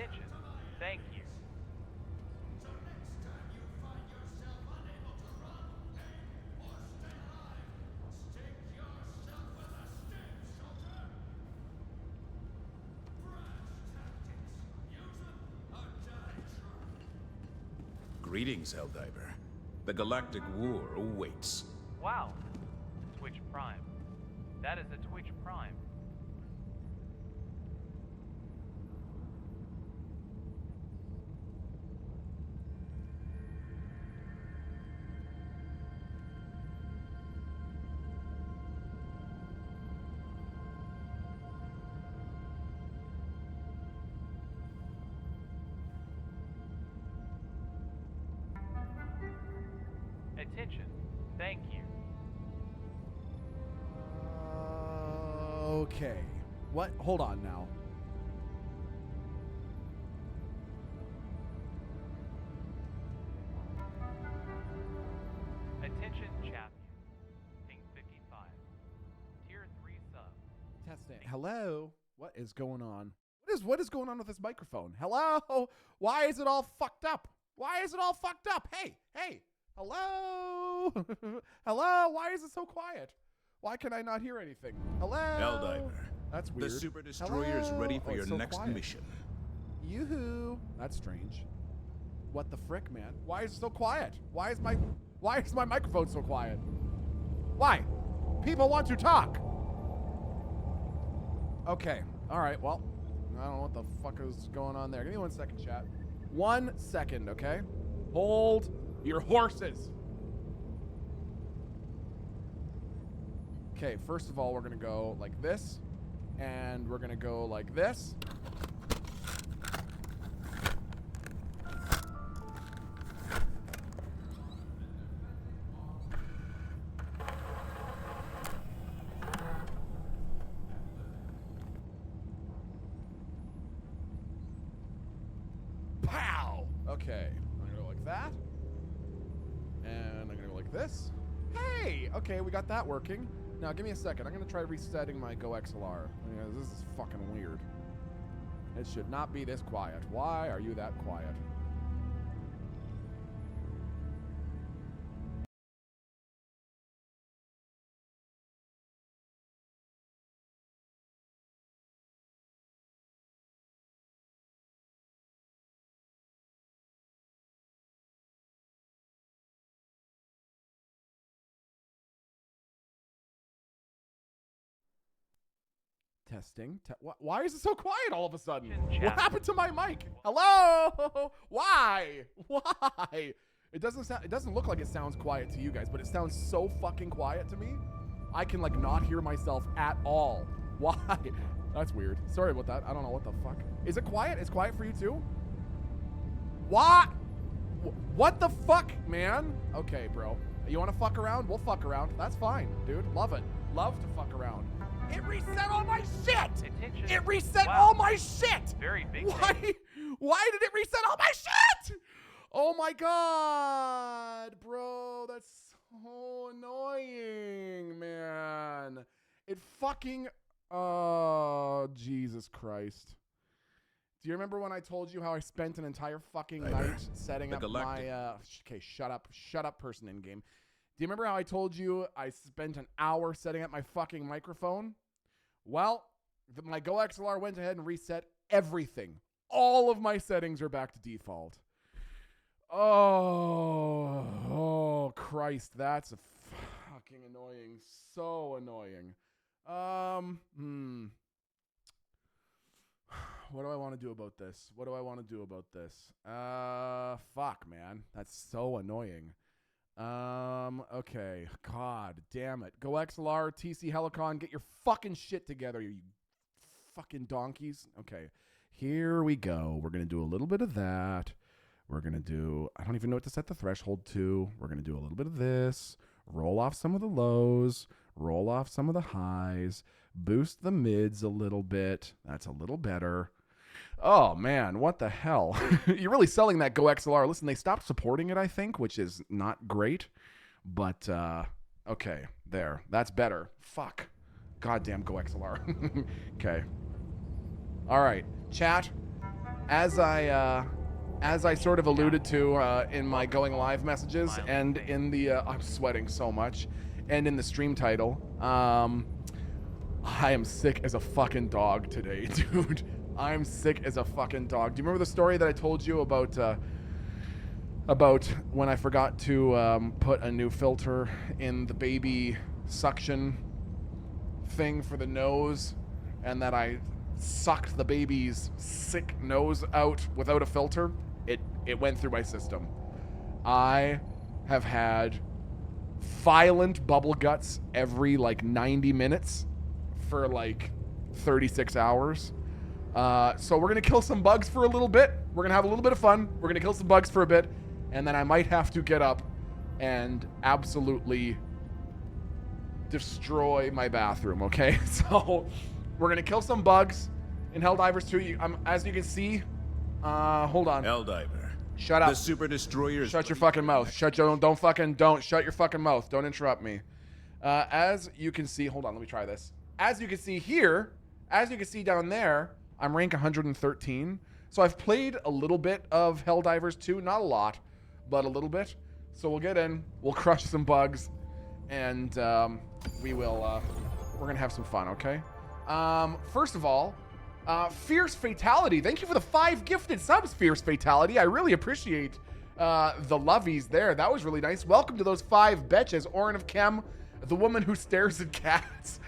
Attention. Thank you. Greetings, Helldiver. The Galactic War awaits. Wow. Twitch Prime. That is a Twitch Prime. Attention. Thank you. Okay. What? Hold on now. Attention champion. Ping 55. Tier 3 sub. Testing. Hello. What is going on? What is going on with this microphone? Hello? Why is it all fucked up? Why is it all fucked up? Hey, hey. Hello? Hello? Why is it so quiet? Why can I not hear anything? Hello? Helldiver. That's weird. The Super Destroyer is ready for your it's so next quiet. mission. Yoo-hoo. That's strange. What the frick, man? Why is it so quiet? Why is my microphone so quiet? Why? People want to talk. Okay. All right. Well, I don't know what the fuck is going on there. Give me 1 second, chat. 1 second, okay? Hold your horses. Okay, first of all, we're going to go like this. And we're going to go like this. Pow! Okay, I'm going to go like that. And I'm going to go like this. Hey! Okay, we got that working. Now, give me a second. I'm going to try resetting my Go XLR. Yeah, this is fucking weird. It should not be this quiet. Why are you that quiet? Testing. Why is it so quiet all of a sudden? What happened to my mic? Hello? Why? Why? It doesn't look like it sounds quiet to you guys, but it sounds so fucking quiet to me. I can like not hear myself at all. Why? That's weird. Sorry about that. I don't know what the fuck. Is it quiet? It's quiet for you too? What? What the fuck, man? Okay, bro. You want to fuck around? We'll fuck around. That's fine, dude. Love it. Love to fuck around. It reset all my shit! Attention. It reset Wow. all my shit! Very big. Why? Why did it reset all my shit? Oh my god, bro. That's so annoying, man. It fucking... Oh, Jesus Christ. Do you remember when I told you how I spent an entire fucking night setting up my... Okay, shut up. Shut up, person in game. Do you remember how I told you I spent an hour setting up my fucking microphone? Well, my Go XLR went ahead and reset everything. All of my settings are back to default. Oh, Christ, that's fucking annoying. So annoying. What do I want to do about this? What do I want to do about this? Fuck, man. That's so annoying. Okay. God damn it. Go XLR, TC Helicon, get your fucking shit together, you fucking donkeys. Okay. Here we go. We're going to do a little bit of that. We're going to do, I don't even know what to set the threshold to. We're going to do a little bit of this. Roll off some of the lows. Roll off some of the highs. Boost the mids a little bit. That's a little better. Oh, man, what the hell? You're really selling that Go XLR. Listen, they stopped supporting it, I think, which is not great. But, okay, there. That's better. Fuck. Goddamn Go XLR. Okay. All right, chat. as I sort of alluded to in my going live messages and in the I'm sweating so much, and in the stream title, I am sick as a fucking dog today, dude. I'm sick as a fucking dog. Do you remember the story that I told you about when I forgot to put a new filter in the baby suction thing for the nose, and that I sucked the baby's sick nose out without a filter? It went through my system. I have had violent bubble guts every like 90 minutes for like 36 hours. So we're gonna kill some bugs for a little bit. We're gonna have a little bit of fun. We're gonna kill some bugs for a bit, and then I might have to get up and absolutely destroy my bathroom, okay? So we're gonna kill some bugs in Helldivers 2. As you can see, hold on. Helldiver. Shut up. The Super Destroyer. Shut your fucking mouth. Don't shut your fucking mouth. Don't interrupt me. As you can see, hold on, let me try this. As you can see here, as you can see down there, I'm rank 113. So I've played a little bit of Helldivers 2, not a lot, but a little bit. So we'll get in, we'll crush some bugs, and we're gonna have some fun, okay? First of all, Fierce Fatality, thank you for the 5 gifted subs, Fierce Fatality. I really appreciate the lovies there. That was really nice. Welcome to those 5 betches. Orin of Chem, the woman who stares at cats.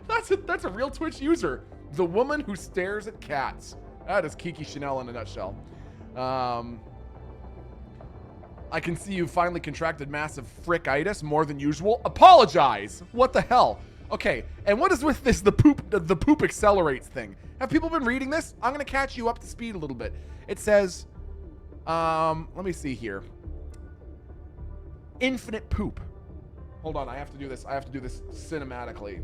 That's a real Twitch user. The woman who stares at cats. That is Kiki Chanel in a nutshell. I can see you finally contracted massive frickitis, more than usual. Apologize. What the hell? Okay, and what is with this, the poop accelerates thing? Have people been reading this? I'm gonna catch you up to speed a little bit. It says, let me see here. Infinite poop. Hold on, I have to do this. I have to do this cinematically.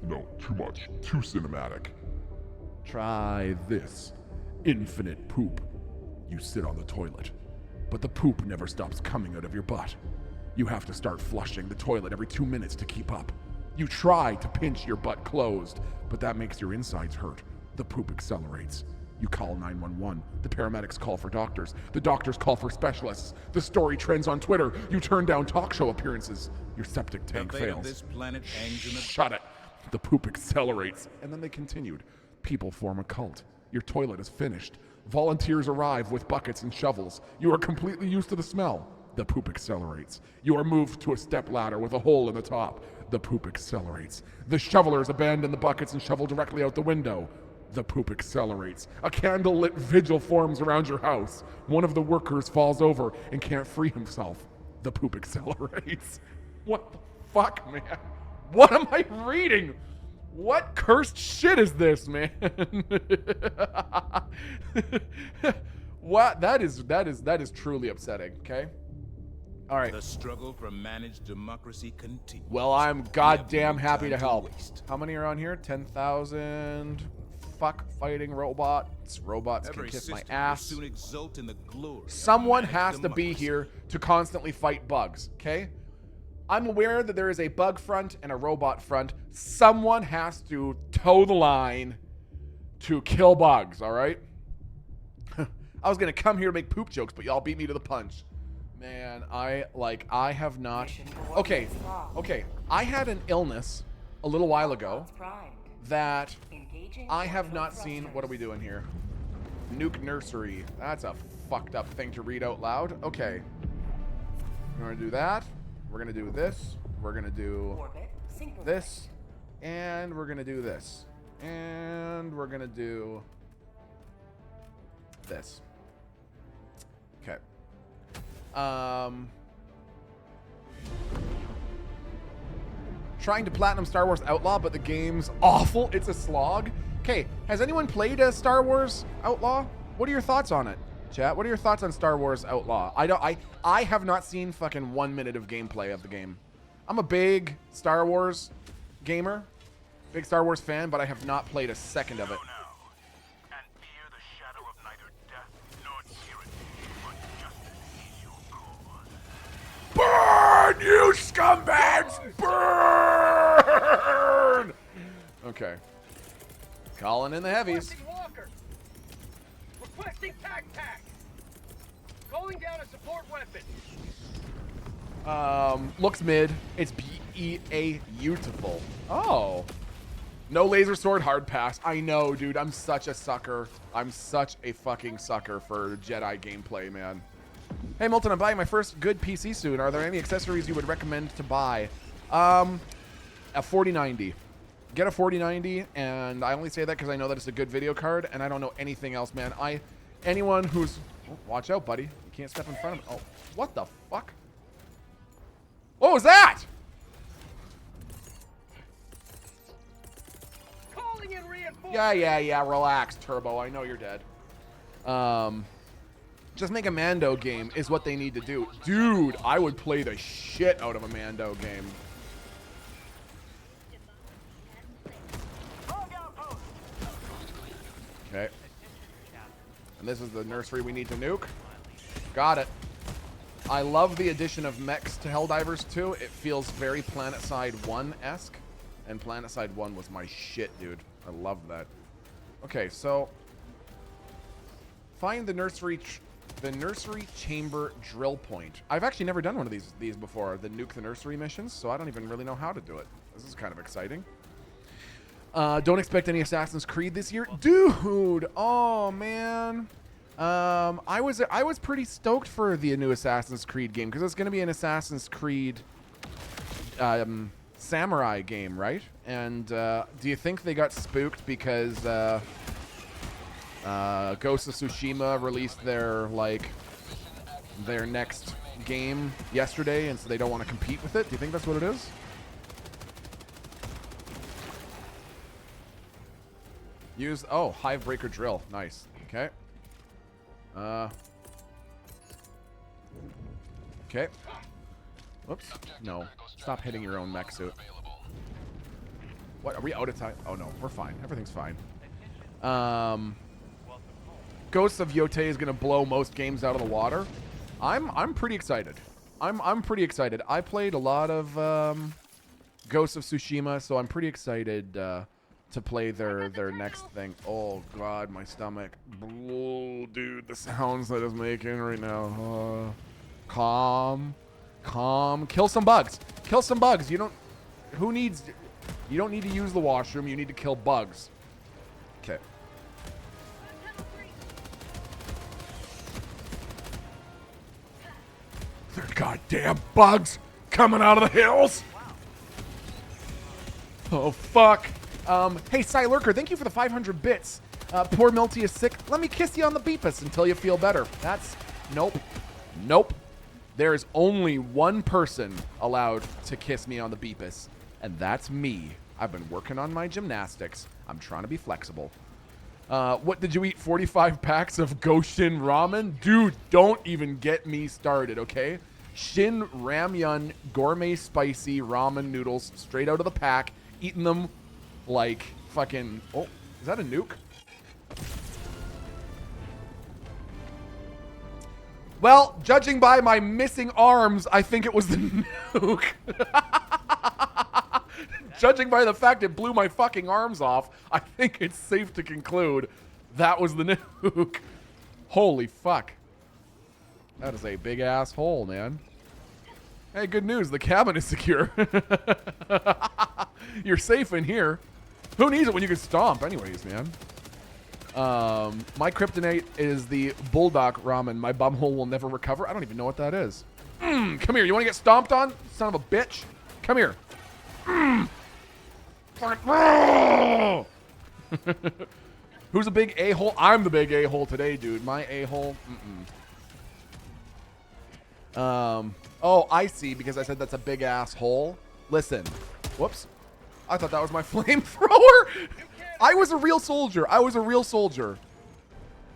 No, too much. Too cinematic. Try this. Infinite poop. You sit on the toilet, but the poop never stops coming out of your butt. You have to start flushing the toilet every 2 minutes to keep up. You try to pinch your butt closed, but that makes your insides hurt. The poop accelerates. You call 911. The paramedics call for doctors. The doctors call for specialists. The story trends on Twitter. You turn down talk show appearances. Your septic tank fails. This planet hangs in the Shut it. The poop accelerates. And then they continued. People form a cult. Your toilet is finished. Volunteers arrive with buckets and shovels. You are completely used to the smell. The poop accelerates. You are moved to a step ladder with a hole in the top. The poop accelerates. The shovelers abandon the buckets and shovel directly out the window. The poop accelerates. A candle-lit vigil forms around your house. One of the workers falls over and can't free himself. The poop accelerates. What the fuck, man? What am I reading? What cursed shit is this, man? What? That is truly upsetting, okay? All right. The struggle for managed democracy continues. Well, I'm goddamn happy to help. How many are on here? 10,000. Fuck fighting robots. Robots can kiss my ass. Soon exult in the glory Someone of has to be here to constantly fight bugs, okay? I'm aware that there is a bug front and a robot front. Someone has to toe the line to kill bugs, all right? I was going to come here to make poop jokes, but y'all beat me to the punch. Man, I have not... Okay. I had an illness a little while ago that I have not seen... What are we doing here? Nuke Nursery. That's a fucked up thing to read out loud. Okay. We're going to do that. We're going to do this. We're going to do this. And we're going to do this. And we're going to do this. Okay. Trying to platinum Star Wars Outlaw, but the game's awful. It's a slog. Okay, has anyone played a Star Wars Outlaw? What are your thoughts on it, chat? What are your thoughts on Star Wars Outlaw? I have not seen fucking 1 minute of gameplay of the game. I'm a big Star Wars gamer, big Star Wars fan, but I have not played a second of it. Burn, you scumbags! Burn! Okay. Calling in the heavies. Requesting tac. Calling down a support weapon. Looks mid. It's beautiful. Oh. No laser sword, hard pass. I know, dude. I'm such a sucker. I'm such a fucking sucker for Jedi gameplay, man. Hey, Milton, I'm buying my first good PC soon. Are there any accessories you would recommend to buy? A 4090. Get a 4090, and I only say that because I know that it's a good video card, and I don't know anything else, man. Anyone who's... Oh, watch out, buddy. You can't step in front of... Oh, what the fuck? What was that? Calling in reinforcements. Yeah. Relax, Turbo. I know you're dead. Just make a Mando game is what they need to do. Dude, I would play the shit out of a Mando game. Okay. And this is the nursery we need to nuke. Got it. I love the addition of mechs to Helldivers 2. It feels very PlanetSide 1-esque. And PlanetSide 1 was my shit, dude. I love that. Okay, so... Find the nursery chamber drill point. I've actually never done one of these before, the nuke the nursery missions, so I don't even really know how to do it. This is kind of exciting. Don't expect any Assassin's Creed this year. Dude! Oh, man. I was pretty stoked for the new Assassin's Creed game, because it's going to be an Assassin's Creed samurai game, right? And do you think they got spooked because Ghost of Tsushima released their next game yesterday, and so they don't want to compete with it? Do you think that's what it is? Use, oh, Hive Breaker Drill. Nice. Okay. Okay. Whoops. No. Stop hitting your own mech suit. What, are we out of time? Oh no, we're fine. Everything's fine. Ghosts of Yote is gonna blow most games out of the water. I'm pretty excited. I'm pretty excited. I played a lot of Ghosts of Tsushima, so I'm pretty excited to play their next thing. Oh god, my stomach. Oh, dude, the sounds that it's making right now. Calm. Kill some bugs. You don't need to use the washroom. You need to kill bugs. Okay. They're goddamn bugs coming out of the hills. Oh fuck. Hey, Lurker, thank you for the 500 bits. Poor Milty is sick. Let me kiss you on the beepus until you feel better. That's... Nope. There is only one person allowed to kiss me on the beepus, and that's me. I've been working on my gymnastics. I'm trying to be flexible. What did you eat? 45 packs of Goshin ramen? Dude, don't even get me started, okay? Shin Ramyun gourmet spicy ramen noodles straight out of the pack. Eating them like fucking... Oh, is that a nuke? Well, judging by my missing arms, I think it was the nuke. Judging by the fact it blew my fucking arms off, I think it's safe to conclude that was the nuke. Holy fuck. That is a big ass hole, man. Hey, good news. The cabin is secure. You're safe in here. Who needs it when you can stomp anyways, man? My kryptonite is the bulldog ramen. My bumhole will never recover. I don't even know what that is. Come here. You want to get stomped on? Son of a bitch. Come here. Who's a big a-hole? I'm the big a-hole today, dude. My a-hole. Oh, I see, because I said that's a big ass hole. Listen. Whoops. I thought that was my flamethrower. I was a real soldier.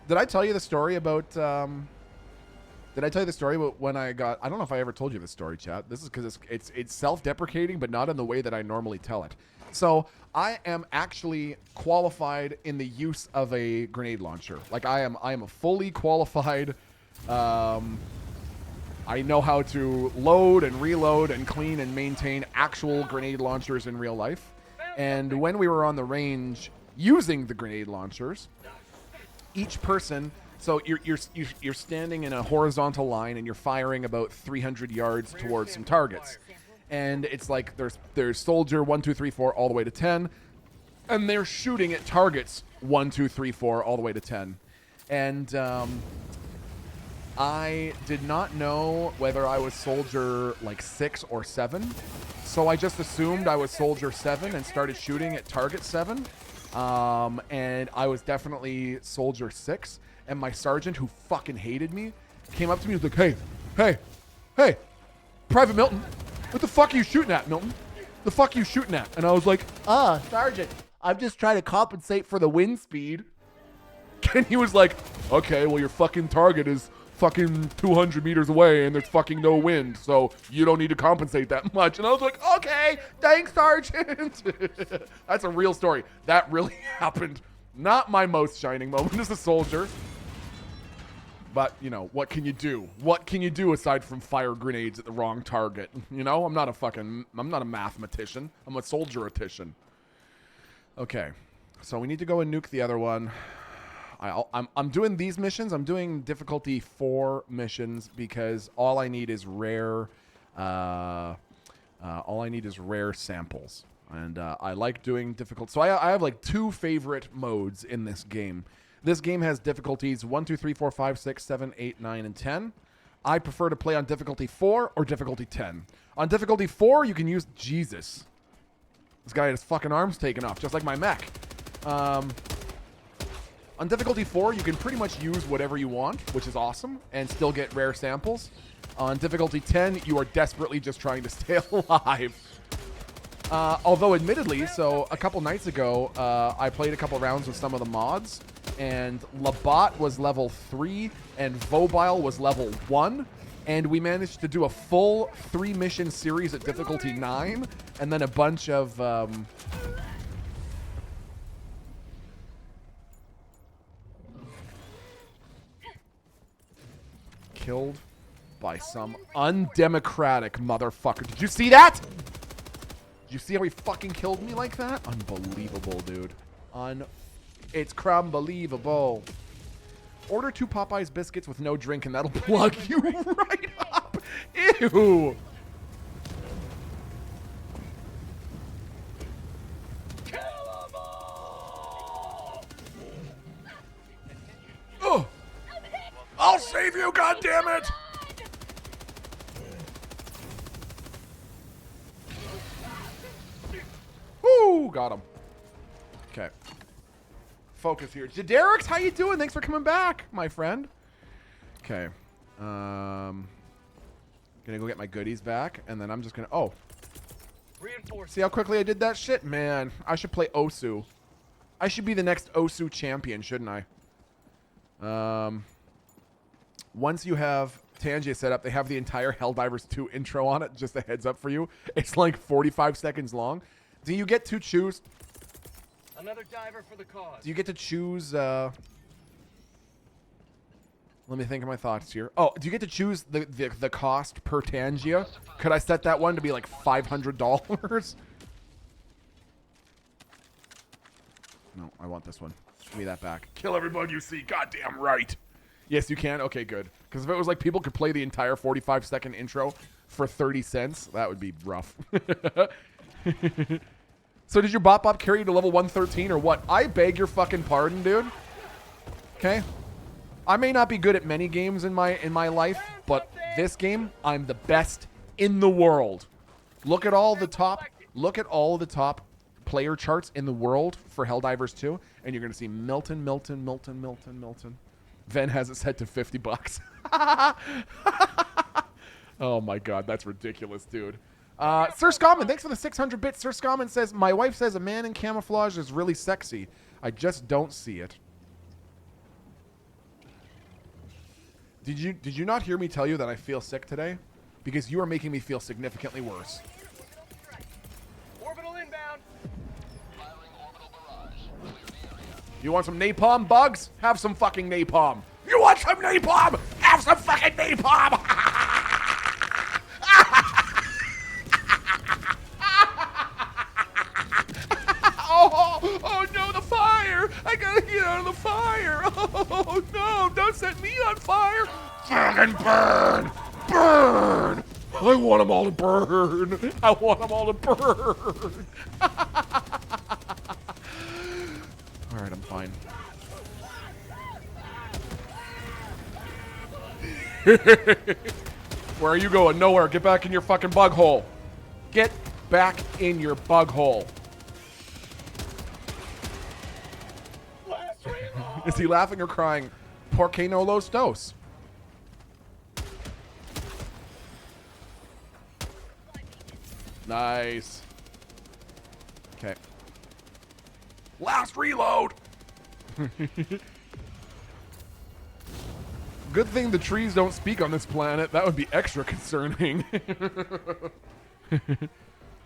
Did I tell you the story about, when I got... I don't know if I ever told you this story, chat. This is because it's self-deprecating, but not in the way that I normally tell it. So, I am actually qualified in the use of a grenade launcher. Like, I am a fully qualified... I know how to load and reload and clean and maintain actual grenade launchers in real life. And when we were on the range using the grenade launchers, each person So you're standing in a horizontal line and you're firing about 300 yards towards some targets, and it's like there's soldier 1, 2, 3, 4 all the way to 10, and they're shooting at targets 1, 2, 3, 4 all the way to 10, and I did not know whether I was soldier like 6 or 7, so I just assumed I was soldier 7 and started shooting at target 7, and I was definitely soldier 6. And my sergeant, who fucking hated me, came up to me and was like, hey, Private Milton, what the fuck are you shooting at, Milton? The fuck are you shooting at? And I was like, Sergeant, I'm just trying to compensate for the wind speed. And he was like, okay, well, your fucking target is fucking 200 meters away and there's fucking no wind, so you don't need to compensate that much. And I was like, okay, thanks, Sergeant. That's a real story. That really happened. Not my most shining moment as a soldier. But, you know, what can you do? What can you do aside from fire grenades at the wrong target? You know, I'm not a mathematician. I'm a soldier-atician. Okay, so we need to go and nuke the other one. I'm doing these missions. I'm doing difficulty 4 missions because all I need is rare. All I need is rare samples, and I like doing difficult. So I have like 2 favorite modes in this game. This game has difficulties 1, 2, 3, 4, 5, 6, 7, 8, 9, and 10. I prefer to play on difficulty 4 or difficulty 10. On difficulty 4, you can use Jesus. This guy had his fucking arms taken off, just like my mech. On difficulty 4, you can pretty much use whatever you want, which is awesome, and still get rare samples. On difficulty 10, you are desperately just trying to stay alive. Although, admittedly, so a couple nights ago, I played a couple rounds with some of the mods, and Labat was level 3, and Vobile was level 1, and we managed to do a full 3-mission series at difficulty 9, and then a bunch of... killed by some undemocratic motherfucker. Did you see that? Did you see how he fucking killed me like that? Unbelievable, dude. It's crumb-believable. Order 2 Popeyes biscuits with no drink and that'll plug you right up. Ew. Oh. I'll save you, goddammit! Woo! Got him. Okay. Focus here. Jaderix, how you doing? Thanks for coming back, my friend. Okay. Gonna go get my goodies back, and then I'm just gonna... Oh. See how quickly I did that shit? Man, I should play Osu. I should be the next Osu champion, shouldn't I? Once you have Tangia set up, they have the entire Helldivers 2 intro on it. Just a heads up for you. It's like 45 seconds long. Do you get to choose... Another diver for the cause. Do you get to choose... Let me think of my thoughts here. Oh, do you get to choose the cost per Tangia? Could I set that one to be like $500? No, I want this one. Give me that back. Kill everyone you see. Goddamn right. Yes, you can? Okay, good. Because if it was like people could play the entire 45-second intro for 30 cents, that would be rough. So did your bop carry you to level 113 or what? I beg your fucking pardon, dude. Okay? I may not be good at many games in my life, but this game, I'm the best in the world. Look at all the top player charts in the world for Helldivers 2, and you're gonna see Milton. Ven has it set to $50. Oh my god, that's ridiculous, dude. Sir Scommon, thanks for the 600 bits. Sir Scommon says, my wife says a man in camouflage is really sexy. I just don't see it. Did you not hear me tell you that I feel sick today? Because you are making me feel significantly worse. Orbital inbound. You want some napalm, Bugs? Have some fucking napalm. You want some napalm? Have some fucking napalm! Oh no, the fire! fire! I gotta get out of the fire! Oh no, don't set me on fire! Fucking burn! Burn! I want them all to burn! I want them all to burn! Alright, I'm fine. Where are you going? Nowhere. Get back in your fucking bug hole. Get back in your bug hole. Is he laughing or crying? Porque no los dos? Nice. Okay. Last reload! Good thing the trees don't speak on this planet. That would be extra concerning.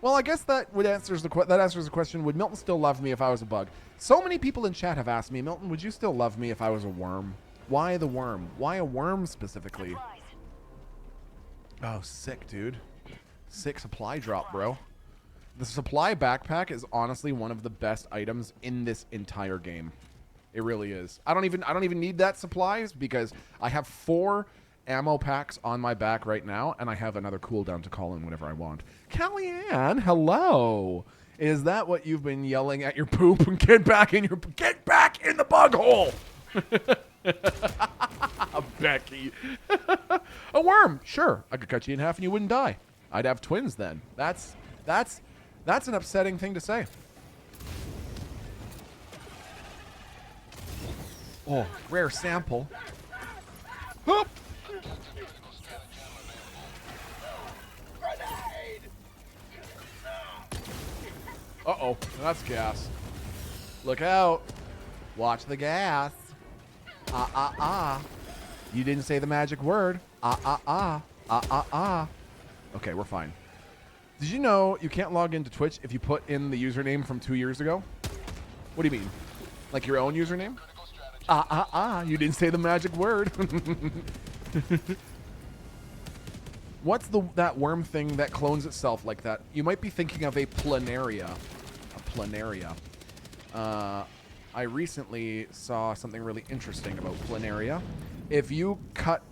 Well, I guess that answers the question. Would Milton still love me if I was a bug? So many people in chat have asked me, Milton, would you still love me if I was a worm? Why the worm? Why a worm specifically? Oh, sick, dude. Sick supply drop, bro. The supply backpack is honestly one of the best items in this entire game. It really is. I don't even need that supplies because I have 4 ammo packs on my back right now, and I have another cooldown to call in whenever I want. Kellyanne, hello. Is that what you've been yelling at your poop? Get back in the bug hole. Becky. A worm, sure. I could cut you in half and you wouldn't die. I'd have twins then. That's an upsetting thing to say. Oh, rare sample. Hoop. Uh-oh, that's gas. Look out. Watch the gas. You didn't say the magic word. Okay, we're fine. Did you know you can't log into Twitch if you put in the username from 2 years ago? What do you mean? Like your own username? You didn't say the magic word. What's that worm thing that clones itself like that? You might be thinking of a planaria. A planaria. I recently saw something really interesting about planaria. If you cut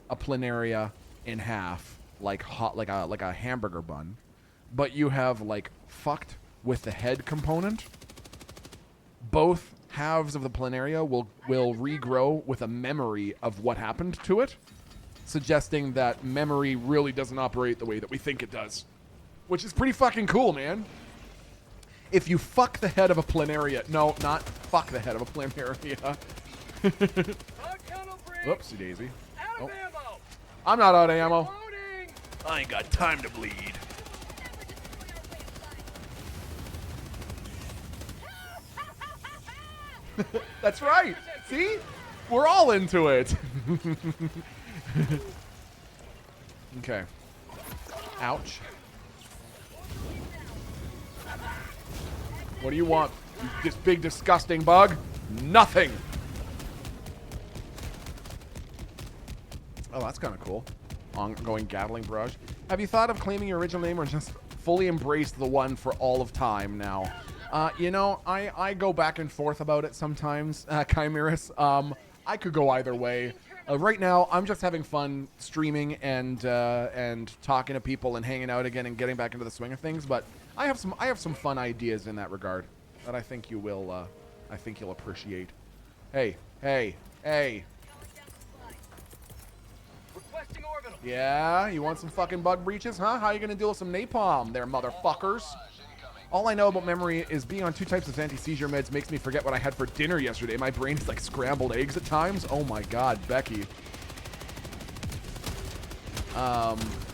a planaria in half, like a hamburger bun, but you have like fucked with the head component, both halves of the planaria will regrow with a memory of what happened to it, suggesting that memory really doesn't operate the way that we think it does, which is pretty fucking cool, man. If you fuck the head of a planaria, no, not fuck the head of a planaria. Oopsie daisy. Oh. I'm not out of ammo. I ain't got time to bleed. That's right. See? We're all into it. Okay. Ouch. What do you want? This big disgusting bug? Nothing. Oh, that's kind of cool. Ongoing Gatling barrage. Have you thought of claiming your original name or just fully embraced the one for all of time now? You know, I go back and forth about it sometimes, Chimeras. I could go either way. Right now, I'm just having fun streaming and talking to people and hanging out again and getting back into the swing of things. But I have some fun ideas in that regard that I think you will. I think you'll appreciate. Hey. Requesting orbital. Yeah, you want some fucking bug breaches, huh? How you gonna deal with some napalm there, motherfuckers? All I know about memory is being on 2 types of anti-seizure meds makes me forget what I had for dinner yesterday. My brain is like scrambled eggs at times. Oh my god, Becky.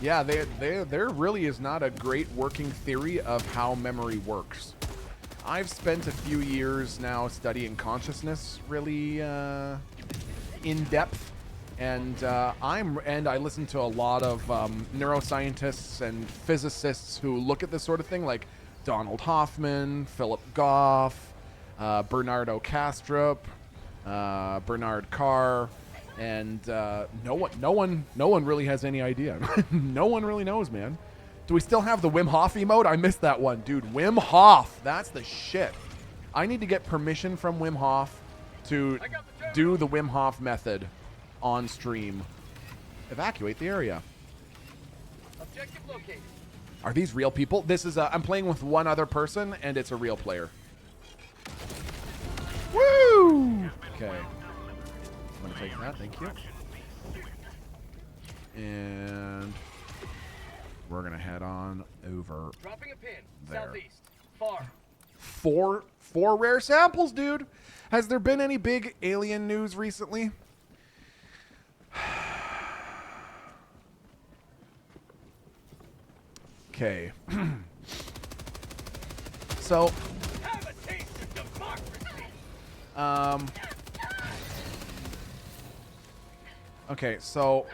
Yeah, there really is not a great working theory of how memory works. I've spent a few years now studying consciousness really in depth. And I listen to a lot of neuroscientists and physicists who look at this sort of thing, like Donald Hoffman, Philip Goff, Bernardo Kastrup, Bernard Carr, and no one really has any idea. No one really knows, man. Do we still have the Wim Hof emote? I missed that one, dude. Wim Hof, that's the shit. I need to get permission from Wim Hof to do the Wim Hof method on stream. Evacuate the area. Objective located. Are these real people? This is I'm playing with one other person, and it's a real player. Woo! Okay. I'm going to take that. Thank you. And we're going to head on over Dropping a pin. there. Southeast. Far. Four rare samples, dude. Has there been any big alien news recently? Okay. So, Have a taste of democracy. okay, so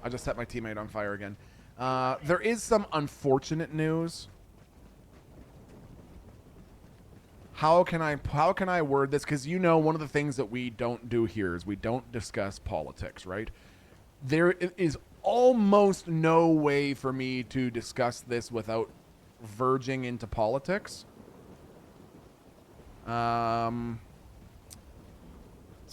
I just set my teammate on fire again. There is some unfortunate news. How can I word this? Because one of the things that we don't do here is we don't discuss politics, right? There is almost no way for me to discuss this without verging into politics. So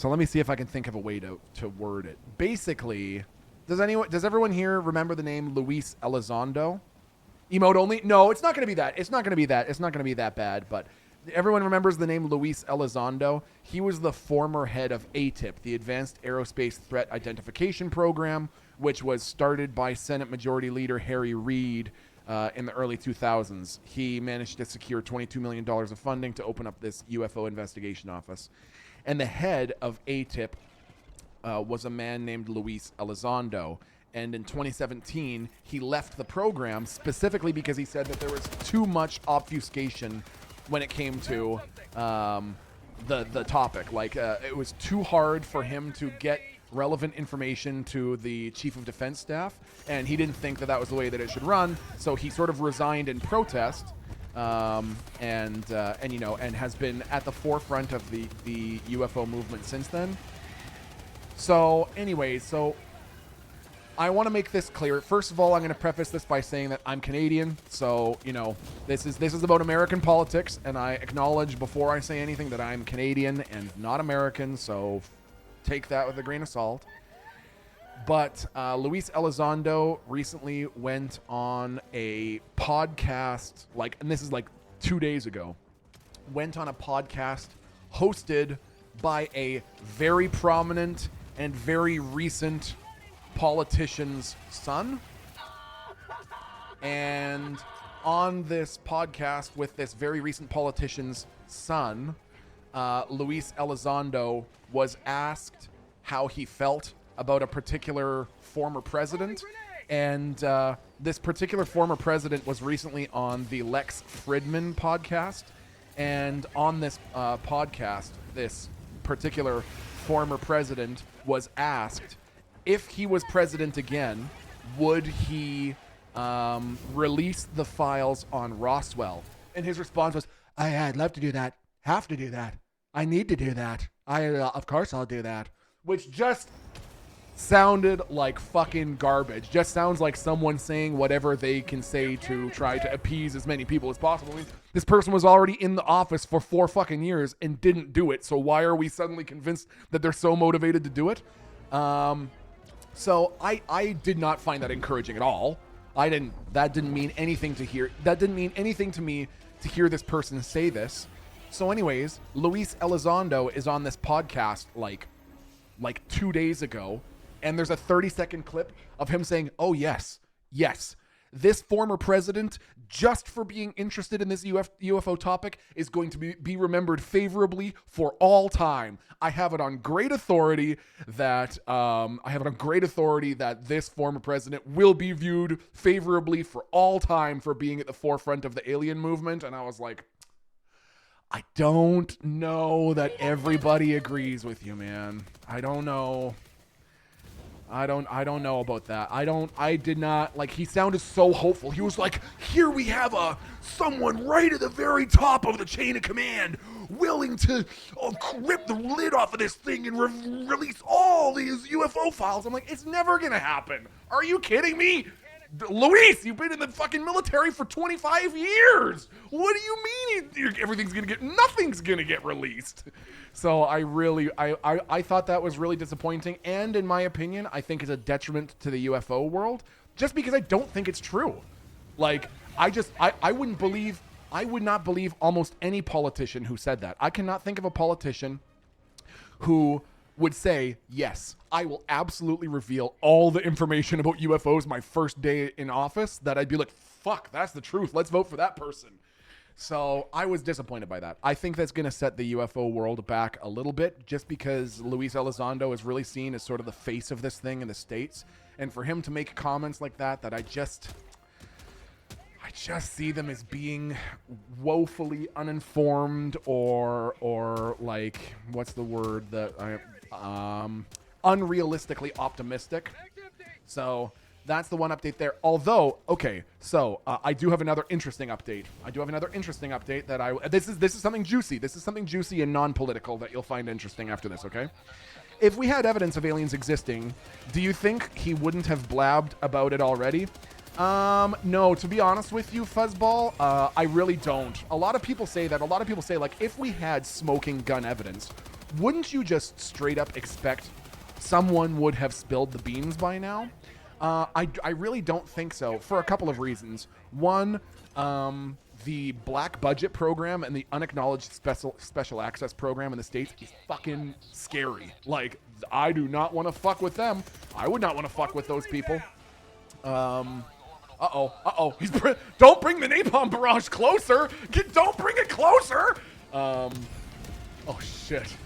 let me see if I can think of a way to word it. Basically, does everyone here remember the name Luis Elizondo? Emote only? No, it's not going to be that. It's not going to be that. It's not going to be that bad, but everyone remembers the name Luis Elizondo. He was the former head of ATIP, the Advanced Aerospace Threat Identification Program, which was started by Senate Majority Leader Harry Reid in the early 2000s. He managed to secure $22 million of funding to open up this UFO investigation office. And the head of ATIP was a man named Luis Elizondo. And in 2017, he left the program specifically because he said that there was too much obfuscation when it came to the topic. Like, it was too hard for him to get relevant information to the Chief of Defense Staff, and he didn't think that was the way that it should run, so he sort of resigned in protest, and has been at the forefront of the UFO movement since then. So anyways, I want to make this clear. First of all, I'm going to preface this by saying that I'm Canadian, so this is about American politics, and I acknowledge before I say anything that I'm Canadian and not American, so take that with a grain of salt. But Luis Elizondo recently went on a podcast, and this is 2 days ago, went on a podcast hosted by a very prominent and very recent politician's son. And on this podcast with this very recent politician's son, Luis Elizondo was asked how he felt about a particular former president. And this particular former president was recently on the Lex Fridman podcast. And on this podcast, this particular former president was asked if he was president again, would he release the files on Roswell? And his response was, I'd love to do that. Have to do that. I need to do that. Of course I'll do that. Which just sounded like fucking garbage. Just sounds like someone saying whatever they can say to try to appease as many people as possible. I mean, this person was already in the office for 4 fucking years and didn't do it. So why are we suddenly convinced that they're so motivated to do it? So I did not find that encouraging at all. That didn't mean anything to hear. That didn't mean anything to me to hear this person say this. So anyways, Luis Elizondo is on this podcast like 2 days ago, and there's a 30-second clip of him saying, oh yes, this former president, just for being interested in this UFO topic, is going to be remembered favorably for all time. I have it on great authority that this former president will be viewed favorably for all time for being at the forefront of the alien movement. And I was like, I don't know that everybody agrees with you, man. I don't know. I don't know about that. I did not, he sounded so hopeful. He was like, here we have someone right at the very top of the chain of command willing to rip the lid off of this thing and release all these UFO files. I'm like, it's never going to happen. Are you kidding me? Luis, you've been in the fucking military for 25 years. What do you mean nothing's gonna get released? So I thought that was really disappointing, and in my opinion, I think it's a detriment to the UFO world, just because I don't think it's true. Like, I would not believe almost any politician who said that. I cannot think of a politician who would say, yes, I will absolutely reveal all the information about UFOs my first day in office, that I'd be like, fuck, that's the truth. Let's vote for that person. So I was disappointed by that. I think that's going to set the UFO world back a little bit, just because Luis Elizondo is really seen as sort of the face of this thing in the States. And for him to make comments like that I just see them as being woefully uninformed or like, what's the word that unrealistically optimistic. So that's the one update there. Although, okay, so I do have another interesting update. That this is something juicy. This is something juicy and non-political that you'll find interesting after this, okay? If we had evidence of aliens existing, do you think he wouldn't have blabbed about it already? No, to be honest with you, Fuzzball, I really don't. A lot of people say that. A lot of people say, like, if we had smoking gun evidence, wouldn't you just straight up expect someone would have spilled the beans by now? I really don't think so, for a couple of reasons. One, the black budget program and the unacknowledged special access program in the States is fucking scary. Like, I do not want to fuck with them. I would not want to fuck with those people. Uh-oh. Don't bring the napalm barrage closer. Don't bring it closer. Oh, shit.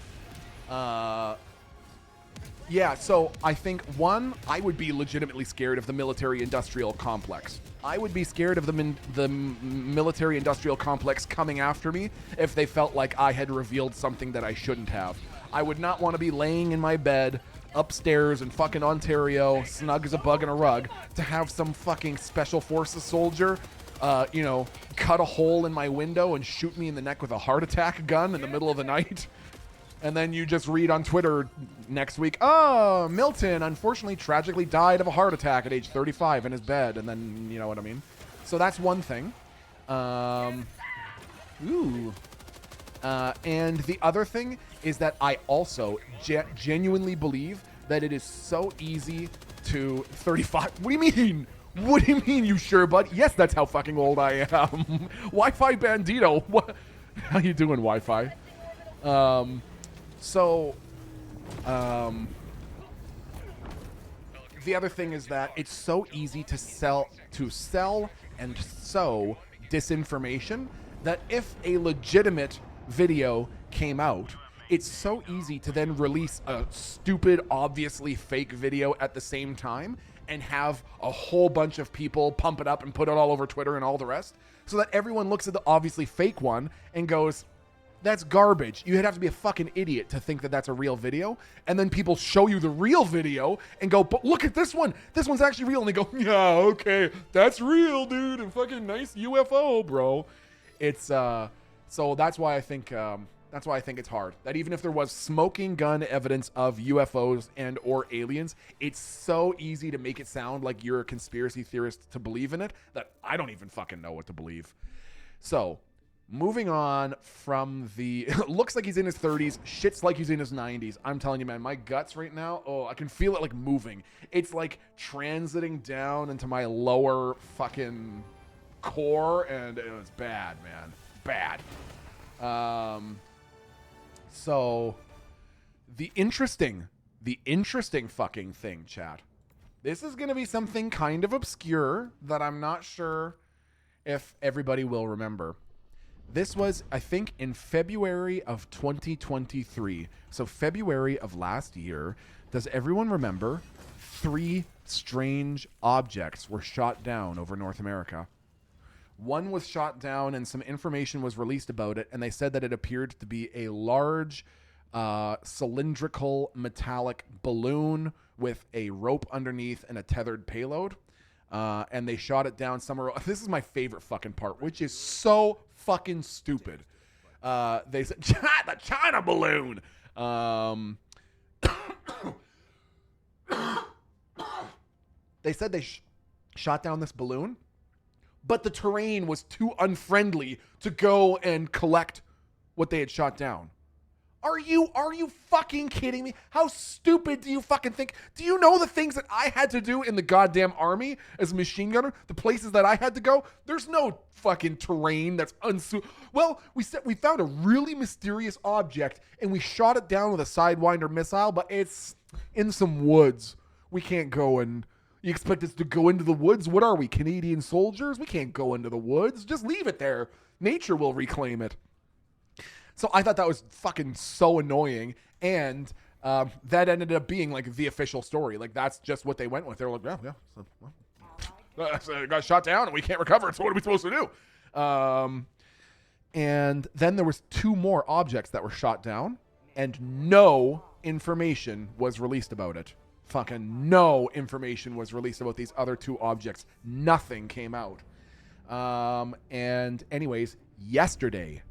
Yeah, so I think, one, I would be legitimately scared of the military-industrial complex. I would be scared of the military-industrial complex coming after me if they felt like I had revealed something that I shouldn't have. I would not want to be laying in my bed upstairs in fucking Ontario, snug as a bug in a rug, to have some fucking special forces soldier, cut a hole in my window and shoot me in the neck with a heart attack gun in the middle of the night. And then you just read on Twitter next week, oh, Milton unfortunately tragically died of a heart attack at age 35 in his bed. And then, you know what I mean? So that's one thing. And the other thing is that I also genuinely believe that it is so easy to 35. What do you mean? What do you mean, you sure, bud? Yes, that's how fucking old I am. Wi-Fi Bandito. What? How you doing, Wi-Fi? The other thing is that it's so easy to sell and sow disinformation that if a legitimate video came out, it's so easy to then release a stupid, obviously fake video at the same time and have a whole bunch of people pump it up and put it all over Twitter and all the rest, so that everyone looks at the obviously fake one and goes, that's garbage. You'd have to be a fucking idiot to think that that's a real video. And then people show you the real video and go, but look at this one. This one's actually real. And they go, yeah, okay, that's real, dude. And fucking nice UFO, bro. It's so that's why I think it's hard. That even if there was smoking gun evidence of UFOs and or aliens, it's so easy to make it sound like you're a conspiracy theorist to believe in it that I don't even fucking know what to believe. So, moving on from the... looks like he's in his 30s. Shits like he's in his 90s. I'm telling you, man, my guts right now, oh, I can feel it like moving. It's like transiting down into my lower fucking core, and it was bad, man. Bad. So, the interesting fucking thing, chat. This is going to be something kind of obscure that I'm not sure if everybody will remember. This was, I think, in February of 2023. So February of last year. Does everyone remember 3 strange objects were shot down over North America? One was shot down and some information was released about it, and they said that it appeared to be a large cylindrical metallic balloon with a rope underneath and a tethered payload. And they shot it down somewhere. This is my favorite fucking part, which is so fucking stupid. They said, the China balloon. They said shot down this balloon, but the terrain was too unfriendly to go and collect what they had shot down. Are you fucking kidding me? How stupid do you fucking think? Do you know the things that I had to do in the goddamn army as a machine gunner? The places that I had to go? There's no fucking terrain that's Well, we found a really mysterious object and we shot it down with a Sidewinder missile, but it's in some woods. We can't go and... You expect us to go into the woods? What are we, Canadian soldiers? We can't go into the woods. Just leave it there. Nature will reclaim it. So I thought that was fucking so annoying. And that ended up being like the official story. Like that's just what they went with. They were like, yeah. So it got shot down and we can't recover it. So what are we supposed to do? And then there was 2 more objects that were shot down and no information was released about it. Fucking no information was released about these other 2 objects. Nothing came out. And anyways, yesterday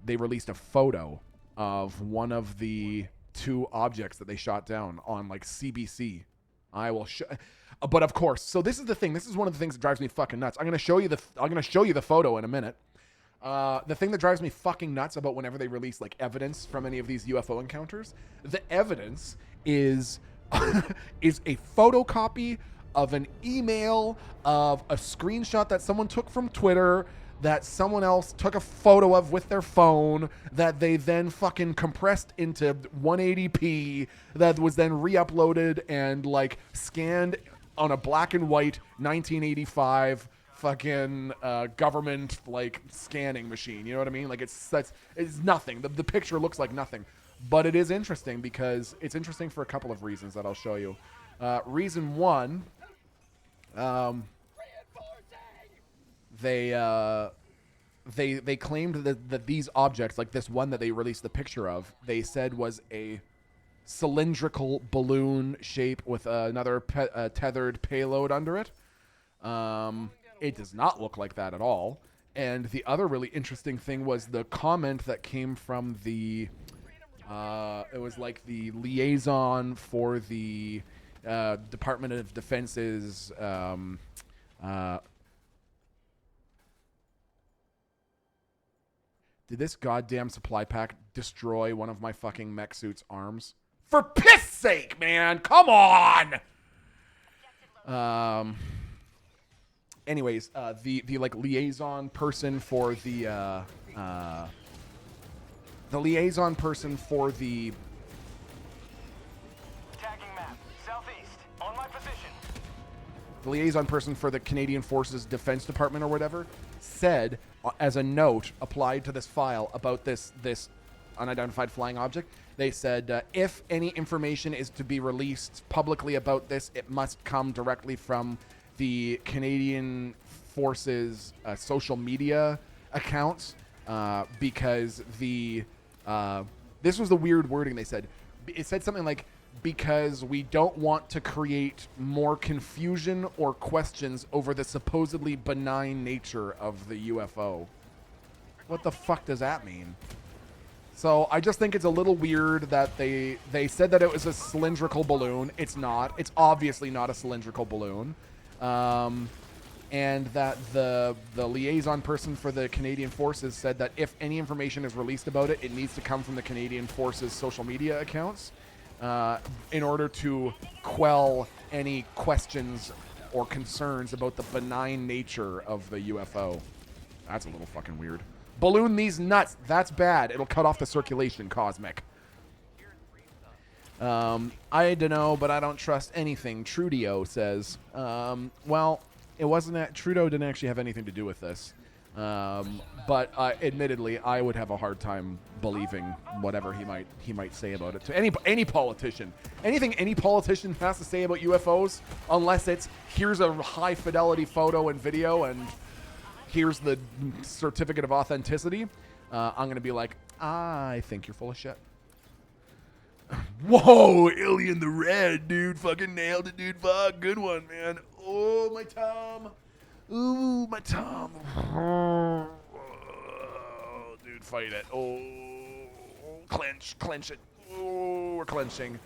they released a photo of one of the 2 objects that they shot down on like CBC. I will show, but of course, so this is the thing. This is one of the things that drives me fucking nuts. I'm gonna show you the photo in a minute. The thing that drives me fucking nuts about whenever they release like evidence from any of these UFO encounters, the evidence is is a photocopy of an email of a screenshot that someone took from Twitter that someone else took a photo of with their phone that they then fucking compressed into 180p that was then re-uploaded and like scanned on a black and white 1985 fucking government like scanning machine. You know what I mean? Like it's nothing. The picture looks like nothing. But it is interesting because it's interesting for a couple of reasons that I'll show you. Reason 1, they claimed that these objects, like this one that they released the picture of, they said was a cylindrical balloon shape with another tethered payload under it. It does not look like that at all. And the other really interesting thing was the comment that came from the... it was like the liaison for the Department of Defense's did this goddamn supply pack destroy one of my fucking mech suit's arms? For piss sake, man! Come on! Anyways, the like liaison person for the liaison person for the Tagging map. Southeast. On my position. the liaison person for the Canadian Forces Defense Department or whatever said as a note applied to this file about this unidentified flying object, they said if any information is to be released publicly about this, it must come directly from the Canadian Forces social media accounts because this was the weird wording they said. It said something like, because we don't want to create more confusion or questions over the supposedly benign nature of the UFO. What the fuck does that mean? So I just think it's a little weird that they said that it was a cylindrical balloon. It's not. It's obviously not a cylindrical balloon. And that the liaison person for the Canadian Forces said that if any information is released about it, it needs to come from the Canadian Forces social media accounts in order to quell any questions or concerns about the benign nature of the UFO. That's a little fucking weird. Balloon these nuts. That's bad. It'll cut off the circulation, Cosmic. I don't know, but I don't trust anything, Trudeau says. Well, it wasn't Trudeau didn't actually have anything to do with this. But admittedly, I would have a hard time believing whatever he might say about it to any politician. Anything any politician has to say about UFOs, unless it's here's a high fidelity photo and video and here's the certificate of authenticity, I'm gonna be like, I think you're full of shit. Whoa, Alien the Red, dude. Fucking nailed it, dude. Fuck, good one, man. Oh, my Tom. Ooh, my Tom. Oh, dude, fight it. Oh, clench it. Oh, we're clenching.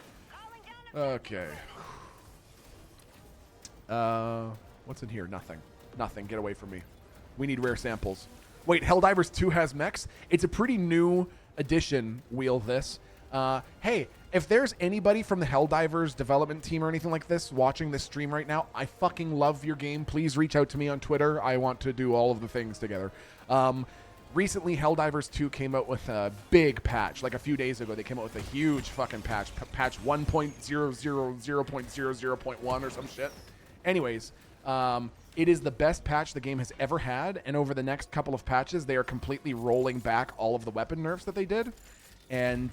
Okay. What What's in here? Nothing. Nothing. Get away from me. We need rare samples. Wait, Helldivers 2 has mechs? It's a pretty new addition, Wheel this. Hey, if there's anybody from the Helldivers development team or anything like this watching this stream right now, I fucking love your game. Please reach out to me on Twitter. I want to do all of the things together. Recently, Helldivers 2 came out with a big patch. Like a few days ago, they came out with a huge fucking patch. Patch 1.000.00.1 or some shit. Anyways, it is the best patch the game has ever had. And over the next couple of patches, they are completely rolling back all of the weapon nerfs that they did. And,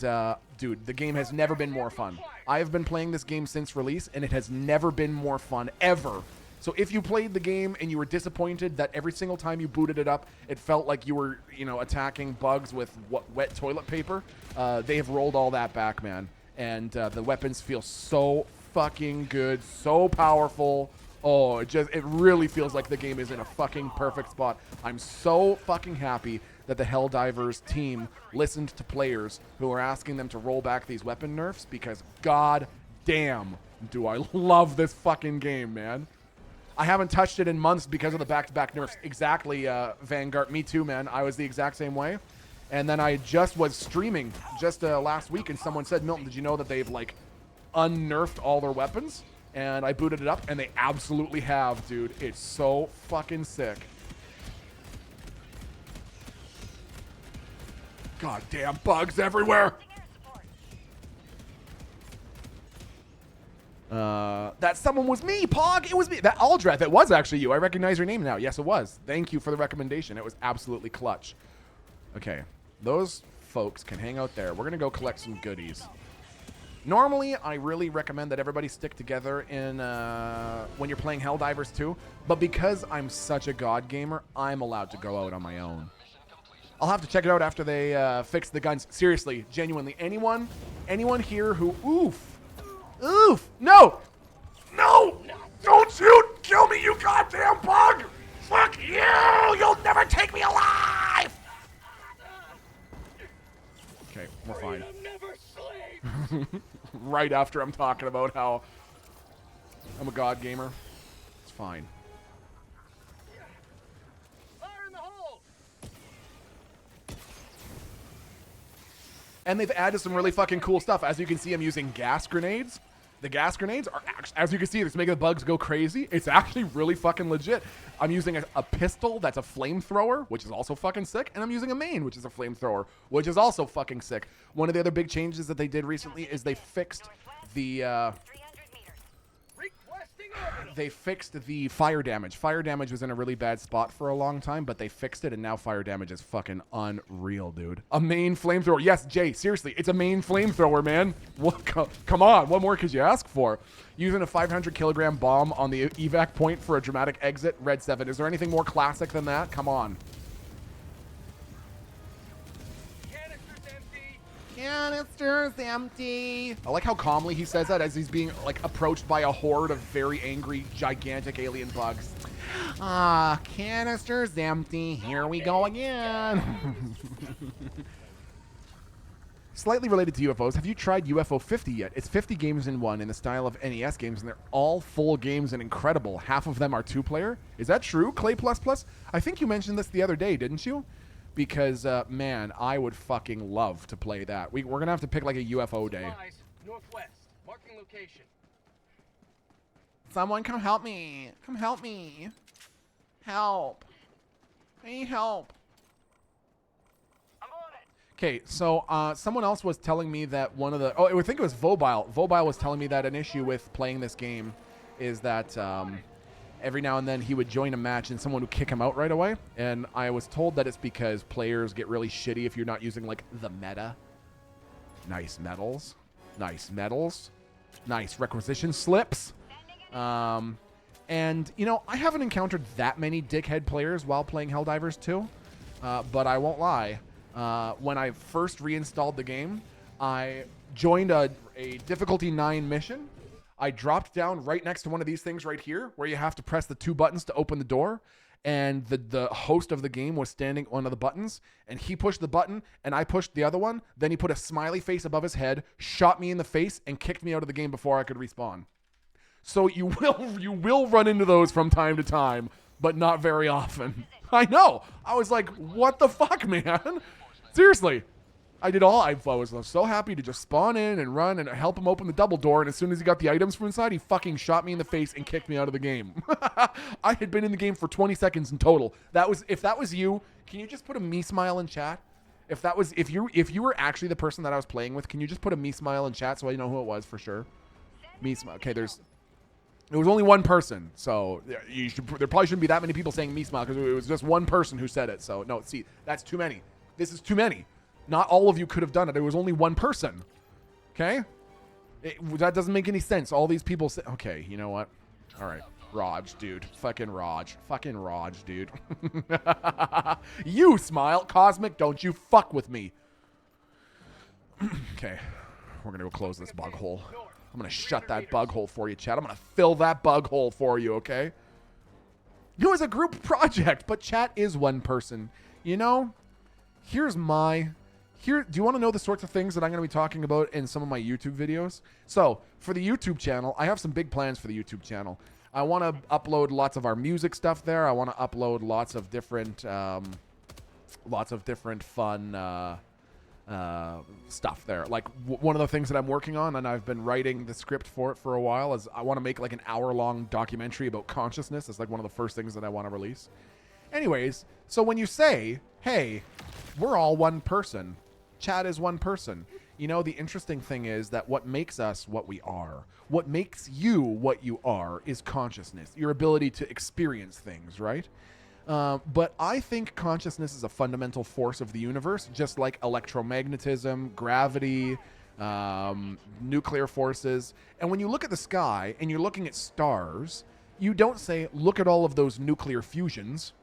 dude, the game has never been more fun. I have been playing this game since release, and it has never been more fun, ever. So if you played the game and you were disappointed that every single time you booted it up, it felt like you were, attacking bugs with wet toilet paper, they have rolled all that back, man. And the weapons feel so fucking good, so powerful. Oh, it really feels like the game is in a fucking perfect spot. I'm so fucking happy that the Helldivers team listened to players who are asking them to roll back these weapon nerfs, because god damn do I love this fucking game, man. I haven't touched it in months because of the back-to-back nerfs. Exactly, Vanguard. Me too, man. I was the exact same way. And then I just was streaming just last week, and someone said, Milton, did you know that they've, unnerfed all their weapons? And I booted it up, and they absolutely have, dude. It's so fucking sick. Goddamn bugs everywhere! That someone was me, Pog. It was me. That Aldreth, it was actually you. I recognize your name now. Yes, it was. Thank you for the recommendation. It was absolutely clutch. Okay, those folks can hang out there. We're gonna go collect some goodies. Normally, I really recommend that everybody stick together in when you're playing Helldivers 2, but because I'm such a god gamer, I'm allowed to go out on my own. I'll have to check it out after they fix the guns. Seriously, genuinely, anyone here who oof, no, don't shoot, kill me, you goddamn bug! Fuck you, you'll never take me alive! Okay, we're fine. Right after I'm talking about how I'm a god gamer, it's fine. Fire in the hole! And they've added some really fucking cool stuff. As you can see, I'm using gas grenades. The gas grenades are, as you can see, it's making the bugs go crazy. It's actually really fucking legit. I'm using a pistol that's a flamethrower, which is also fucking sick. And I'm using a main, which is a flamethrower, which is also fucking sick. One of the other big changes that they did recently is they fixed the... They fixed the fire damage. Fire damage was in a really bad spot for a long time, but they fixed it, and now fire damage is fucking unreal, dude. A main flamethrower. Yes, Jay, seriously, it's a main flamethrower, man. What, come on, what more could you ask for? Using a 500-kilogram bomb on the evac point for a dramatic exit, Red 7. Is there anything more classic than that? Come on. Canister's empty. I like how calmly he says that as he's being approached by a horde of very angry, gigantic alien bugs. Ah, canister's empty. Here we go again. Slightly related to UFOs, have you tried UFO 50 yet? It's 50 games in one in the style of NES games, and they're all full games and incredible. Half of them are 2-player. Is that true, Clay++? I think you mentioned this the other day, didn't you? Because, man, I would fucking love to play that. We're going to have to pick, a UFO day. Northwest. Marking location. Someone come help me. Come help me. Help. I need help. I'm on it. Okay, so someone else was telling me that one of the... Oh, I think it was Vobile. Vobile was telling me that an issue with playing this game is that... every now and then he would join a match and someone would kick him out right away. And I was told that it's because players get really shitty if you're not using, the meta. Nice medals. Nice medals. Nice requisition slips. And, I haven't encountered that many dickhead players while playing Helldivers 2. But I won't lie. When I first reinstalled the game, I joined a difficulty 9 mission. I dropped down right next to one of these things right here where you have to press the 2 buttons to open the door. And the host of the game was standing on one of the buttons. And he pushed the button and I pushed the other one. Then he put a smiley face above his head, shot me in the face, and kicked me out of the game before I could respawn. So you will run into those from time to time, but not very often. I know. I was like, what the fuck, man? Seriously. I was so happy to just spawn in and run and help him open the double door, and as soon as he got the items from inside, he fucking shot me in the face and kicked me out of the game. I had been in the game for 20 seconds in total. If that was you, can you just put a me smile in chat? If you were actually the person that I was playing with, can you just put a me smile in chat so I know who it was for sure? Me smile. Okay, there was only one person, so there probably shouldn't be that many people saying me smile because it was just one person who said it. So no, see, that's too many. This is too many. Not all of you could have done it. It was only one person. Okay? That doesn't make any sense. All these people say, okay, you know what? All right. Raj, dude. Fucking Raj, dude. You smile. Cosmic, don't you fuck with me. Okay. We're going to go close this bug hole. I'm going to shut that bug hole for you, chat. I'm going to fill that bug hole for you, okay? It was a group project, but chat is one person. You know, do you want to know the sorts of things that I'm going to be talking about in some of my YouTube videos? So, for the YouTube channel, I have some big plans for the YouTube channel. I want to upload lots of our music stuff there. I want to upload lots of different fun stuff there. Like one of the things that I'm working on, and I've been writing the script for it for a while, is I want to make like an hour-long documentary about consciousness. It's like one of the first things that I want to release. Anyways, so when you say, hey, we're all one person, chat is one person, you know, the interesting thing is that what makes us what we are, what makes you what you are, is consciousness, your ability to experience things, right? But I think consciousness is a fundamental force of the universe, just like electromagnetism, gravity, nuclear forces. And when you look at the sky and you're looking at stars, you don't say, look at all of those nuclear fusions.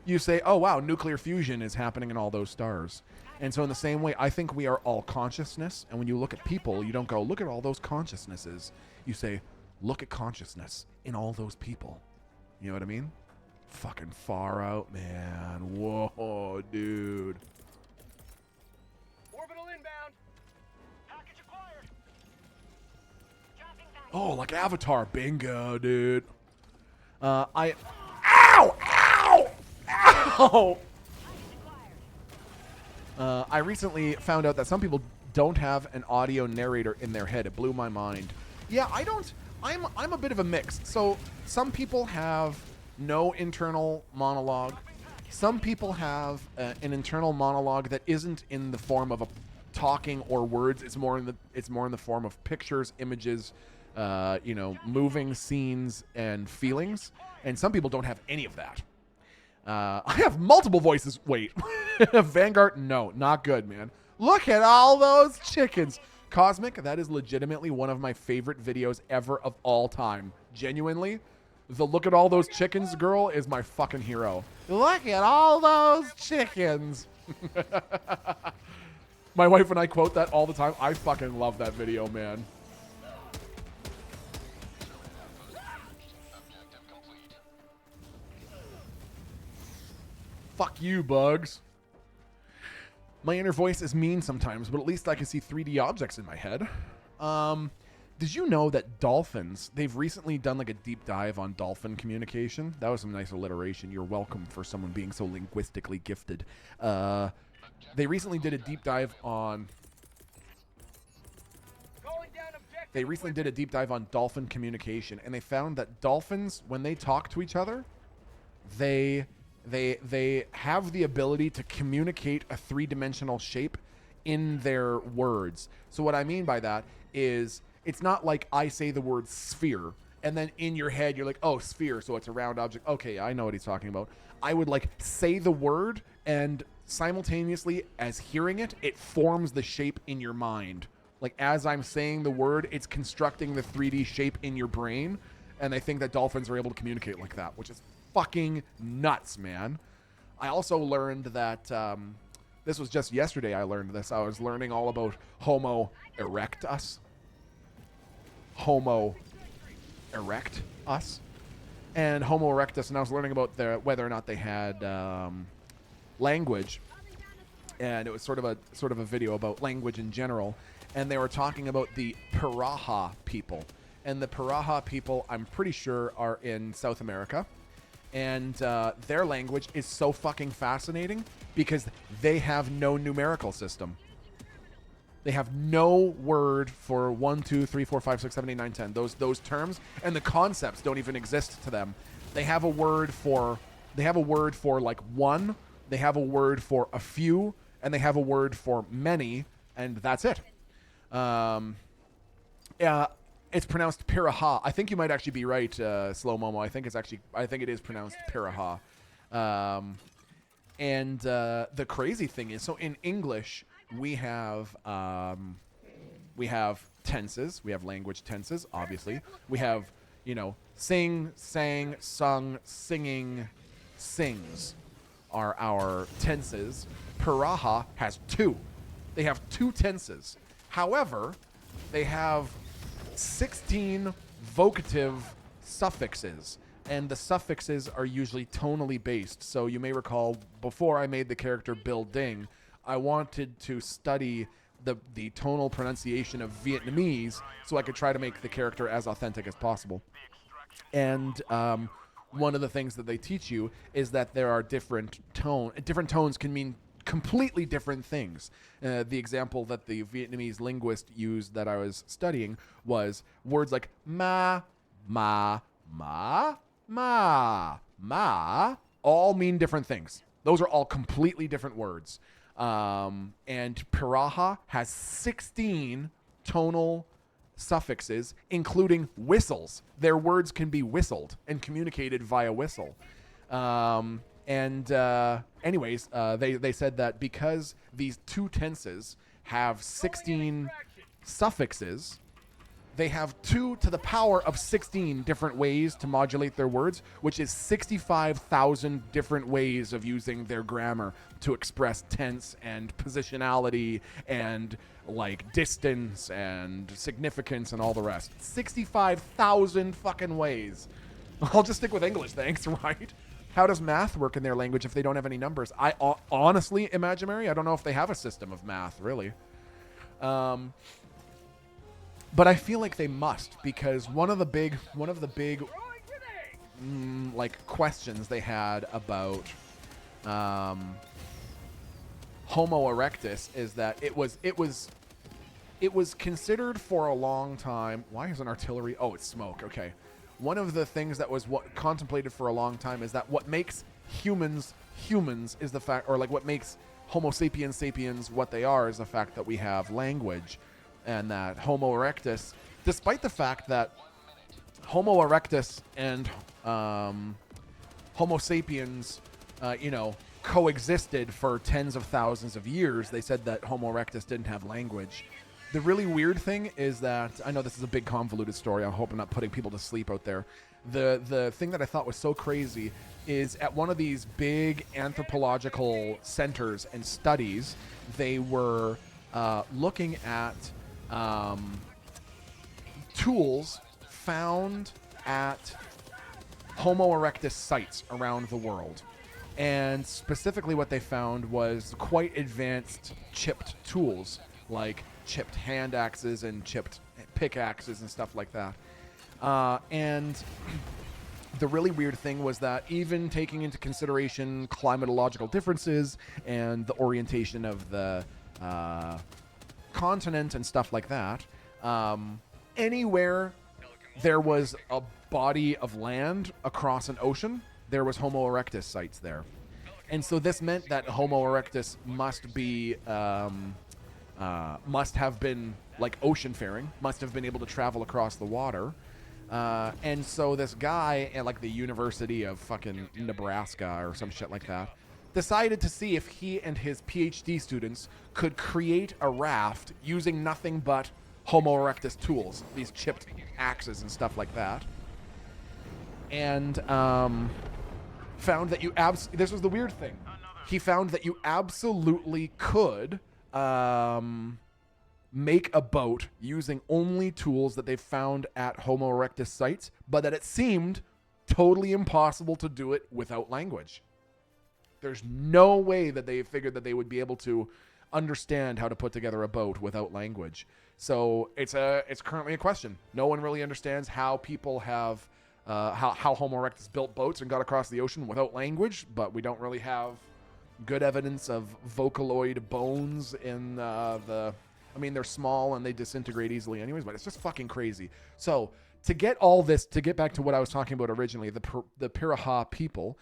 You say, oh, wow, nuclear fusion is happening in all those stars. And so in the same way, I think we are all consciousness. And when you look at people, you don't go, look at all those consciousnesses. You say, look at consciousness in all those people. You know what I mean? Fucking far out, man. Whoa, dude. Orbital inbound. Package acquired. Oh, like Avatar. Bingo, dude. Ow! Ow! Ow! I recently found out that some people don't have an audio narrator in their head. It blew my mind. Yeah, I don't. I'm a bit of a mix. So some people have no internal monologue. Some people have an internal monologue that isn't in the form of a talking or words. It's more in the form of pictures, images, moving scenes and feelings. And some people don't have any of that. I have multiple voices. Wait. Vanguard? No, not good, man. Look at all those chickens. Cosmic, that is legitimately one of my favorite videos ever of all time. Genuinely. The look at all those chickens girl is my fucking hero. Look at all those chickens. My wife and I quote that all the time. I fucking love that video, man. Fuck you, bugs. My inner voice is mean sometimes, but at least I can see 3D objects in my head. Did you know that dolphins, they've recently done like a deep dive on dolphin communication? That was some nice alliteration. You're welcome for someone being so linguistically gifted. They recently did a deep dive on... They recently did a deep dive on dolphin communication, and they found that dolphins, when they talk to each other, they have the ability to communicate a three-dimensional shape in their words. So what I mean by that is it's not like I say the word sphere and then in your head you're like, oh, sphere, so it's a round object. Okay, I know what he's talking about. I would like say the word and simultaneously as hearing it, it forms the shape in your mind. Like as I'm saying the word, it's constructing the 3D shape in your brain. And I think that dolphins are able to communicate like that, which is fucking nuts, man. I also learned that, this was just yesterday I learned this. I was learning all about Homo erectus. Homo erectus. And Homo erectus, and I was learning about whether or not they had language. And it was sort of a video about language in general. And they were talking about the Piraha people. And the Piraha people, I'm pretty sure, are in South America. And their language is so fucking fascinating because they have no numerical system. They have no word for 1, 2, 3, 4, 5, 6, 7, 8, 9, 10. Those terms and the concepts don't even exist to them. They have a word for like one, they have a word for a few, and they have a word for many, and that's it. It's pronounced Piraha. I think you might actually be right, Slow Momo. I think it is pronounced Piraha. And the crazy thing is, so in English, we have tenses. We have language tenses, obviously. We have, sing, sang, sung, singing, sings are our tenses. Piraha has 2. They have 2 tenses. However, they have 16 vocative suffixes, and the suffixes are usually tonally based. So you may recall, before I made the character Bill Ding, I wanted to study the tonal pronunciation of Vietnamese so I could try to make the character as authentic as possible. And one of the things that they teach you is that there are different tones can mean completely different things. The example that the Vietnamese linguist used that I was studying was words like ma, ma, ma, ma, ma, all mean different things. Those are all completely different words. And Piraha has 16 tonal suffixes, including whistles. Their words can be whistled and communicated via whistle. Anyways, they said that because these 2 tenses have 16 suffixes, they have 2 to the power of 16 different ways to modulate their words, which is 65,000 different ways of using their grammar to express tense and positionality and like distance and significance and all the rest. 65,000 fucking ways. I'll just stick with English, thanks, right? How does math work in their language if they don't have any numbers? I honestly, Imaginary, I don't know if they have a system of math, really. But I feel like they must, because one of the big like questions they had about Homo erectus is that it was considered for a long time. Why is an artillery? Oh, it's smoke. Okay. One of the things that was contemplated for a long time is that what makes humans is the fact, or like what makes Homo sapiens sapiens what they are is the fact that we have language, and that Homo erectus, despite the fact that Homo erectus and Homo sapiens, coexisted for tens of thousands of years, they said that Homo erectus didn't have language. The really weird thing is that, I know this is a big convoluted story, I hope I'm not putting people to sleep out there. The thing that I thought was so crazy is at one of these big anthropological centers and studies, they were looking at tools found at Homo erectus sites around the world. And specifically what they found was quite advanced chipped tools, like chipped hand axes and chipped pickaxes and stuff like that. And the really weird thing was that even taking into consideration climatological differences and the orientation of the continent and stuff like that, anywhere there was a body of land across an ocean, there was Homo erectus sites there. And so this meant that Homo erectus must have been like ocean-faring, must have been able to travel across the water. And so this guy at like the University of fucking Nebraska or some shit like that decided to see if he and his PhD students could create a raft using nothing but Homo erectus tools, these chipped axes and stuff like that. And found that this was the weird thing. He found that you absolutely could make a boat using only tools that they found at Homo erectus sites, but that it seemed totally impossible to do it without language. There's no way that they figured that they would be able to understand how to put together a boat without language. So it's currently a question. No one really understands how people have how Homo erectus built boats and got across the ocean without language, but we don't really have good evidence of vocaloid bones in I mean, they're small and they disintegrate easily anyways, but it's just fucking crazy. So to get back to what I was talking about originally, the Piraha people,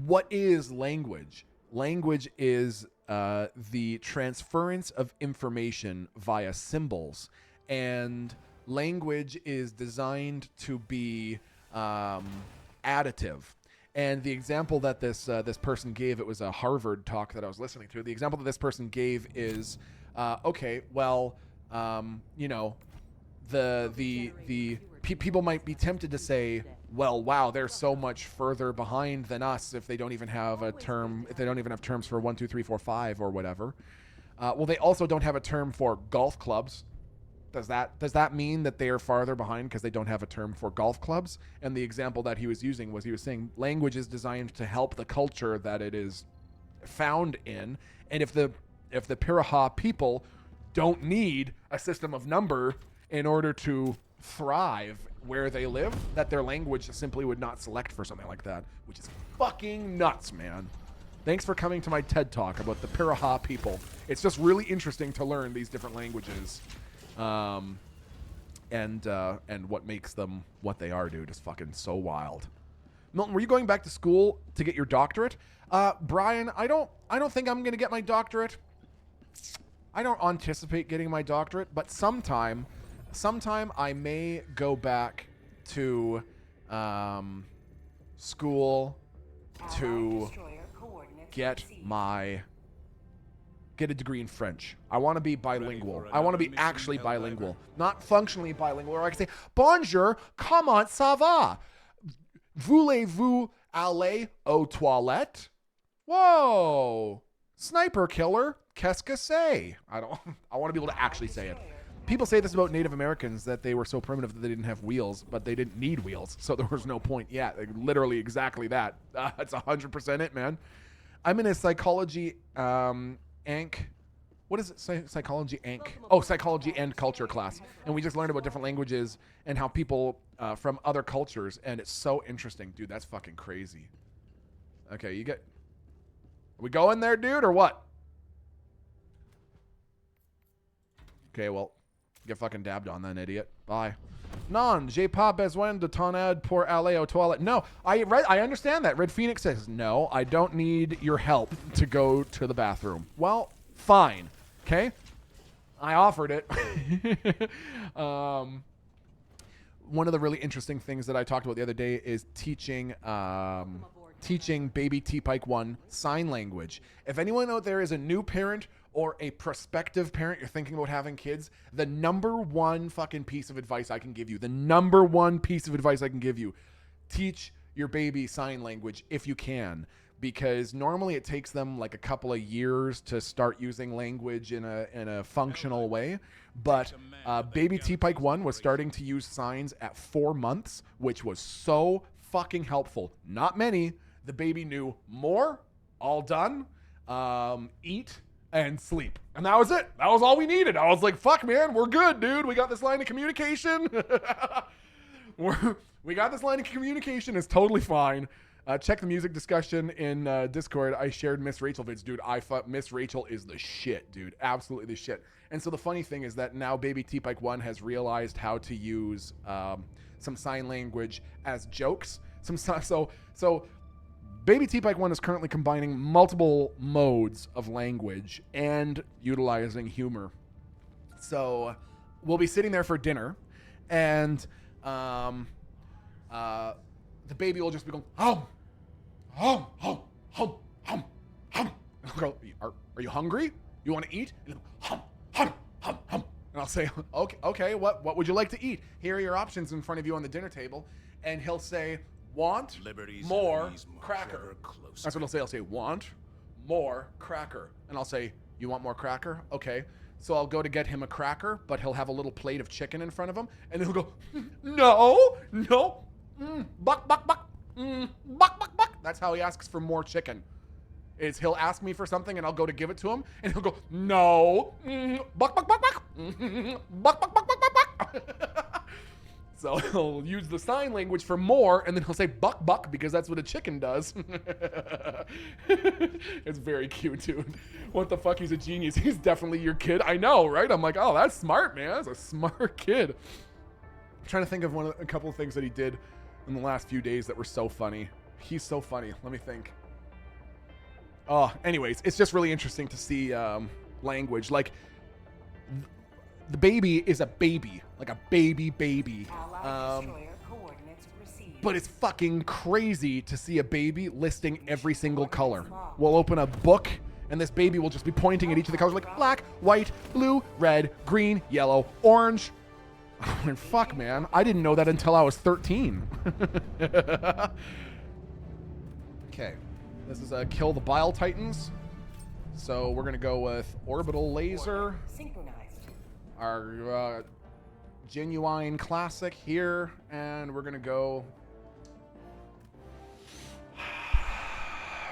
what is language? Language is the transference of information via symbols, and language is designed to be additive. And the example that this person gave, it was a Harvard talk that I was listening to. The example that this person gave is, people might be tempted to say, well, wow, they're so much further behind than us if they don't even have a term, if they don't even have terms for 1, 2, 3, 4, 5 or whatever. Well, they also don't have a term for golf clubs. Does that mean that they are farther behind because they don't have a term for golf clubs? And the example that he was using was, he was saying language is designed to help the culture that it is found in. And if the Piraha people don't need a system of number in order to thrive where they live, that their language simply would not select for something like that, which is fucking nuts, man. Thanks for coming to my TED Talk about the Piraha people. It's just really interesting to learn these different languages. And what makes them what they are, dude, is fucking so wild. Milton, were you going back to school to get your doctorate? Brian, I don't think I'm gonna get my doctorate. I don't anticipate getting my doctorate, but sometime I may go back to school to get a degree in French. I want to be bilingual. I want to be actually bilingual, not functionally bilingual, where I can say, bonjour, comment ça va? Voulez-vous aller aux toilettes? Whoa, sniper killer, qu'est-ce que c'est? I want to be able to actually say it. People say this about Native Americans, that they were so primitive that they didn't have wheels, but they didn't need wheels, so there was no point yet. Like, literally exactly that. That's 100% it, man. I'm in a psychology what is it? Psychology psychology and culture class. And we just learned about different languages and how people from other cultures, and it's so interesting. Dude, that's fucking crazy. Okay, are we going there, dude, or what? Okay, well, get fucking dabbed on then, idiot. Bye. Non, j'ai pas besoin de ton aide pour aller aux toilettes. No, I understand that. Red Phoenix says, no, I don't need your help to go to the bathroom. Well, fine. Okay? I offered it. One of the really interesting things that I talked about the other day is teaching baby T-Pike 1 sign language. If anyone out there is a new parent or a prospective parent, you're thinking about having kids, the number one fucking piece of advice I can give you, teach your baby sign language if you can, because normally it takes them like a couple of years to start using language in a functional way. But baby T-Pike 1 was starting to use signs at 4 months, which was so fucking helpful. Not many. The baby knew more, all done, eat, and sleep. And that was it. That was all we needed. I was like, fuck, man, we're good, dude. We got this line of communication. We got this line of communication. It's totally fine. Check the music discussion in Discord. I shared Miss Rachel vids, dude. I thought Miss Rachel is the shit, dude. Absolutely the shit. And so the funny thing is that now baby T-Pike 1 has realized how to use some sign language as jokes. So baby T-Pike 1 is currently combining multiple modes of language and utilizing humor. So we'll be sitting there for dinner, and the baby will just be going, hum, hum, hum, hum, hum, hum. And I'll go, are you hungry? You want to eat? And he'll, hum, hum, hum, hum. And I'll say, okay, what would you like to eat? Here are your options in front of you on the dinner table. And he'll say, want more cracker. That's what he'll say. I'll say, want more cracker. And I'll say, you want more cracker? Okay. So I'll go to get him a cracker, but he'll have a little plate of chicken in front of him. And he'll go, no. Buck, buck, buck. Buck, buck, buck. That's how he asks for more chicken. Is he'll ask me for something and I'll go to give it to him and he'll go, no, buck, buck, buck, buck, buck, buck, buck, buck, buck. So he'll use the sign language for more and then he'll say buck, buck because that's what a chicken does. It's very cute, dude. What the fuck? He's a genius. He's definitely your kid. I know, right? I'm like, oh, that's smart, man. That's a smart kid. I'm trying to think of a couple of things that he did in the last few days that were so funny. He's so funny. Let me think. Anyways, it's just really interesting to see language. Like, the baby is a baby. Like a baby. But it's fucking crazy to see a baby listing every single color. We'll open a book, and this baby will just be pointing at each of the colors like black, white, blue, red, green, yellow, orange. And fuck, man. I didn't know that until I was 13. Okay. This is Kill the Bile Titans. So we're going to go with Orbital Laser. Synchronized. Our Genuine Classic here. And we're going to go...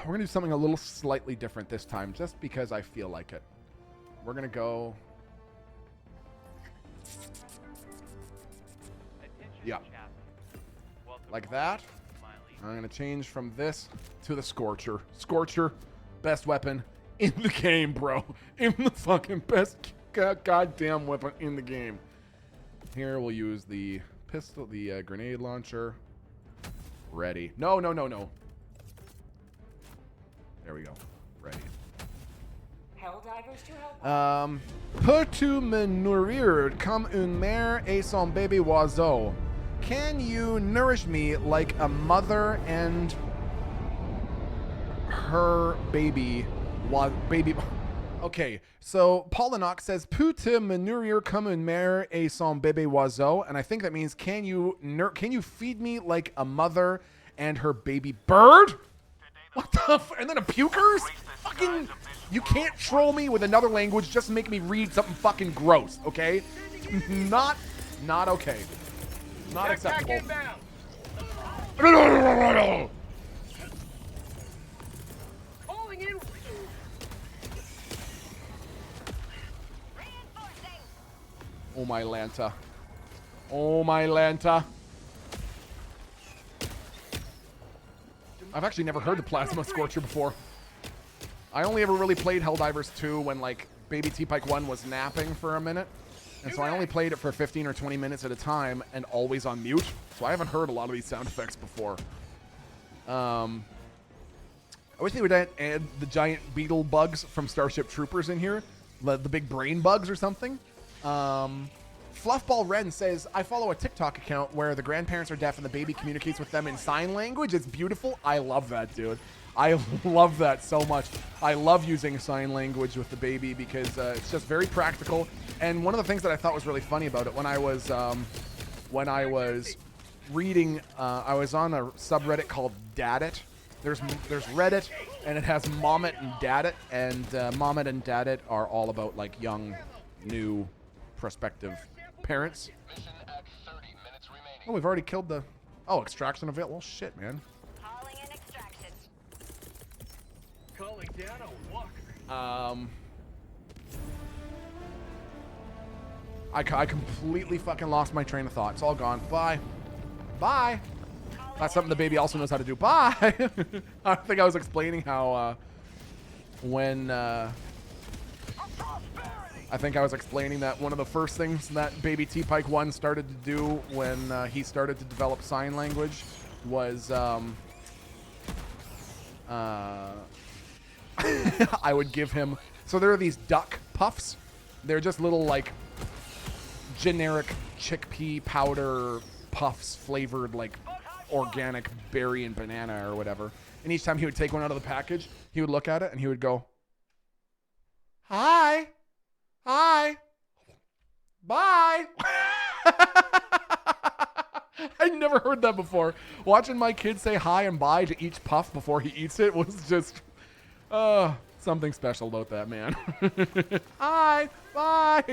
We're going to do something a little slightly different this time, just because I feel like it. We're going to go... Yeah. Like that. I'm going to change from this to the Scorcher. Scorcher, best weapon in the game, bro. In the fucking best goddamn weapon in the game. Here we'll use the pistol, the grenade launcher. Ready. No. There we go. Ready. Helldivers to help. Peux-tu me nourrir comme une mère et son bébé oiseau? Can you nourish me like a mother and her baby? Okay, so Paulinox says, Peux-tu me nourrir comme une mère et son bébé oiseau? And I think that means, can you feed me like a mother and her baby bird? What the and then a pukers? Fucking, you can't troll me with another language, just make me read something fucking gross, okay? Not okay. Not acceptable. Calling in. Oh my Lanta. Oh my Lanta. I've actually never heard the Plasma Scorcher before. I only ever really played Helldivers 2 when like Baby T-Pike 1 was napping for a minute. And so I only played it for 15 or 20 minutes at a time and always on mute. So I haven't heard a lot of these sound effects before. I wish they would add the giant beetle bugs from Starship Troopers in here. The big brain bugs or something. Fluffball Ren says, I follow a TikTok account where the grandparents are deaf and the baby communicates with them in sign language. It's beautiful. I love that, dude. I love that so much. I love using sign language with the baby because it's just very practical. And one of the things that I thought was really funny about it when I was reading, I was on a subreddit called Daddit. There's Reddit, and it has Mommet and Daddit, and Mommet and Daddit are all about like young, new, prospective parents. Oh, we've already killed the... Oh, extraction available. Well, shit, man. Calling in extraction. Calling down a walker. I completely fucking lost my train of thought. It's all gone. Bye. Bye. That's something the baby also knows how to do. Bye. I think I was explaining how I think I was explaining that one of the first things that Baby T-Pike 1 started to do when he started to develop sign language was I would give him... So there are these duck puffs. They're just little, like, generic chickpea powder puffs flavored, like, organic berry and banana or whatever. And each time he would take one out of the package, he would look at it and he would go, hi. Hi. Bye. I'd never heard that before. Watching my kid say hi and bye to each puff before he eats it was just something special about that, man. Hi. Bye.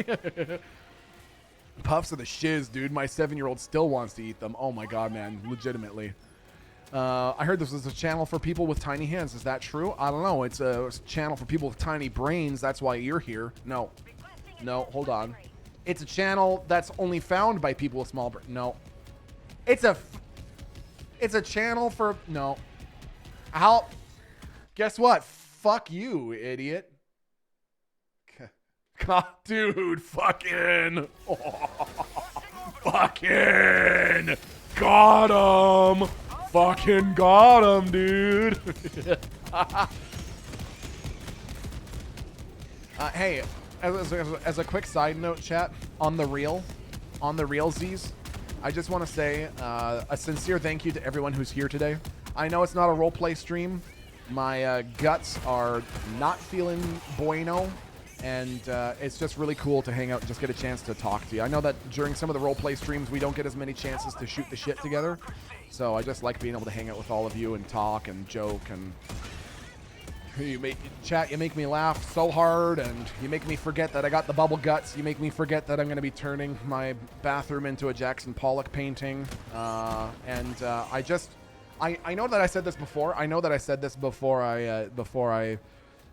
Puffs are the shiz, dude. My 7-year-old still wants to eat them. Oh my god, man. Legitimately. I heard this was a channel for people with tiny hands. Is that true? I don't know. It's a channel for people with tiny brains. That's why you're here. No. No, hold on. It's a channel that's only found by people with small brains. No. It's a channel for... No. How... Guess what? Fuck you, idiot. God, dude, fucking... Oh, fucking... Got him! Fucking got him, dude! Hey, as a quick side note, chat, on the realsies, I just want to say a sincere thank you to everyone who's here today. I know it's not a roleplay stream. My guts are not feeling bueno, and it's just really cool to hang out and just get a chance to talk to you. I know that during some of the roleplay streams, we don't get as many chances to shoot the shit together, so I just like being able to hang out with all of you and talk and joke, and you make me laugh so hard, and you make me forget that I got the bubble guts. You make me forget that I'm going to be turning my bathroom into a Jackson Pollock painting, I know that I said this before. I know that I said this before I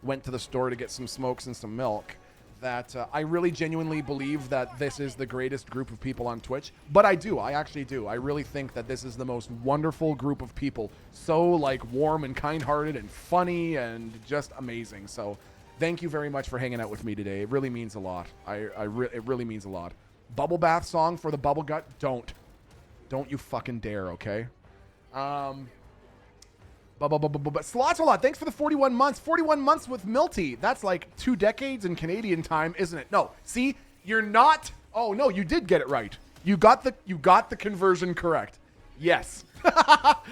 went to the store to get some smokes and some milk, that I really genuinely believe that this is the greatest group of people on Twitch. But I actually do. I really think that this is the most wonderful group of people. So, like, warm and kind-hearted and funny and just amazing. So, thank you very much for hanging out with me today. It really means a lot. It really means a lot. Bubble bath song for the bubble gut? Don't you fucking dare, okay? But Slots a lot. Thanks for the 41 months. 41 months with Milty. That's like 2 decades in Canadian time, isn't it? No. See, you're not. Oh no, you did get it right. You got the conversion correct. Yes. But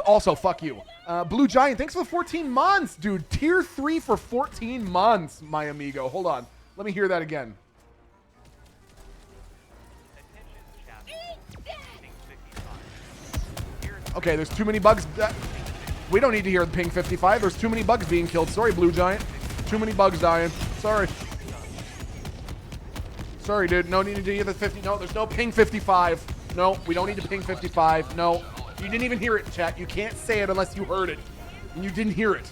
also, fuck you. Blue Giant, thanks for the 14 months, dude. Tier 3 for 14 months, my amigo. Hold on. Let me hear that again. Okay, there's too many bugs. We don't need to hear the ping 55. There's too many bugs being killed. Sorry, Blue Giant. Too many bugs dying. Sorry. Sorry, dude. No need to hear the 50. No, there's no ping 55. No, we don't need to ping 55. No. You didn't even hear it, chat. You can't say it unless you heard it. And you didn't hear it.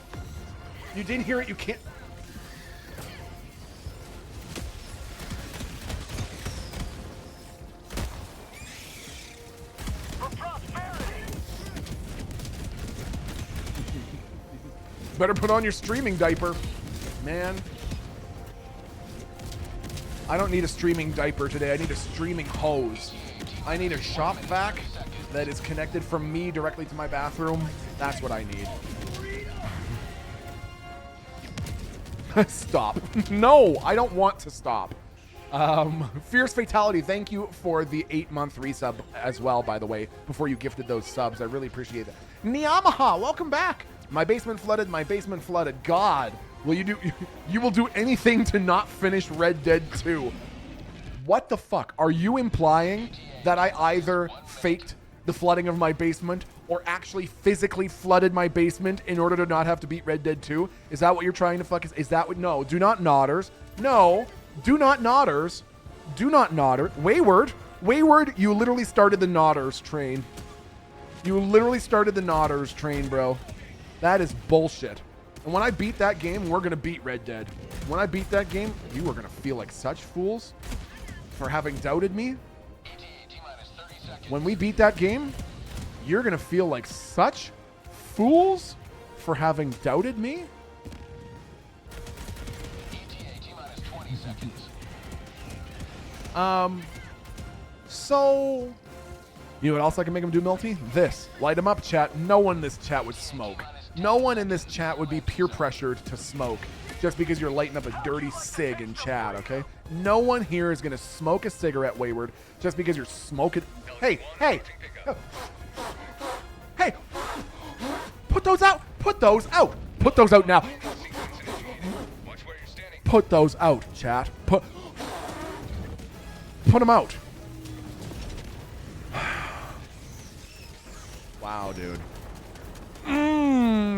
You didn't hear it. You can't. Better put on your streaming diaper, man. I don't need a streaming diaper today. I need a streaming hose. I need a shop vac that is connected from me directly to my bathroom. That's what I need. Stop. No, I don't want to stop. Fierce Fatality, thank you for the 8-month resub as well, by the way, before you gifted those subs. I really appreciate that. Niyamaha, welcome back. My basement flooded. My basement flooded. God, will you do? You will do anything to not finish Red Dead 2. What the fuck? Are you implying that I either faked the flooding of my basement or actually physically flooded my basement in order to not have to beat Red Dead 2? Is that what you're trying to fuck? Is that what? No, do not nodders. No, do not nodders. Do not nodder. Wayward, you literally started the nodders train. You literally started the nodders train, bro. That is bullshit. And when I beat that game, we're going to beat Red Dead. When I beat that game, you are going to feel like such fools for having doubted me. When we beat that game, you're going to feel like such fools for having doubted me. So, you know what else I can make him do, Milty? This. Light him up, chat. No one in this chat would smoke. No one in this chat would be peer pressured to smoke just because you're lighting up a dirty cig in chat, okay? No one here is going to smoke a cigarette, Wayward, just because you're smoking. Hey, hey. Hey. Put those out. Put those out. Put those out now. Put those out, chat. Put them out. Wow, dude.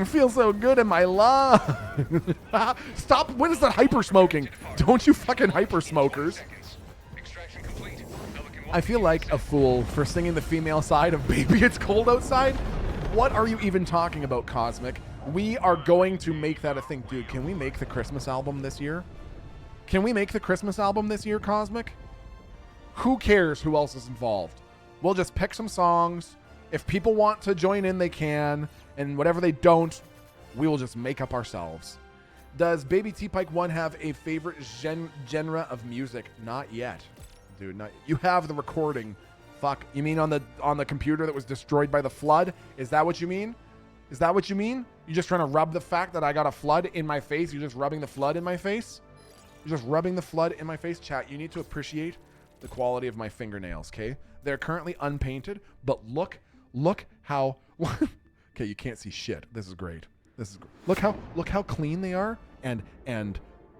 Feels so good in my lung. Stop. When is that hyper smoking? Don't you fucking hyper smokers. I feel like a fool for singing the female side of Baby It's Cold Outside. What are you even talking about, Cosmic? We are going to make that a thing. Dude, can we make the Christmas album this year? Can we make the Christmas album this year, Cosmic? Who cares who else is involved? We'll just pick some songs. If people want to join in, they can. And whatever they don't, we will just make up ourselves. Does Baby T Pike 1 have a favorite genre of music? Not yet. Dude, not. You have the recording. Fuck. You mean on the computer that was destroyed by the flood? Is that what you mean? Is that what you mean? You're just trying to rub the fact that I got a flood in my face? You're just rubbing the flood in my face? You're just rubbing the flood in my face? Chat, you need to appreciate the quality of my fingernails, okay? They're currently unpainted, but look how... Okay, you can't see shit. This is great. Look how clean they are and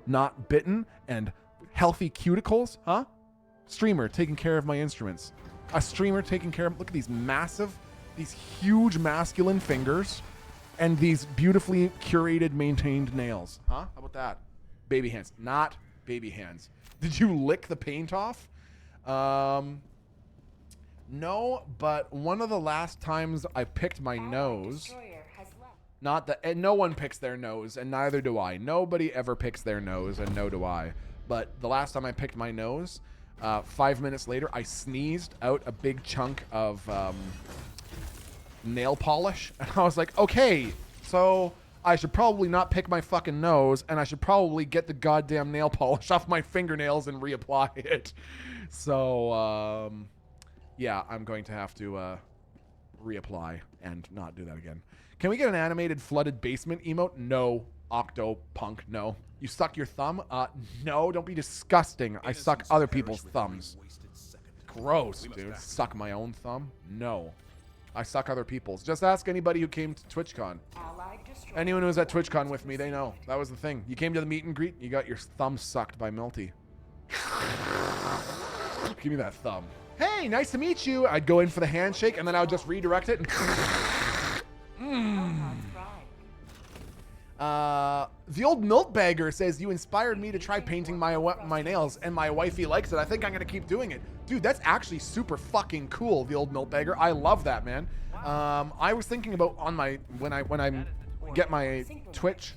not bitten and healthy cuticles, huh? Streamer taking care of my instruments. A streamer taking care of... Look at these huge masculine fingers and these beautifully curated, maintained nails. Huh? How about that? Baby hands. Not baby hands. Did you lick the paint off? No, but one of the last times I picked my nose... Not that... And no one picks their nose, and neither do I. Nobody ever picks their nose, and no do I. But the last time I picked my nose, 5 minutes later, I sneezed out a big chunk of nail polish. And I was like, okay, so I should probably not pick my fucking nose, and I should probably get the goddamn nail polish off my fingernails and reapply it. So, yeah, I'm going to have to reapply and not do that again. Can we get an animated flooded basement emote? No. Octo Punk, no. You suck your thumb? No, don't be disgusting. I suck other people's thumbs. Gross, dude. Suck my own thumb? No. I suck other people's. Just ask anybody who came to TwitchCon. Anyone who was at TwitchCon with me, they know. That was the thing. You came to the meet and greet, you got your thumb sucked by Milty. Give me that thumb. Hey, nice to meet you. I'd go in for the handshake, and then I would just redirect it. The old milk bagger says, you inspired me to try painting my nails, and my wifey likes it. I think I'm going to keep doing it. Dude, that's actually super fucking cool, the old milk bagger. I love that, man. I was thinking about on my, when I get my Twitch,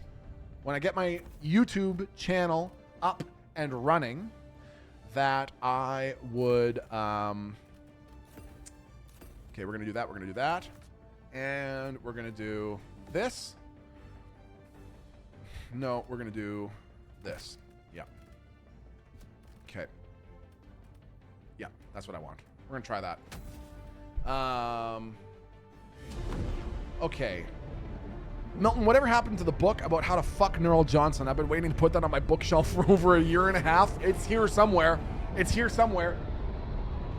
when I get my YouTube channel up and running, that I would, okay, we're going to do that. We're going to do that. And we're going to do this. No, we're going to do this. Yeah. Okay. Yeah, that's what I want. We're going to try that. Okay. Milton, whatever happened to the book about how to fuck Neural Johnson? I've been waiting to put that on my bookshelf for over a year and a half. It's here somewhere. It's here somewhere.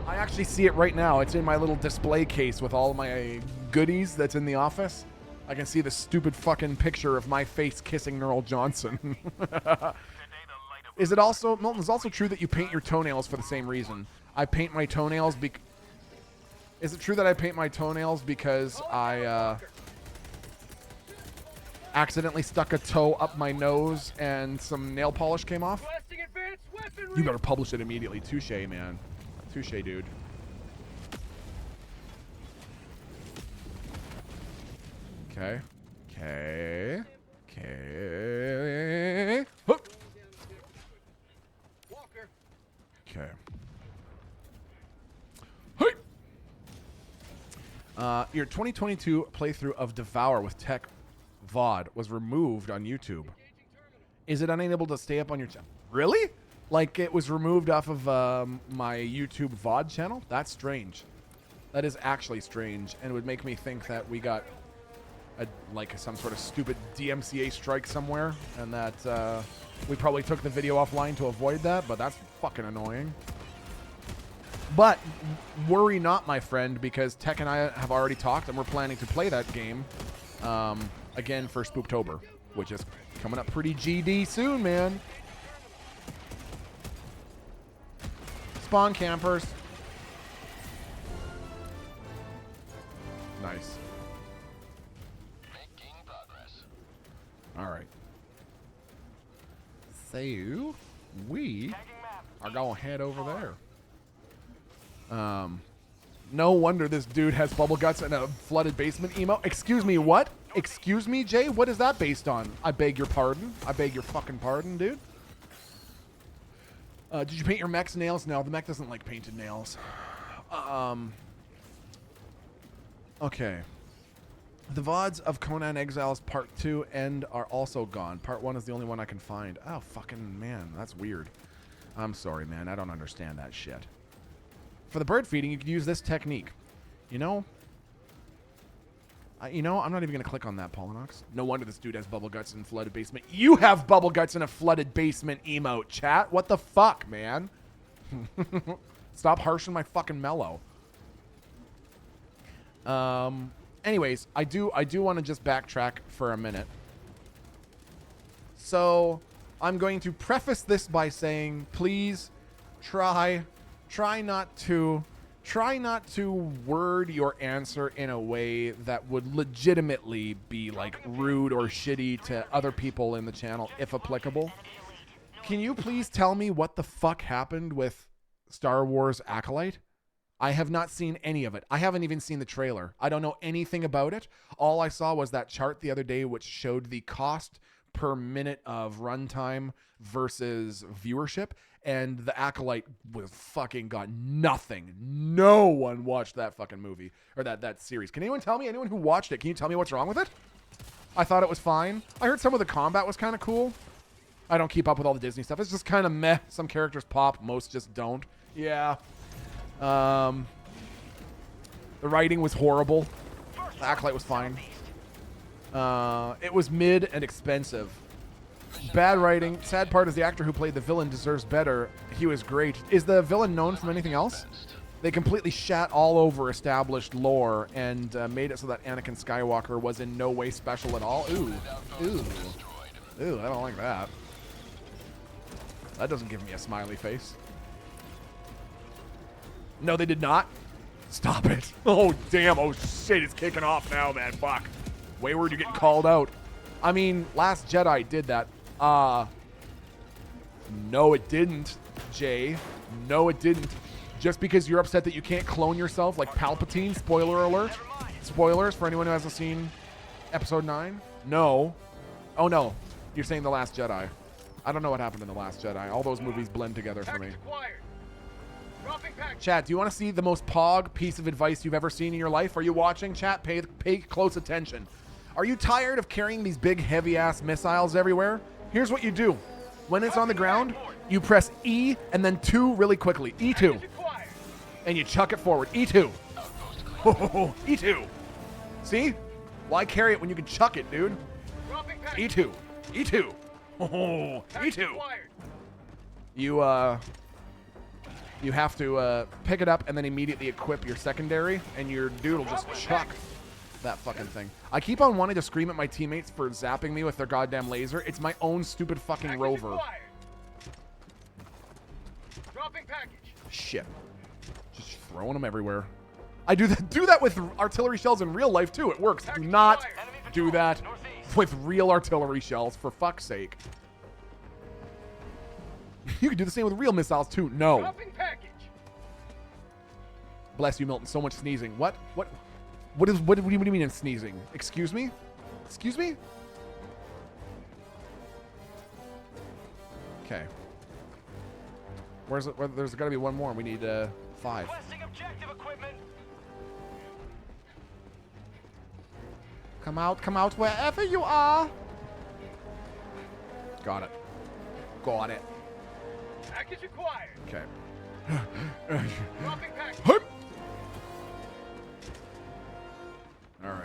I actually see it right now. It's in my little display case with all of my goodies that's in the office. I can see the stupid fucking picture of my face kissing Neural Johnson. Is it also, Milton, is it also true that you paint your toenails for the same reason? I paint my toenails is it true that I paint my toenails because I accidentally stuck a toe up my nose and some nail polish came off? You better publish it immediately. Touche, man. Touche, dude. Okay. Okay. Okay. Hook. Okay. Hey. Your 2022 playthrough of Devour with Tech VOD was removed on YouTube. Is it unable to stay up on your channel? Really? Like it was removed off of my YouTube VOD channel? That's strange. That is actually strange, and it would make me think that we got like some sort of stupid DMCA strike somewhere, and that we probably took the video offline to avoid that, but that's fucking annoying. But worry not, my friend, because Tech and I have already talked, and we're planning to play that game again for Spooktober, which is coming up pretty GD soon, man. Spawn campers. Nice. Making progress. All right. So we are going to head over there. No wonder this dude has bubble guts and a flooded basement emo. Excuse me, what? Excuse me, Jay? What is that based on? I beg your pardon. I beg your fucking pardon, dude. Did you paint your mech's nails? No, the mech doesn't like painted nails. Okay. The VODs of Conan Exiles Part 2 End are also gone. Part 1 is the only one I can find. Oh, fucking man. That's weird. I'm sorry, man. I don't understand that shit. For the bird feeding, you could use this technique. You know? I'm not even going to click on that, Polynox. No wonder this dude has bubble guts in flooded basement. You have bubble guts in a flooded basement emote, chat. What the fuck, man? Stop harshing my fucking mellow. Anyways, I do want to just backtrack for a minute. So, I'm going to preface this by saying, please try not to word your answer in a way that would legitimately be like rude or shitty to other people in the channel, if applicable. Can you please tell me what the fuck happened with Star Wars Acolyte? I have not seen any of it. I haven't even seen the trailer. I don't know anything about it. All I saw was that chart the other day which showed the cost per minute of runtime versus viewership, and the Acolyte was fucking got nothing. No one watched that fucking movie, or that series. Can anyone tell me? Anyone who watched it, can you tell me what's wrong with it? I thought it was fine. I heard some of the combat was kind of cool. I don't keep up with all the Disney stuff. It's just kind of meh. Some characters pop, most just don't. Yeah. The writing was horrible. The Acolyte was fine. It was mid and expensive. Bad writing. Sad part is the actor who played the villain deserves better. He was great. Is the villain known from anything else? They completely shat all over established lore and made it so that Anakin Skywalker was in no way special at all. Ooh. Ooh. Ooh, I don't like that. That doesn't give me a smiley face. No, they did not. Stop it. Oh, damn. Oh, shit. It's kicking off now, man. Fuck. Wayward, you're getting called out. I mean, Last Jedi did that. No, it didn't, Jay. No, it didn't. Just because you're upset that you can't clone yourself like Palpatine, spoiler alert. Spoilers for anyone who hasn't seen Episode 9. No. Oh, no. You're saying The Last Jedi. I don't know what happened in The Last Jedi. All those movies blend together for me. Chat, do you want to see the most pog piece of advice you've ever seen in your life? Are you watching, chat? Pay close attention. Are you tired of carrying these big, heavy-ass missiles everywhere? Here's what you do. When it's on the ground, you press E and then 2 really quickly. E2. And you chuck it forward. E2. E2. See? Why carry it when you can chuck it, dude? E2. E2. E2. You have to pick it up and then immediately equip your secondary, and your dude will just chuck that fucking thing. I keep on wanting to scream at my teammates for zapping me with their goddamn laser. It's my own stupid fucking rover. Dropping package. Shit. Just throwing them everywhere. I do that with artillery shells in real life too. It works. Do not do that with real artillery shells, for fuck's sake. You can do the same with real missiles too. No. Dropping package. Bless you, Milton. So much sneezing. What do you mean in sneezing? Excuse me? Excuse me? Okay. Where's it? There's got to be one more. We need 5. Requesting objective equipment. Come out wherever you are. Got it. Got it. Package acquired. Okay. Dropping package. Hup. All right.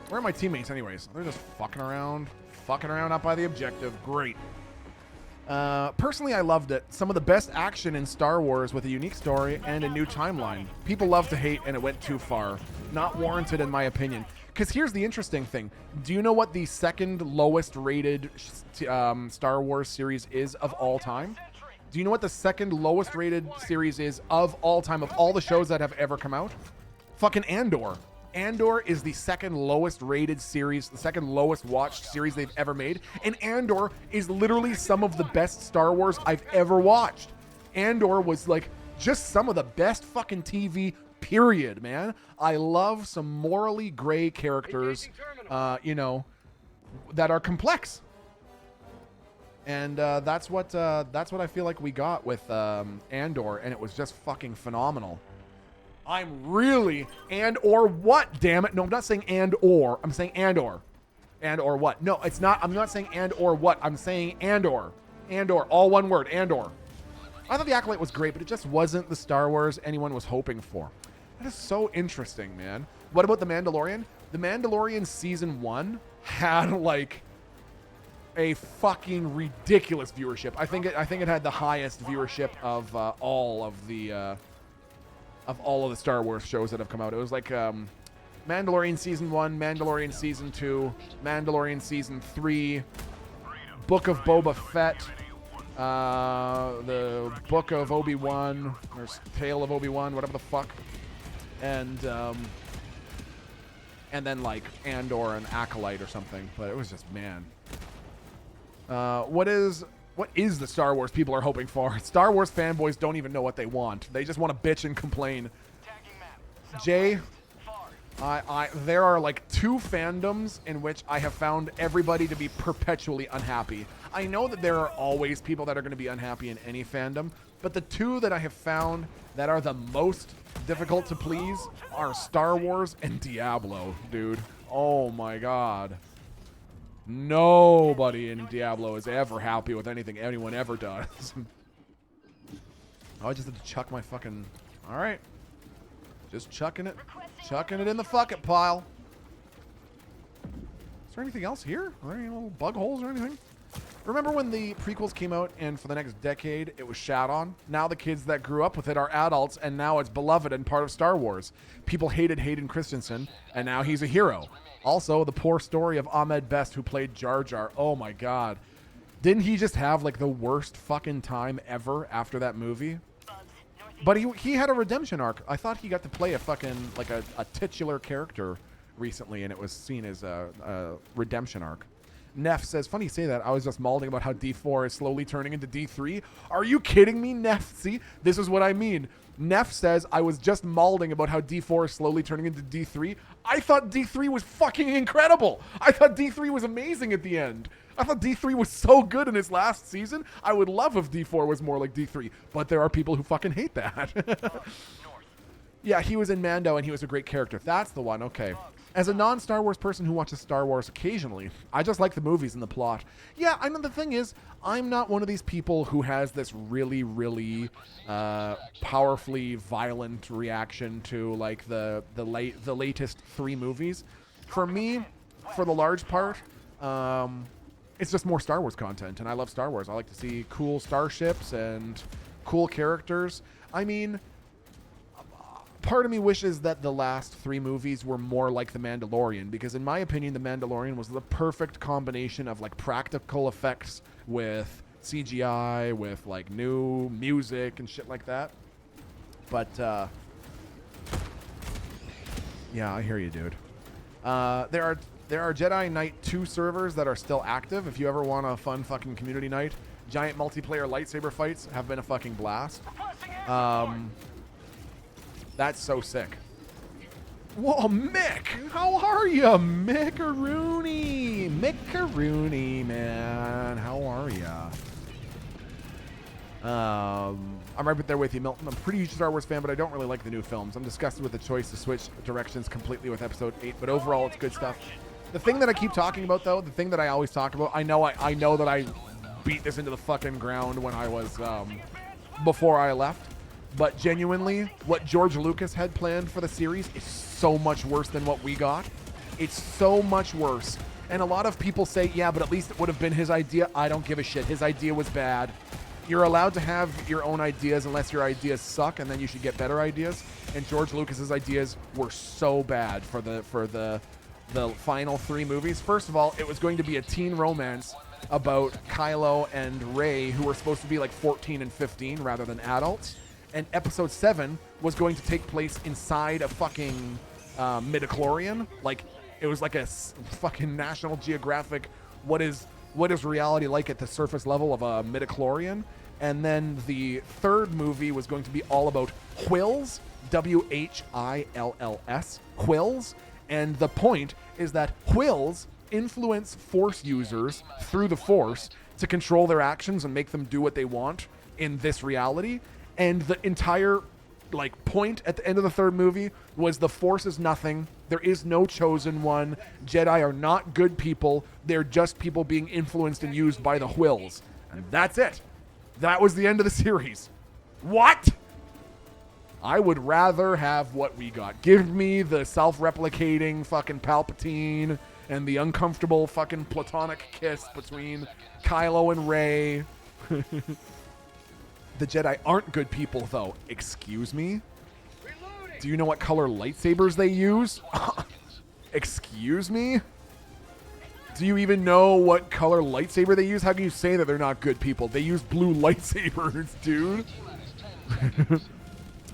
Where are my teammates anyways? They're just fucking around up by the objective. Great. Personally, I loved it. Some of the best action in Star Wars with a unique story and a new timeline. People love to hate and it went too far. Not warranted in my opinion. Because here's the interesting thing. Do you know what the second lowest rated Star Wars series is of all time? Do you know what the second lowest rated series is of all time, of all the shows that have ever come out? Fucking Andor. Andor is the second lowest rated series, the second lowest watched series they've ever made. And Andor is literally some of the best Star Wars I've ever watched. Andor was like just some of the best fucking TV, period, man. I love some morally gray characters, you know, that are complex. And that's what I feel like we got with Andor, and it was just fucking phenomenal. I'm really and or what? Damn it! No, I'm not saying and or. I'm saying and or what? No, it's not. I'm not saying and or what. I'm saying and or, all one word. And or. I thought the Acolyte was great, but it just wasn't the Star Wars anyone was hoping for. That is so interesting, man. What about The Mandalorian? The Mandalorian season 1 had like a fucking ridiculous viewership. I think it had the highest viewership of all of the Star Wars shows that have come out. It was like Mandalorian season 1, Mandalorian season 2, Mandalorian season 3, Book of Boba Fett, the Book of Obi-Wan, or Tale of Obi-Wan, whatever the fuck, and then like Andor and Acolyte or something. But it was just, man. What is the Star Wars people are hoping for? Star Wars fanboys don't even know what they want. They just want to bitch and complain. Jay, there are like 2 fandoms in which I have found everybody to be perpetually unhappy. I know that there are always people that are going to be unhappy in any fandom, but the 2 that I have found that are the most difficult to please are Star Wars and Diablo, dude. Oh my god. Nobody in Diablo is ever happy with anything anyone ever does. Oh, I just had to chuck my fucking... Alright. Just chucking it. Chucking it in the fuck it pile. Is there anything else here? Are there any little bug holes or anything? Remember when the prequels came out and for the next decade it was shat on? Now the kids that grew up with it are adults and now it's beloved and part of Star Wars. People hated Hayden Christensen and now he's a hero. Also, the poor story of Ahmed Best who played Jar Jar. Oh my god. Didn't he just have like the worst fucking time ever after that movie? But he had a redemption arc. I thought he got to play a fucking, like a titular character recently and it was seen as a redemption arc. Neff says, funny you say that. I was just mauling about how D4 is slowly turning into D3. Are you kidding me, Neff? See, this is what I mean. Neff says, I was just mauling about how D4 is slowly turning into D3. I thought D3 was fucking incredible. I thought D3 was amazing at the end. I thought D3 was so good in his last season. I would love if D4 was more like D3. But there are people who fucking hate that. Yeah, he was in Mando and he was a great character. That's the one. Okay. As a non-Star Wars person who watches Star Wars occasionally, I just like the movies and the plot. Yeah, I know the thing is, I'm not one of these people who has this really, really powerfully violent reaction to like the latest 3 movies. For me, for the large part, it's just more Star Wars content, and I love Star Wars. I like to see cool starships and cool characters. I mean, part of me wishes that the last 3 movies were more like The Mandalorian, because in my opinion, The Mandalorian was the perfect combination of like practical effects with CGI, with like new music and shit like that. But yeah, I hear you, dude. There are Jedi Knight 2 servers that are still active. If you ever want a fun fucking community night, giant multiplayer lightsaber fights have been a fucking blast. That's so sick. Whoa, Mick! How are you, Mickaroony? Mickaroony, man. How are ya? I'm right there with you, Milton. I'm a pretty huge Star Wars fan, but I don't really like the new films. I'm disgusted with the choice to switch directions completely with Episode 8, but overall, it's good stuff. The thing that I keep talking about, though, the thing that I always talk about, I know that I beat this into the fucking ground when I was, before I left. But genuinely, what George Lucas had planned for the series is so much worse than what we got. It's so much worse. And a lot of people say, yeah, but at least it would have been his idea. I don't give a shit. His idea was bad. You're allowed to have your own ideas unless your ideas suck, and then you should get better ideas. And George Lucas's ideas were so bad for the final 3 movies. First of all, it was going to be a teen romance about Kylo and Rey, who were supposed to be like 14 and 15 rather than adults. And Episode 7 was going to take place inside a fucking midichlorian. Like, it was like a fucking National Geographic, what is reality like at the surface level of a midichlorian? And then the third movie was going to be all about Whills, Whills, Whills. And the point is that Whills influence Force users through the Force to control their actions and make them do what they want in this reality. And the entire point at the end of the third movie was the Force is nothing. There is no chosen one. Jedi are not good people. They're just people being influenced and used by the Whills. And that's it. That was the end of the series. What? I would rather have what we got. Give me the self-replicating fucking Palpatine and the uncomfortable fucking platonic kiss between Kylo and Rey. The Jedi aren't good people, though. Excuse me? Do you know what color lightsabers they use? Excuse me? Do you even know what color lightsaber they use? How can you say that they're not good people? They use blue lightsabers, dude.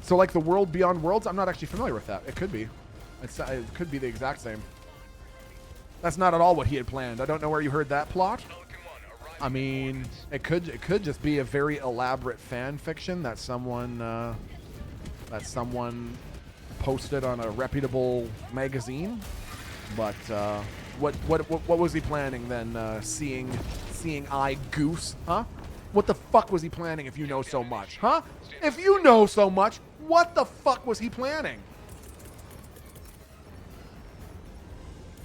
So like the world beyond worlds? I'm not actually familiar with that. It could be. It could be the exact same. That's not at all what he had planned. I don't know where you heard that plot. I mean, it could just be a very elaborate fan fiction that someone posted on a reputable magazine. But what was he planning then? Seeing eye goose, huh? What the fuck was he planning? If you know so much, huh? If you know so much, what the fuck was he planning?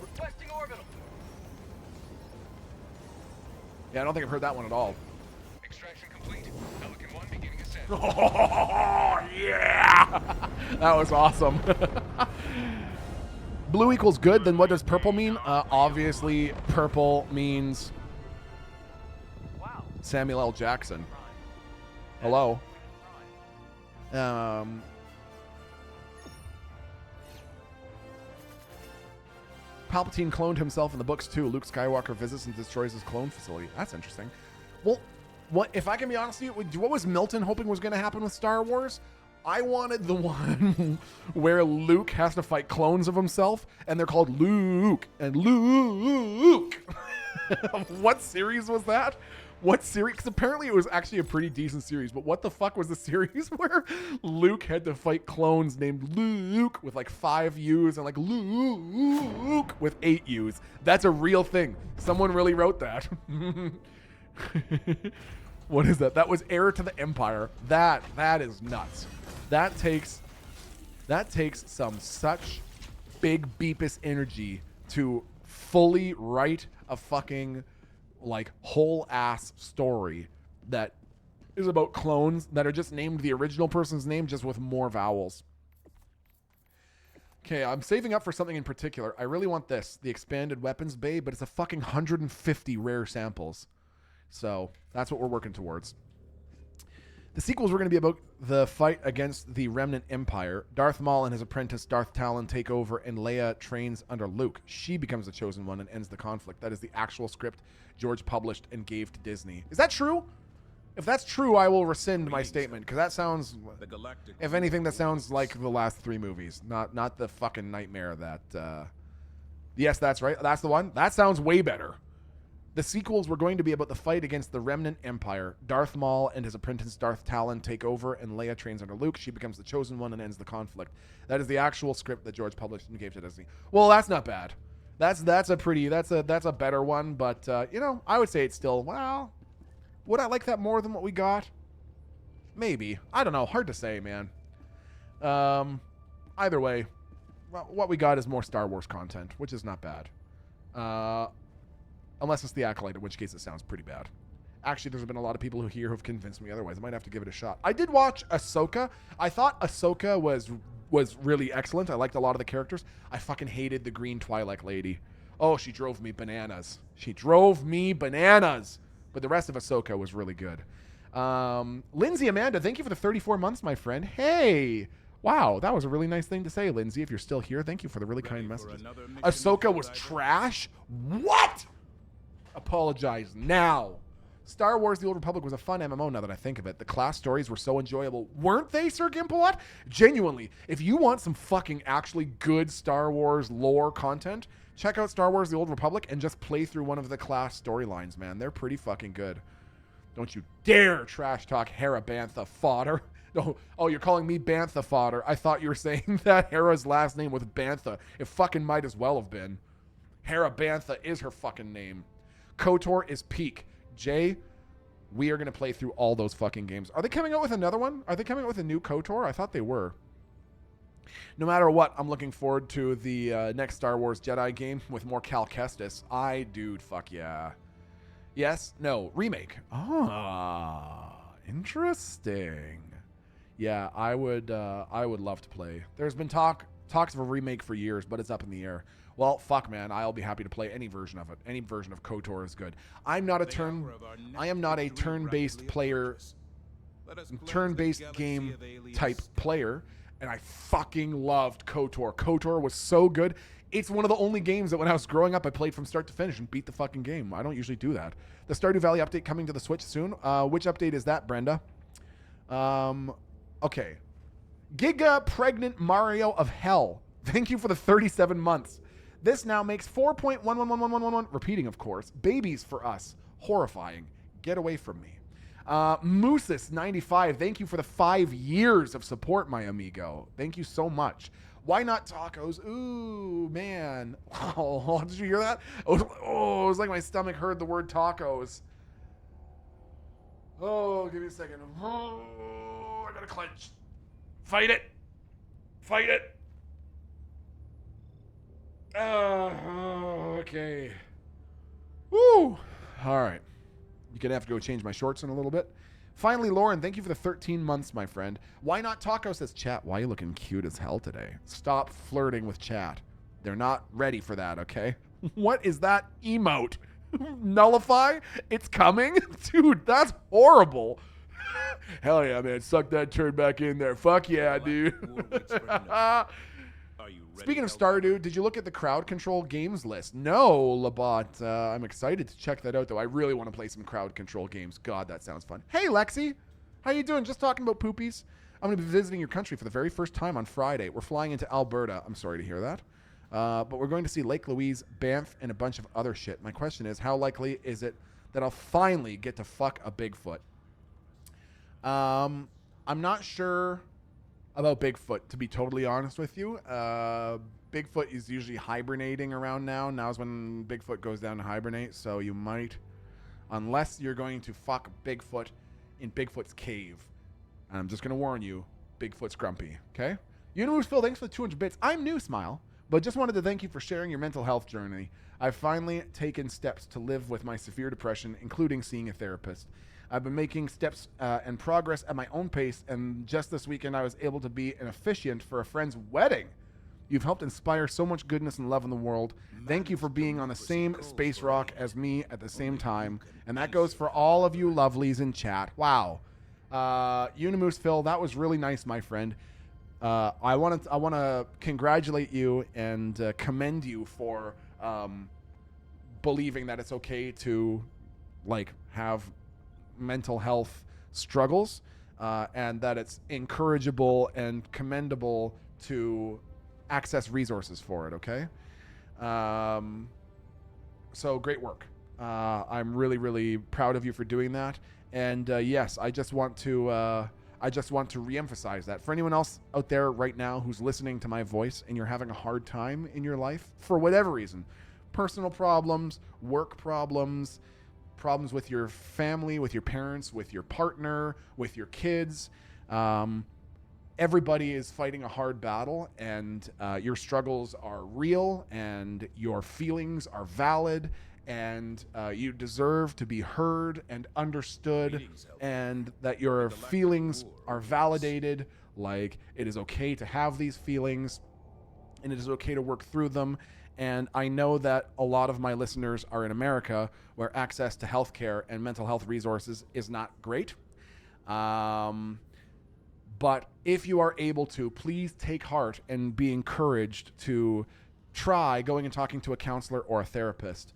Requesting orbital. Yeah, I don't think I've heard that one at all. Extraction complete. Pelican 1 beginning ascent. Oh, yeah! That was awesome. Blue equals good, then what does purple mean? Obviously, purple means Wow. Samuel L. Jackson. Prime. Hello. Prime. Palpatine cloned himself in the books too. Luke Skywalker visits and destroys his clone facility. That's interesting. Well, what if I can be honest with you? What was Milton hoping was going to happen with Star Wars? I wanted the one where Luke has to fight clones of himself, and they're called Luke and Luke. What series was that? What series? Because apparently it was actually a pretty decent series, but what the fuck was the series where Luke had to fight clones named Luke with like 5 U's and like Luke with 8 U's? That's a real thing. Someone really wrote that. What is that? That was Heir to the Empire. That is nuts. That takes some such big beepus energy to fully write a fucking like whole ass story that is about clones that are just named the original person's name just with more vowels. Okay, I'm saving up for something in particular. I really want this, the expanded weapons bay, but it's a fucking 150 rare samples. So that's what we're working towards. The sequels were going to be about the fight against the Remnant Empire. Darth Maul and his apprentice Darth Talon take over, and Leia trains under Luke. She becomes the chosen one and ends the conflict. That is the actual script George published and gave to Disney. Is that true? If that's true, I will rescind my statement, because that sounds, if anything, that sounds like the last 3 movies, not the fucking nightmare that. Yes, that's right. That's the one. That sounds way better. The sequels were going to be about the fight against the Remnant Empire. Darth Maul and his apprentice Darth Talon take over, and Leia trains under Luke. She becomes the chosen one and ends the conflict. That is the actual script that George published and gave to Disney. Well, that's not bad. That's a better one, but I would say it's still, well, would I like that more than what we got? Maybe. I don't know. Hard to say, man. Either way, what we got is more Star Wars content, which is not bad. Unless it's the Acolyte, in which case it sounds pretty bad. Actually, there's been a lot of people who have convinced me otherwise. I might have to give it a shot. I did watch Ahsoka. I thought Ahsoka was really excellent. I liked a lot of the characters. I fucking hated the green Twi'lek lady. Oh, she drove me bananas. But the rest of Ahsoka was really good. Lindsay Amanda, thank you for the 34 months, my friend. Hey! Wow, that was a really nice thing to say, Lindsay. If you're still here, thank you for the really kind messages. Ahsoka was trash? What? Apologize now. Star Wars The Old Republic was a fun MMO now that I think of it. The class stories were so enjoyable. Weren't they, Sir Gimpalot? Genuinely, if you want some fucking actually good Star Wars lore content, check out Star Wars The Old Republic and just play through one of the class storylines, man. They're pretty fucking good. Don't you dare trash talk Hera Bantha fodder. No, oh, you're calling me Bantha fodder. I thought you were saying that Hera's last name was Bantha. It fucking might as well have been. Hera Bantha is her fucking name. KOTOR is peak. Jay, we are going to play through all those fucking games. Are they coming out with another one? Are they coming out with a new KOTOR? I thought they were. No matter what, I'm looking forward to the next Star Wars Jedi game with more Cal Kestis. Dude, fuck yeah. Yes? No. Remake. Ah, interesting. Yeah, I would love to play. There's been talks of a remake for years, but it's up in the air. Well, fuck, man. I'll be happy to play any version of it. Any version of KOTOR is good. I am not a turn-based player, turn-based game type player, and I fucking loved KOTOR. KOTOR was so good. It's one of the only games that when I was growing up, I played from start to finish and beat the fucking game. I don't usually do that. The Stardew Valley update coming to the Switch soon. Which update is that, Brenda? Okay. Giga Pregnant Mario of Hell. Thank you for the 37 months. This now makes 4.111111, repeating, of course, babies for us. Horrifying. Get away from me. Moosis95, thank you for the 5 years of support, my amigo. Thank you so much. Why not tacos? Ooh, man. Oh, did you hear that? Oh, it was like my stomach heard the word tacos. Oh, give me a second. Oh, I gotta clench. Fight it. Fight it. Okay. Woo. All right. You're going to have to go change my shorts in a little bit. Finally, Lauren, thank you for the 13 months, my friend. Why not taco says, chat, why are you looking cute as hell today? Stop flirting with chat. They're not ready for that, okay? What is that emote? Nullify? It's coming? Dude, that's horrible. Hell yeah, man. Suck that turd back in there. Fuck yeah, dude. Speaking of Stardew, did you look at the crowd control games list? No, Labat. I'm excited to check that out, though. I really want to play some crowd control games. God, that sounds fun. Hey, Lexi. How you doing? Just talking about poopies. I'm going to be visiting your country for the very first time on Friday. We're flying into Alberta. I'm sorry to hear that. But we're going to see Lake Louise, Banff, and a bunch of other shit. My question is, how likely is it that I'll finally get to fuck a Bigfoot? I'm not sure about Bigfoot, to be totally honest with you. Bigfoot is usually hibernating around now. Now's when Bigfoot goes down to hibernate, so you might, unless you're going to fuck Bigfoot in Bigfoot's cave. And I'm just going to warn you, Bigfoot's grumpy, okay? Universe Phil, thanks for the 200 bits. I'm new, Smile, but just wanted to thank you for sharing your mental health journey. I've finally taken steps to live with my severe depression, including seeing a therapist. I've been making steps and progress at my own pace, and just this weekend I was able to be an officiant for a friend's wedding. You've helped inspire so much goodness and love in the world. Thank you for being on the same space rock as me at the same time, and that goes for all of you lovelies in chat. Wow. Unimoose Phil, that was really nice, my friend. I want to congratulate you and commend you for believing that it's okay to have mental health struggles, and that it's encourageable and commendable to access resources for it. Okay. So great work. I'm really, really proud of you for doing that. And yes, I just want to reemphasize that for anyone else out there right now who's listening to my voice and you're having a hard time in your life for whatever reason, personal problems, work problems, problems with your family, with your parents, with your partner, with your kids. Everybody is fighting a hard battle, and your struggles are real, and your feelings are valid, and you deserve to be heard and understood, and that your feelings are validated. Like, it is okay to have these feelings, and it is okay to work through them. And I know that a lot of my listeners are in America, where access to healthcare and mental health resources is not great. But if you are able to, please take heart and be encouraged to try going and talking to a counselor or a therapist,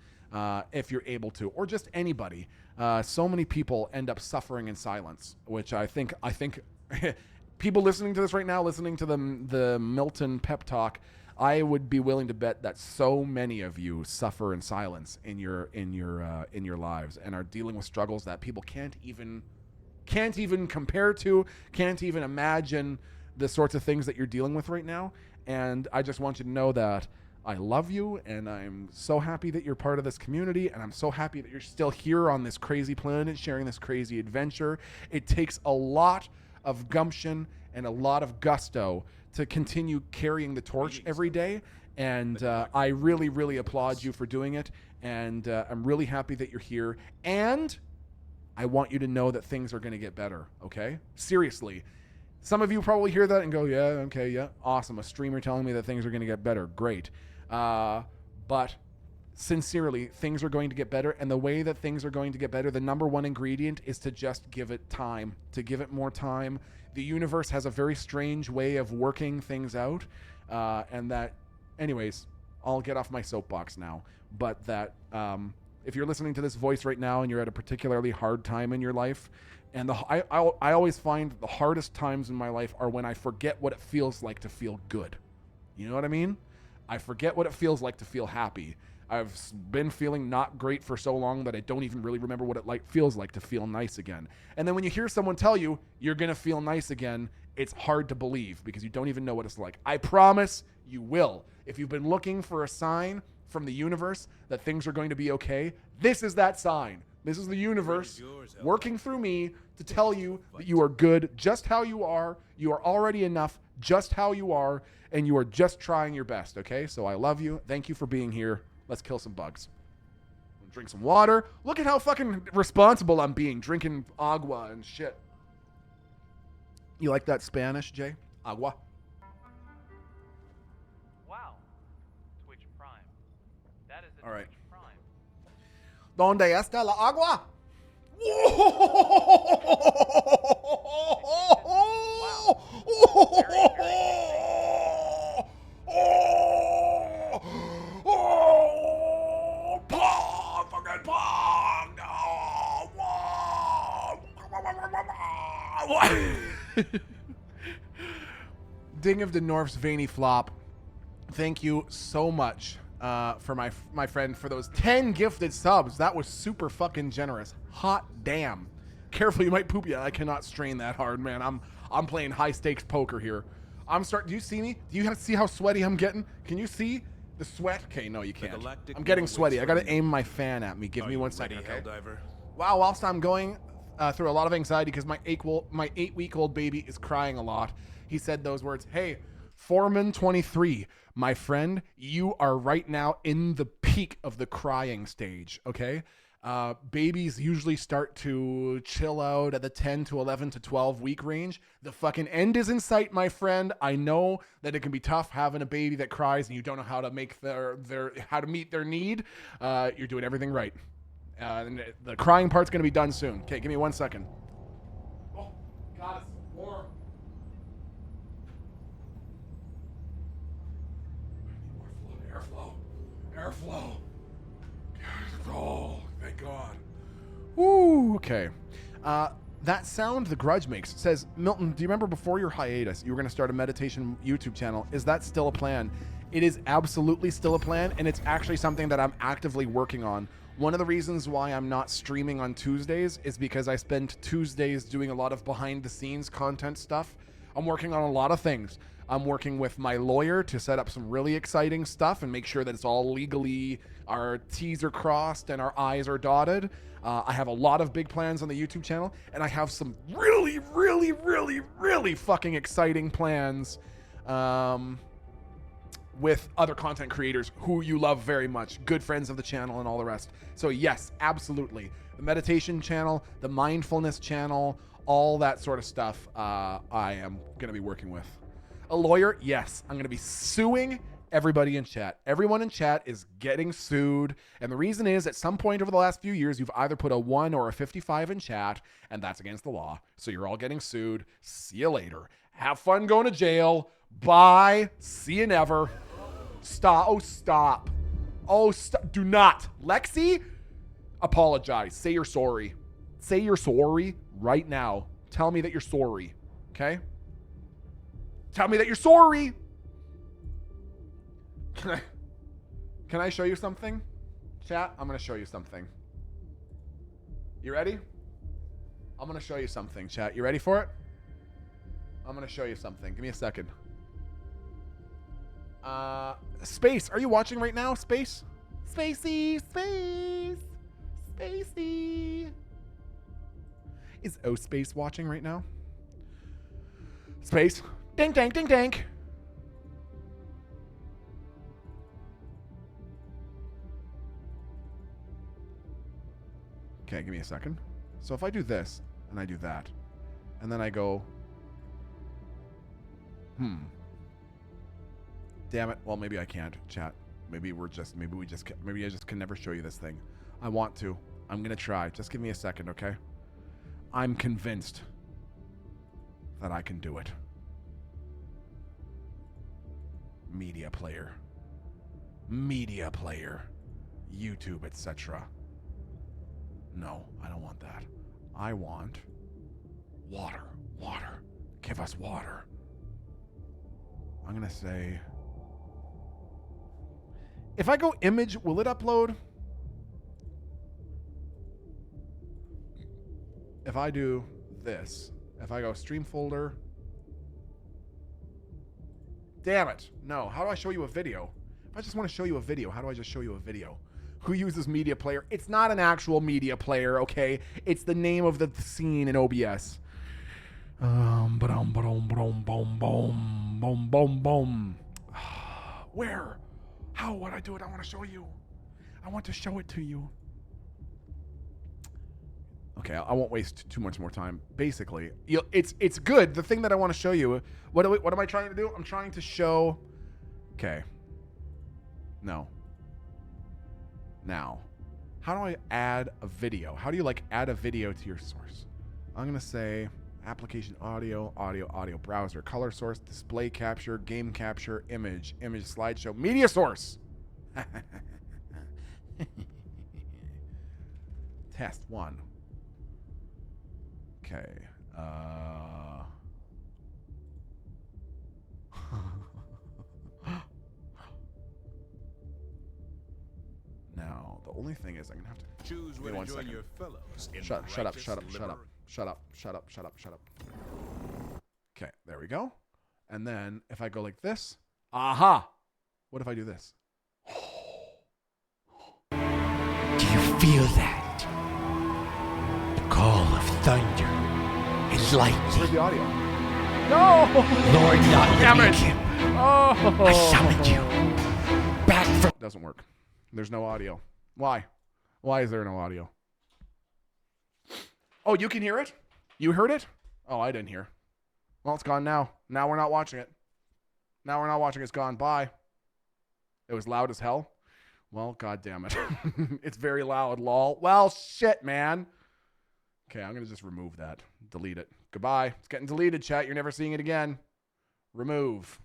if you're able to, or just anybody. So many people end up suffering in silence, which I think people listening to this right now, listening to the Milton pep talk, I would be willing to bet that so many of you suffer in silence in your lives and are dealing with struggles that people can't even compare to, can't even imagine the sorts of things that you're dealing with right now. And I just want you to know that I love you, and I'm so happy that you're part of this community, and I'm so happy that you're still here on this crazy planet sharing this crazy adventure. It takes a lot of gumption and a lot of gusto to continue carrying the torch every day, and I really, really applaud you for doing it, and I'm really happy that you're here, and I want you to know that things are going to get better, okay? Seriously. Some of you probably hear that and go, yeah, okay, yeah, awesome. A streamer telling me that things are going to get better. Great. But sincerely, things are going to get better. And the way that things are going to get better, the number one ingredient is to just give it time, to give it more time. The universe has a very strange way of working things out. And that, anyways, I'll get off my soapbox now. But that if you're listening to this voice right now and you're at a particularly hard time in your life, and I always find the hardest times in my life are when I forget what it feels like to feel good. You know what I mean? I forget what it feels like to feel happy. I've been feeling not great for so long that I don't even really remember what it feels like to feel nice again. And then when you hear someone tell you you're going to feel nice again, it's hard to believe because you don't even know what it's like. I promise you will. If you've been looking for a sign from the universe that things are going to be okay, this is that sign. This is the universe working through me to tell you that you are good just how you are. You are already enough just how you are, and you are just trying your best, okay? So I love you. Thank you for being here. Let's kill some bugs. Drink some water. Look at how fucking responsible I'm being, drinking agua and shit. You like that Spanish, Jay? Agua. Wow. Twitch Prime. That is a All right. Twitch Prime. ¿Dónde está la agua? Ding of the North's veiny flop. Thank you so much for my friend for those 10 gifted subs. That was super fucking generous. Hot damn. Careful, you might poop. Yeah, I cannot strain that hard, man. I'm playing high stakes poker here. Do you see me? Do you see how sweaty I'm getting? Can you see the sweat? Okay, no, you can't. I'm getting sweaty. I gotta aim my fan at me. Give me 1 second, okay? Wow, whilst I'm going through a lot of anxiety because my 8-week-old baby is crying a lot, he said those words. Hey, Foreman 23, my friend, you are right now in the peak of the crying stage, okay? Babies usually start to chill out at the 10 to 11 to 12 week range. The fucking end is in sight, my friend. I know that it can be tough having a baby that cries and you don't know how to make how to meet their need. You're doing everything right. And the crying part's going to be done soon. Okay, give me 1 second. Oh, God, it's warm. Airflow. Oh, thank God. Woo, okay. That sound the Grudge makes says, Milton, do you remember before your hiatus, you were going to start a meditation YouTube channel? Is that still a plan? It is absolutely still a plan, and it's actually something that I'm actively working on. One of the reasons why I'm not streaming on Tuesdays is because I spend Tuesdays doing a lot of behind-the-scenes content stuff. I'm working on a lot of things. I'm working with my lawyer to set up some really exciting stuff and make sure that it's all legally, our T's are crossed and our I's are dotted. I have a lot of big plans on the YouTube channel, and I have some really, really, really, really fucking exciting plans with other content creators who you love very much, good friends of the channel and all the rest. So yes, absolutely. The meditation channel, the mindfulness channel, all that sort of stuff I am going to be working with. A lawyer, yes, I'm going to be suing everybody in chat. Everyone in chat is getting sued. And the reason is, at some point over the last few years, you've either put a 1 or a 55 in chat, and that's against the law. So you're all getting sued. See you later. Have fun going to jail. Bye. See you never. Stop. Oh, stop. Oh, stop. Do not. Lexi, apologize. Say you're sorry. Say you're sorry right now. Tell me that you're sorry. Okay? Tell me that you're sorry. Can I show you something? Chat, I'm going to show you something. You ready? I'm going to show you something, chat. You ready for it? I'm going to show you something. Give me a second. Space, are you watching right now? Space? Spacey, space. Spacey. Is O Space watching right now? Space. Ding, dang, ding, dang. Okay, give me a second. So if I do this, and I do that, and then I go, damn it. Well, maybe I can't, chat. Maybe I just can never show you this thing. I want to. I'm going to try. Just give me a second, okay? I'm convinced that I can do it. Media player. YouTube, etc. No, I don't want that. I want water. Water. Give us water. I'm going to say, if I go image, will it upload? If I do this, if I go stream folder, damn it. No, how do I show you a video? If I just want to show you a video, how do I just show you a video? Who uses media player? It's not an actual media player, okay? It's the name of the scene in OBS. Where? How would I do it? I want to show you. I want to show it to you. Okay, I won't waste too much more time. Basically, it's good. The thing that I want to show you, what am I trying to do? I'm trying to show, okay. No. Now, how do I add a video? How do you add a video to your source? I'm going to say application audio, browser, color source, display capture, game capture, image slideshow, media source. Test 1. Okay. Now, the only thing is I'm gonna have to Choose where to join your fellows. Shut up. Okay, there we go. And then if I go like this, aha! What if I do this? Do you feel that? The call of thunder and Where's lightning. the audio? No! Lord, not Damn let it! me him. Oh! I summoned you back from. Doesn't work. There's no audio. Why? Why is there no audio? Oh, you can hear it? You heard it? Oh, I didn't hear. Well, it's gone now. Now we're not watching it. Now we're not watching it. It's gone. Bye. It was loud as hell. Well, god damn it. It's very loud, lol. Well, shit, man. Okay, I'm going to just remove that. Delete it. Goodbye. It's getting deleted, chat. You're never seeing it again. Remove.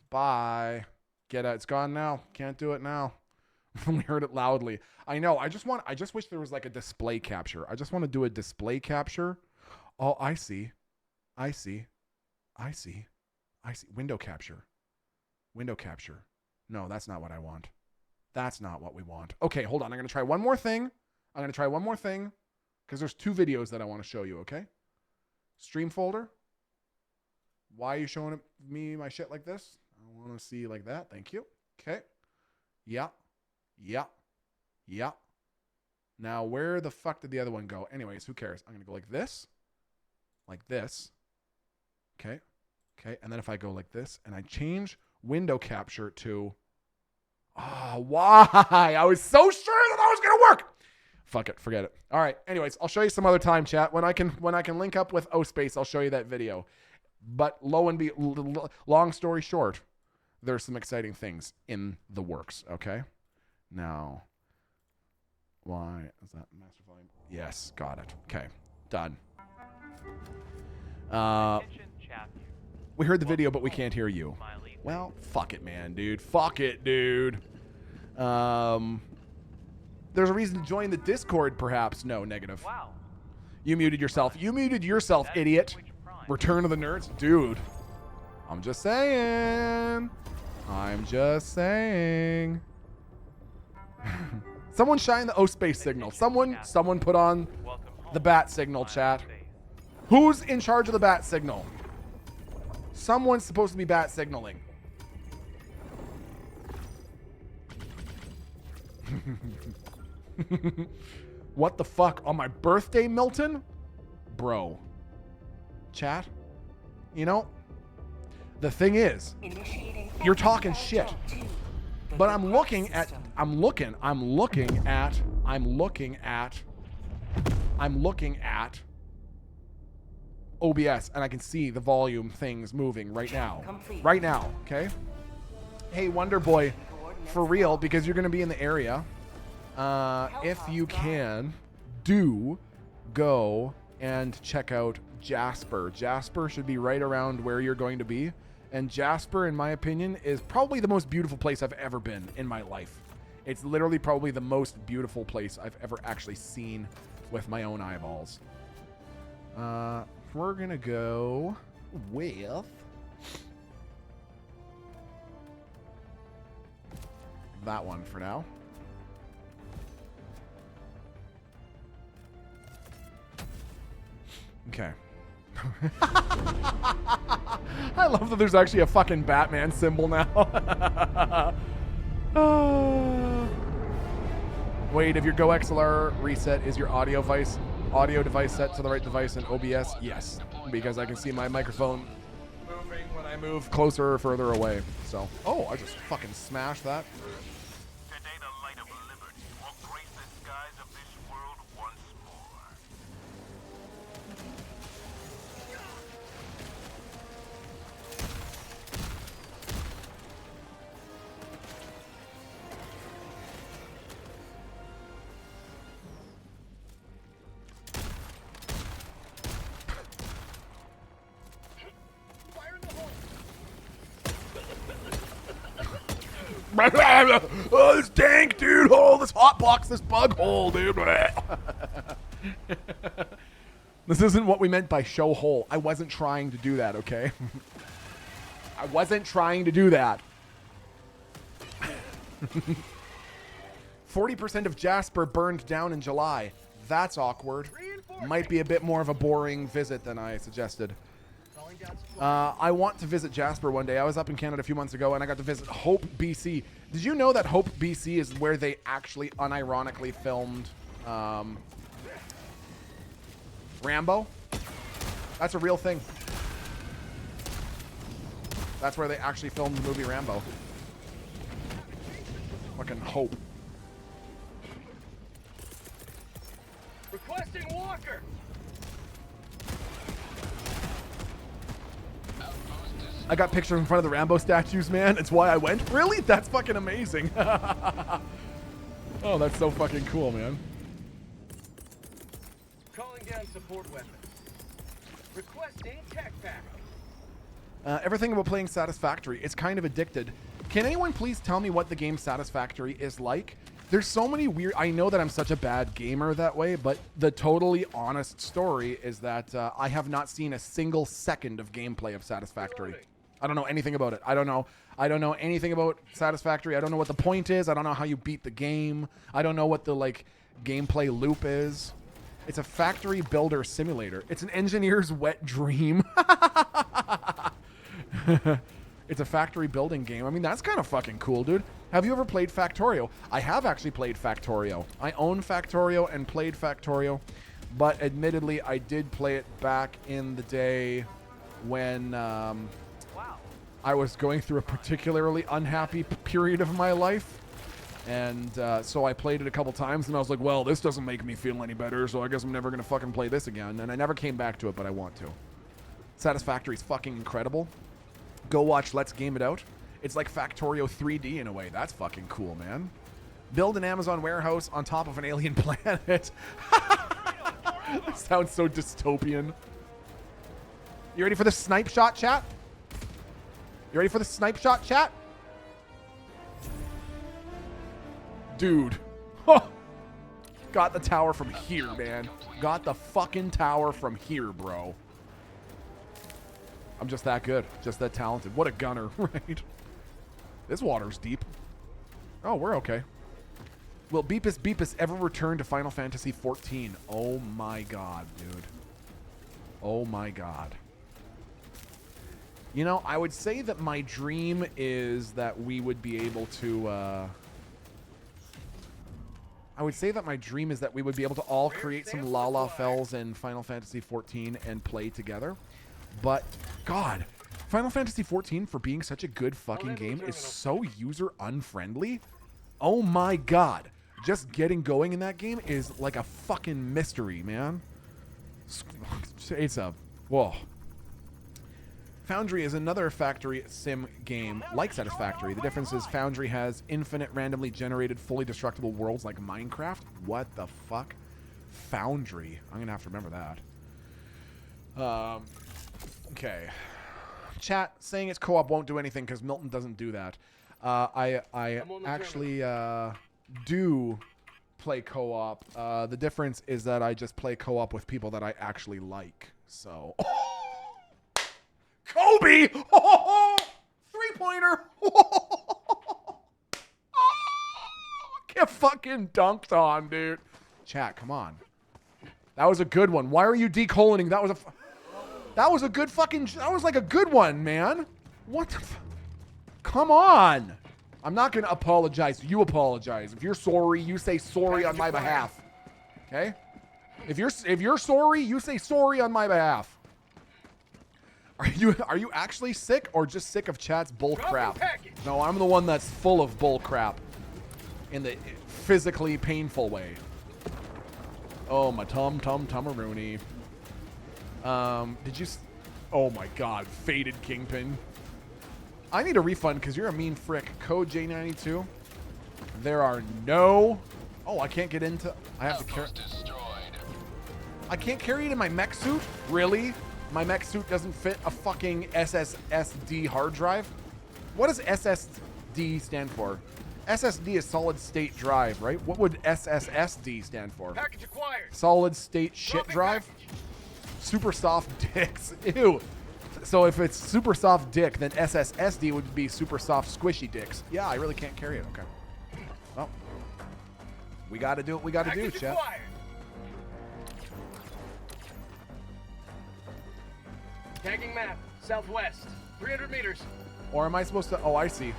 Bye. Get out. It's gone now. Can't do it now. We heard it loudly. I know. I just wish there was a display capture. I just want to do a display capture. Oh, I see. Window capture. No, that's not what I want. That's not what we want. Okay, hold on. I'm going to try one more thing. Because there's 2 videos that I want to show you, okay? Stream folder. Why are you showing me my shit like this? I want to see like that. Thank you. Okay. Yeah. Now, where the fuck did the other one go? Anyways, who cares? I'm going to go like this. Okay. And then if I go like this and I change window capture to... why? I was so sure that was going to work. Fuck it. Forget it. All right. Anyways, I'll show you some other time, chat. When I can link up with O-Space, I'll show you that video. But long story short, there's some exciting things in the works, okay? Now, why is that master volume? Yes, got it. Okay, done. We heard the video, but we can't hear you. Well, fuck it, man, dude. Fuck it, dude. There's a reason to join the Discord, perhaps. No, negative. Wow. You muted yourself. Idiot. Return of the Nerds. Dude, I'm just saying. I'm just saying. Someone shine the O-space signal. Someone put on the bat signal, chat. Who's in charge of the bat signal? Someone's supposed to be bat signaling. What the fuck? On my birthday, Milton? Bro. Chat? You know, the thing is, you're talking shit. But I'm looking at OBS, and I can see the volume things moving right now. Right now, okay? Hey, Wonder Boy, for real, because you're going to be in the area, if you can, do go and check out Jasper. Jasper should be right around where you're going to be. And Jasper, in my opinion, is probably the most beautiful place I've ever been in my life. It's literally probably the most beautiful place I've ever actually seen with my own eyeballs. We're going to go with that one for now. Okay. I love that there's actually a fucking Batman symbol now. Wait, if your Go XLR reset, is your audio device set to the right device in OBS? Yes, because I can see my microphone moving when I move closer or further away. So, oh, I just fucking smashed that. Today the light of liberty will grace the skies of this world once more. Oh, this tank, dude. Oh, this hot box, this bug hole, dude. This isn't what we meant by show hole. I wasn't trying to do that, okay? I wasn't trying to do that. 40% of Jasper burned down in July. That's awkward. Might be a bit more of a boring visit than I suggested. I want to visit Jasper one day. I was up in Canada a few months ago, and I got to visit Hope, BC. Did you know that Hope, BC is where they actually unironically filmed Rambo? That's a real thing. That's where they actually filmed the movie Rambo. Fucking Hope. Requesting Walker. I got pictures in front of the Rambo statues, man. It's why I went. Really? That's fucking amazing. Oh, that's so fucking cool, man. Calling down support weapons. Requesting tech pack. Everything about playing Satisfactory, it's kind of addicted. Can anyone please tell me what the game Satisfactory is like? There's so many weird... I know that I'm such a bad gamer that way, but the totally honest story is that I have not seen a single second of gameplay of Satisfactory. I don't know anything about it. I don't know anything about Satisfactory. I don't know what the point is. I don't know how you beat the game. I don't know what the, like, gameplay loop is. It's a factory builder simulator. It's an engineer's wet dream. It's a factory building game. I mean, that's kind of fucking cool, dude. Have you ever played Factorio? I have actually played Factorio. I own Factorio and played Factorio, but admittedly, I did play it back in the day when I was going through a particularly unhappy period of my life. And so I played it a couple times, and I was like, well, this doesn't make me feel any better, so I guess I'm never going to fucking play this again. And I never came back to it, but I want to. Satisfactory is fucking incredible. Go watch Let's Game It Out. It's like Factorio 3D in a way. That's fucking cool, man. Build an Amazon warehouse on top of an alien planet. That sounds so dystopian. You ready for the snipe shot, chat? You ready for the snipe shot, chat? Dude. Got the tower from here, man. Got the fucking tower from here, bro. I'm just that good. Just that talented. What a gunner, right? This water's deep. Oh, we're okay. Will Beepus Beepus ever return to Final Fantasy XIV? Oh my god, dude. Oh my god. You know, I would say that my dream is that we would be able to, I would say that my dream is that we would be able to all create some Lalafells in Final Fantasy XIV and play together. But, God, Final Fantasy XIV, for being such a good fucking game, is so user-unfriendly. Oh my god. Just getting going in that game is like a fucking mystery, man. It's a... Whoa. Foundry is another factory sim game like Satisfactory. The difference is Foundry has infinite randomly generated fully destructible worlds like Minecraft. What the fuck? Foundry. I'm going to have to remember that. Okay. Chat, saying it's co-op won't do anything because Milton doesn't do that. I actually do play co-op. The difference is that I just play co-op with people that I actually like. So... Kobe! Oh, three-pointer! Get fucking dunked on, dude. Chat, come on. That was a good one. Why are you decoloning? That was a good fucking... That was like a good one, man. What the... Come on. I'm not going to apologize. You apologize. If you're sorry, you say sorry on my behalf. Okay? If you're sorry, you say sorry on my behalf. Are you actually sick or just sick of chat's bull crap? No, I'm the one that's full of bull crap in the physically painful way. Oh, my tum-tum-tummaroony. Did you... Oh, my God. Faded Kingpin. I need a refund because you're a mean frick. Code J92. There are no... Oh, I can't get into... I have to carry... I can't carry it in my mech suit? Really? My mech suit doesn't fit a fucking SSD hard drive? What does SSD stand for? SSD is solid state drive, right? What would SSSD stand for? Package acquired. Solid state shit drive? Super soft dicks. Ew. So if it's super soft dick, then SSSD would be super soft squishy dicks. Yeah, I really can't carry it. Okay. Well, we got to do what we got to do, chat. Tagging map, southwest, 300 meters. Or am I supposed to... Oh, I see.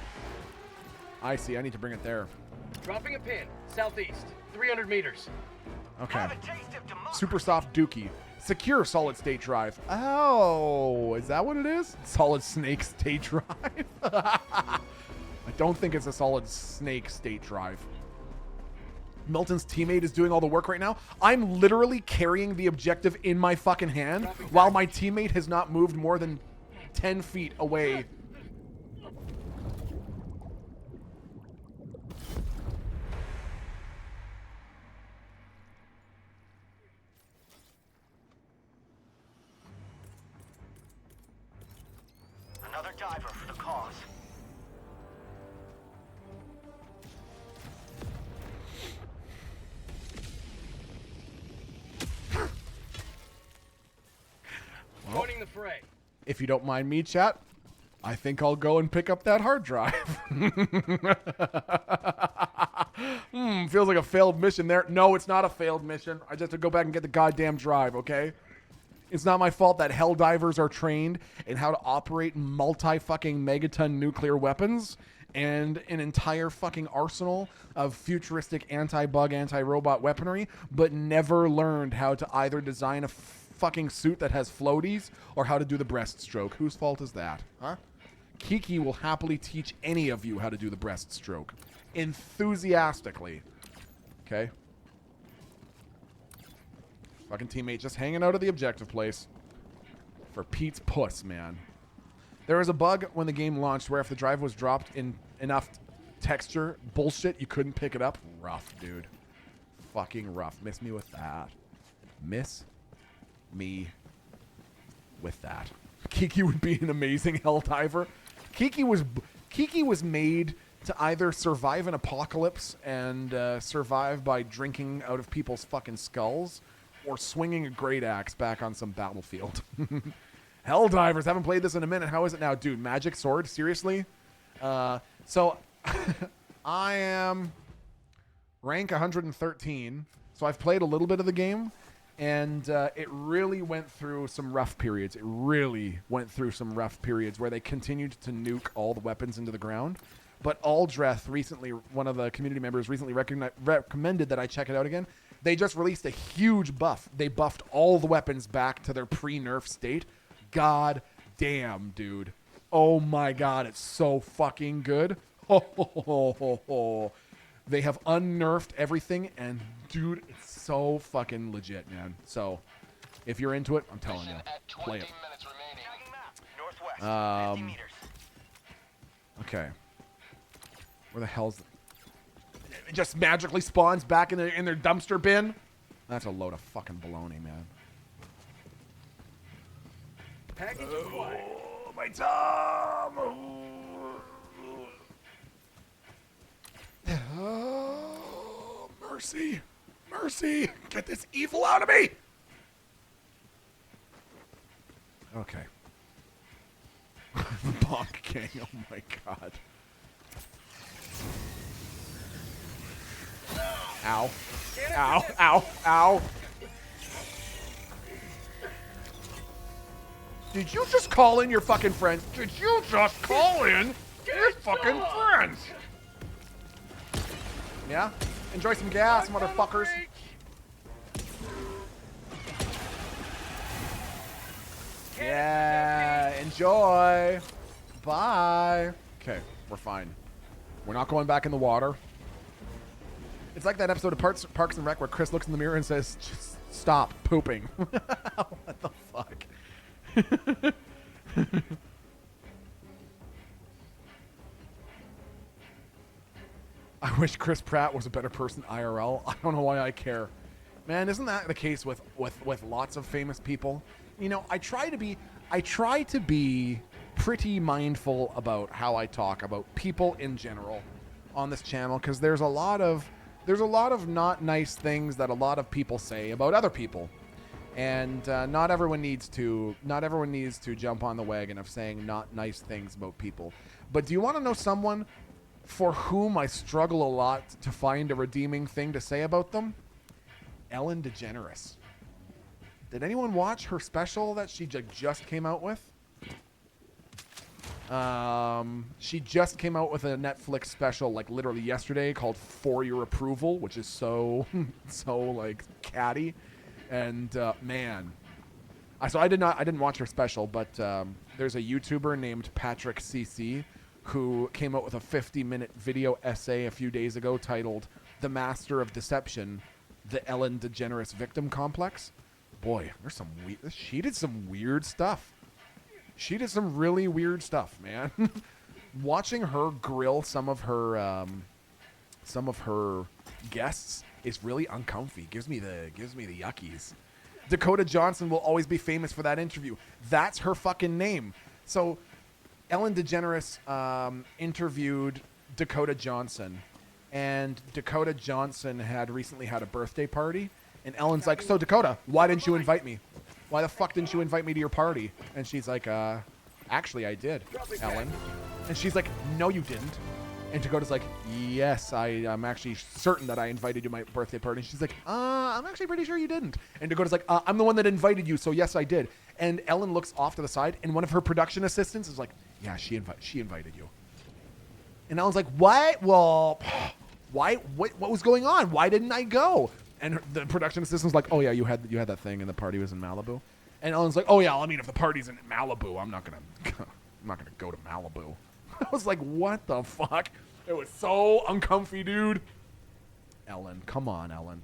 I see. I need to bring it there. Dropping a pin, southeast, 300 meters. Okay. Super soft dookie. Secure solid state drive. Oh, is that what it is? Solid snake state drive? I don't think it's a solid snake state drive. Milton's teammate is doing all the work right now. I'm literally carrying the objective in my fucking hand while my teammate has not moved more than 10 feet away. Another diver for the cause. Joining the fray. If you don't mind me, chat, I think I'll go and pick up that hard drive. Feels like a failed mission there. No, it's not a failed mission. I just have to go back and get the goddamn drive, okay? It's not my fault that Helldivers are trained in how to operate multi-fucking megaton nuclear weapons and an entire fucking arsenal of futuristic anti-bug, anti-robot weaponry, but never learned how to either design a fucking suit that has floaties or how to do the breaststroke. Whose fault is that? Huh? Kiki will happily teach any of you how to do the breaststroke. Enthusiastically. Okay? Fucking teammate just hanging out of the objective place. For Pete's puss, man. There was a bug when the game launched where if the drive was dropped in enough texture bullshit, you couldn't pick it up. Rough, dude. Fucking rough. Miss me with that. Miss me with that. Kiki would be an amazing Helldiver. Kiki was made to either survive an apocalypse and survive by drinking out of people's fucking skulls, or swinging a great axe back on some battlefield. Helldivers, haven't played this in a minute. How is it now? Dude, magic sword? Seriously? So I am rank 113. So I've played a little bit of the game, and it really went through some rough periods. It really went through some rough periods where they continued to nuke all the weapons into the ground. But Aldreth recently, one of the community members recently recommended that I check it out again. They just released a huge buff. They buffed all the weapons back to their pre-nerf state. God damn, dude. Oh my god, it's so fucking good. They have unnerfed everything, and dude, it's so fucking legit, man. So, if you're into it, I'm telling you, play it. Okay. Where the hell's it? Just magically spawns back in their dumpster bin? That's a load of fucking baloney, man. Package acquired. Oh, my tongue! Oh, mercy. Mercy. Get this evil out of me. Okay. The Bonk King. Oh, my God. Ow. Ow. Ow. Ow. Did you just call in your fucking friends? Did you just call in your fucking friends? Yeah? Enjoy some gas, motherfuckers. Yeah, enjoy. Bye. Okay, we're fine. We're not going back in the water. It's like that episode of Parks and Rec where Chris looks in the mirror and says, just stop pooping. What the fuck? I wish Chris Pratt was a better person IRL. I don't know why I care. Man, isn't that the case with lots of famous people? You know, I try to be pretty mindful about how I talk about people in general on this channel, because there's a lot of not nice things that a lot of people say about other people. And not everyone needs to jump on the wagon of saying not nice things about people. But do you want to know someone for whom I struggle a lot to find a redeeming thing to say about them? Ellen DeGeneres. Did anyone watch her special that she just came out with? She just came out with a Netflix special like literally yesterday called For Your Approval, which is so like catty. And man, so I didn't watch her special, but there's a YouTuber named Patrick CC who came out with a 50-minute video essay a few days ago titled "The Master of Deception: The Ellen DeGeneres Victim Complex." Boy, she did some weird stuff. She did some really weird stuff, man. Watching her grill some of her guests is really uncomfy. Gives me the yuckies. Dakota Johnson will always be famous for that interview. That's her fucking name. So Ellen DeGeneres interviewed Dakota Johnson, and Dakota Johnson had recently had a birthday party, and Ellen's like, "So Dakota, why didn't you invite me? Why the fuck didn't you invite me to your party?" And she's like, "Actually, I did, Ellen." And she's like, "No, you didn't." And Dakota's like, "Yes, I'm actually certain that I invited you to my birthday party." And she's like, "I'm actually pretty sure you didn't." And Dakota's like, "I'm the one that invited you, so yes, I did." And Ellen looks off to the side, and one of her production assistants is like, "Yeah, she invited you." And Ellen's like, "What? Well, why? What was going on? Why didn't I go?" And the production assistant's like, "Oh yeah, you had that thing, and the party was in Malibu." And Ellen's like, "Oh yeah, I mean, if the party's in Malibu, I'm not gonna go to Malibu." I was like, what the fuck? It was so uncomfy, dude. Ellen, come on, Ellen.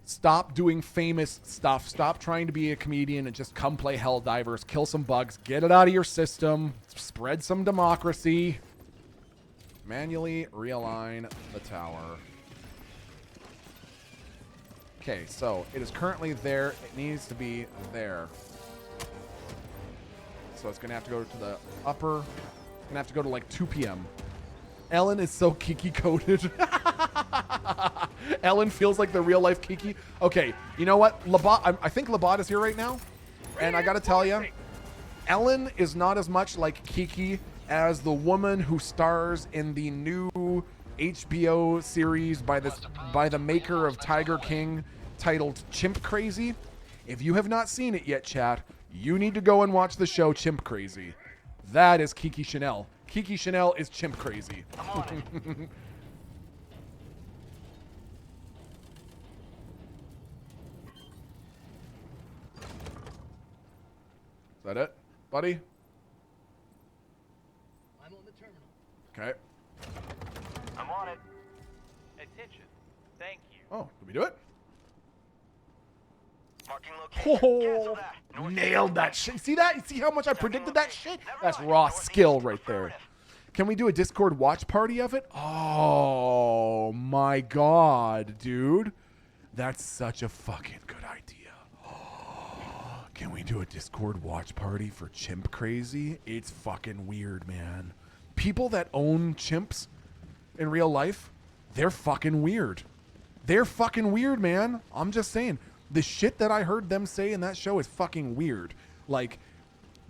Stop doing famous stuff. Stop trying to be a comedian and just come play Helldivers. Kill some bugs. Get it out of your system. Spread some democracy. Manually realign the tower. Okay, so it is currently there. It needs to be there. So it's going to have to go to the upper. It's going to have to go to like 2 p.m. Ellen is so Kiki-coded. Ellen feels like the real-life Kiki. Okay, you know what? I think Labat is here right now. And I got to tell you, Ellen is not as much like Kiki as the woman who stars in the new HBO series by the maker of Tiger King titled Chimp Crazy. If you have not seen it yet, chat, you need to go and watch the show Chimp Crazy. That is Kiki Chanel. Kiki Chanel is Chimp Crazy. Is that it, buddy? I'm on the terminal. Okay. I'm on it. Attention. Thank you. Oh, did we do it? Marking location. Cancel Oh, that. North nailed that shit. See that? See how much I predicted that shit? That's raw skill right there. Can we do a Discord watch party of it? Oh my god, dude. That's such a fucking good idea. Can we do a Discord watch party for Chimp Crazy? It's fucking weird, man. People that own chimps in real life, they're fucking weird. They're fucking weird, man. I'm just saying. The shit that I heard them say in that show is fucking weird. Like,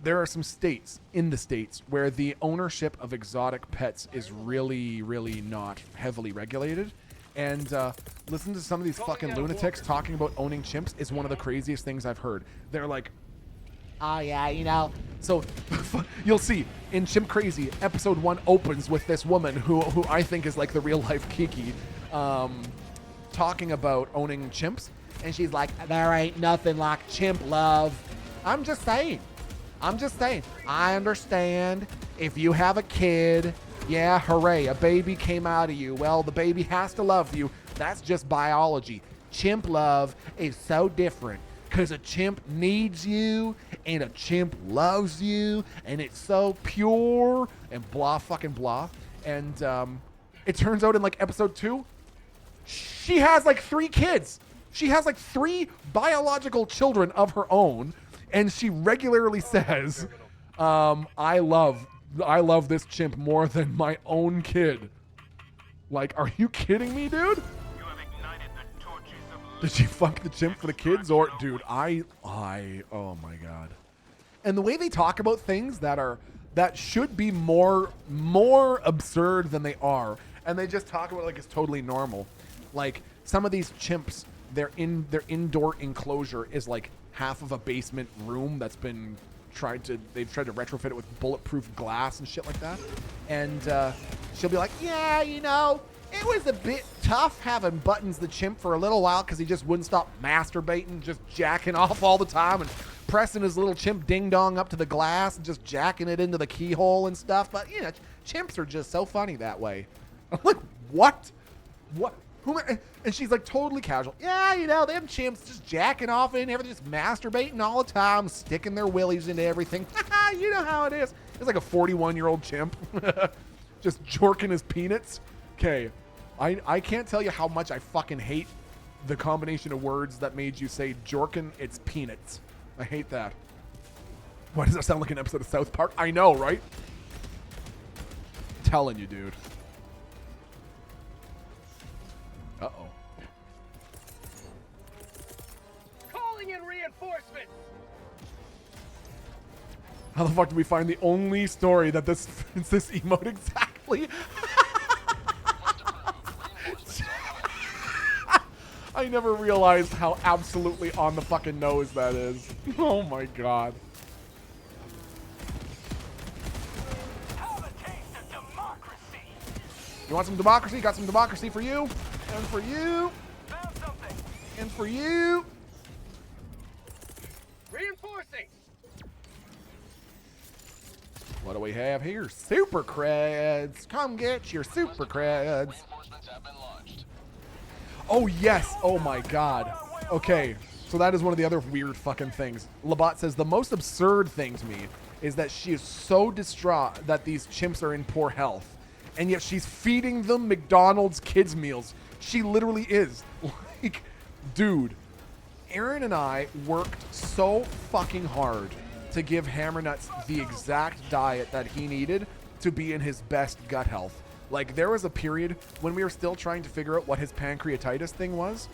there are some states in the States where the ownership of exotic pets is really, really not heavily regulated. And listen to some of these fucking lunatics talking about owning chimps is one of the craziest things I've heard. They're like, oh yeah, you know. So you'll see in Chimp Crazy, episode 1 opens with this woman who I think is like the real life Kiki, talking about owning chimps. And she's like, there ain't nothing like chimp love. I'm just saying. I understand if you have a kid, yeah, hooray, a baby came out of you. Well, the baby has to love you. That's just biology. Chimp love is so different because a chimp needs you and a chimp loves you and it's so pure and blah fucking blah. And it turns out in like episode 2, she has like 3 kids. She has like 3 biological children of her own, and she regularly says, I love this chimp more than my own kid. Like, are you kidding me, dude? You have ignited the torches of Did she fuck the chimp for the kids? Or, dude, oh my god. And the way they talk about things that should be more absurd than they are, and they just talk about it like it's totally normal. Like, some of these chimps, their indoor enclosure is like half of a basement room that's been they've tried to retrofit it with bulletproof glass and shit like that. And she'll be like, yeah, you know, it was a bit tough having Buttons the chimp for a little while because he just wouldn't stop masturbating, just jacking off all the time and pressing his little chimp ding-dong up to the glass and just jacking it into the keyhole and stuff. But, you know, chimps are just so funny that way. I'm like, what? What? And she's like totally casual. Yeah, you know, them chimps just jacking off and everything, just masturbating all the time, sticking their willies into everything. You know how it is. It's like a 41-year-old chimp just jorking his peanuts. Okay, I can't tell you how much I fucking hate the combination of words that made you say jorkin', it's peanuts. I hate that. Why does that sound like an episode of South Park? I know, right? I'm telling you, dude. Uh-oh. Calling in reinforcements. How the fuck did we find the only story that this fits this emote exactly? I never realized how absolutely on the fucking nose that is. Oh my god. Have a taste of democracy. You want some democracy? Got some democracy for you. And for you. Found something. And for you. Reinforcing. What do we have here? Super creds. Come get your super creds. Reinforcements have been launched. Oh, yes. Oh, my God. Okay. So that is one of the other weird fucking things. Labat says the most absurd thing to me is that she is so distraught that these chimps are in poor health. And yet she's feeding them McDonald's kids meals. She literally is. Like, dude, Aaron and I worked so fucking hard to give Hammernuts the exact diet that he needed to be in his best gut health. Like, there was a period when we were still trying to figure out what his pancreatitis thing was.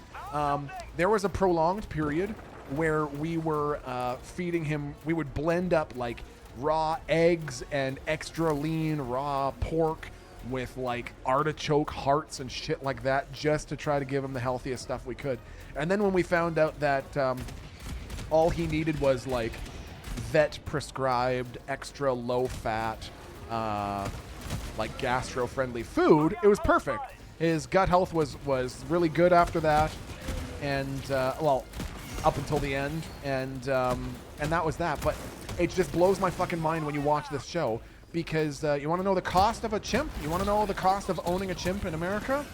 There was a prolonged period where we were feeding him, we would blend up like raw eggs and extra lean raw pork with like artichoke hearts and shit like that, just to try to give him the healthiest stuff we could. And then when we found out that all he needed was like vet prescribed extra low fat like gastro-friendly food, it was perfect. His gut health was really good after that, and well, up until the end, and that was that. But it just blows my fucking mind when you watch this show, because you want to know the cost of a chimp? You want to know the cost of owning a chimp in America?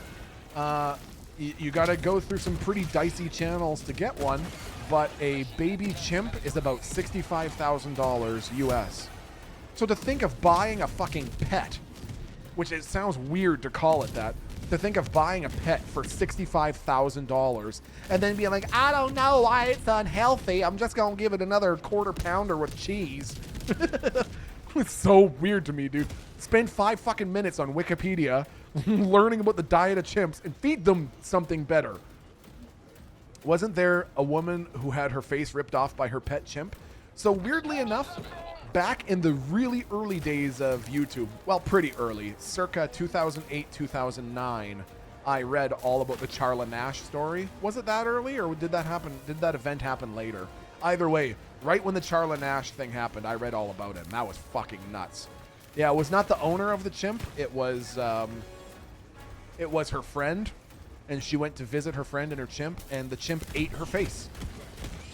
You got to go through some pretty dicey channels to get one, but a baby chimp is about $65,000 US. So to think of buying a fucking pet, which it sounds weird to call it that, to think of buying a pet for $65,000 and then being like, I don't know why it's unhealthy, I'm just going to give it another quarter pounder with cheese. It's so weird to me, dude. Spend 5 fucking minutes on Wikipedia learning about the diet of chimps and feed them something better. Wasn't there a woman who had her face ripped off by her pet chimp? So weirdly enough, back in the really early days of YouTube, well, pretty early, circa 2008, 2009, I read all about the Charla Nash story. Was it that early, or did that happen? Did that event happen later? Either way, right when the Charla Nash thing happened, I read all about it, and that was fucking nuts. Yeah, it was not the owner of the chimp. It was her friend, and she went to visit her friend and her chimp, and the chimp ate her face.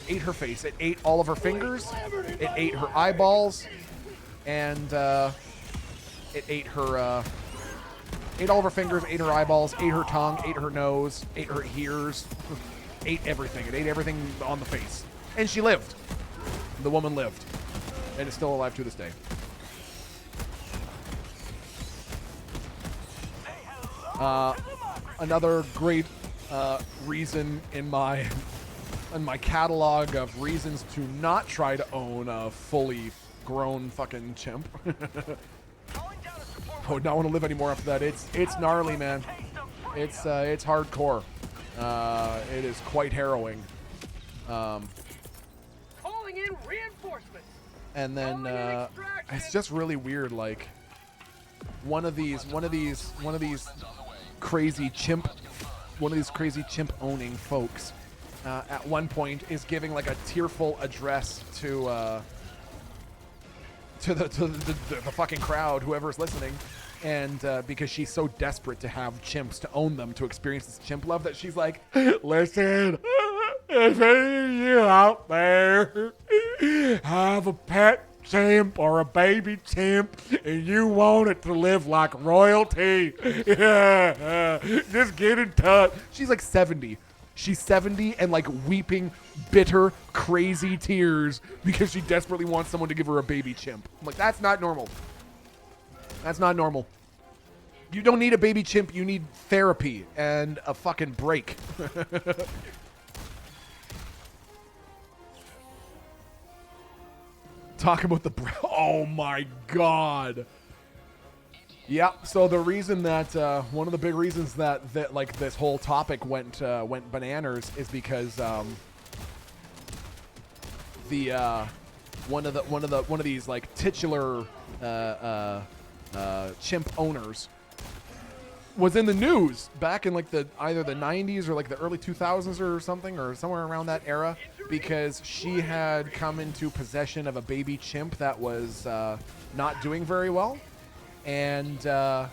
Ate her face. It ate all of her fingers. It ate her eyeballs, and it ate her. Ate all of her fingers. Ate her eyeballs. Ate her tongue. Ate her nose. Ate her ears. Ate everything. It ate everything on the face, and she lived. The woman lived, and is still alive to this day. Another great reason in my catalog of reasons to not try to own a fully grown fucking chimp. I would not want to live anymore after that. It's gnarly, man. It's hardcore. It is quite harrowing. Calling in reinforcements. And then it's just really weird. Like one of these crazy chimp owning folks at one point is giving like a tearful address to the fucking crowd, whoever's listening, and because she's so desperate to have chimps, to own them, to experience this chimp love, that she's like, listen, if any of you out there have a pet chimp or a baby chimp and you want it to live like royalty, just get in touch. She's like 70. She's 70 and like weeping bitter, crazy tears because she desperately wants someone to give her a baby chimp. I'm like, that's not normal. That's not normal. You don't need a baby chimp. You need therapy and a fucking break. Talk about the... Oh, my God. Yeah, so the reason that... one of the big reasons that like, this whole topic went bananas is because one of these, like, titular chimp owners was in the news back in, like, either the 90s or, like, the early 2000s or something, or somewhere around that era, because she had come into possession of a baby chimp that was not doing very well. And her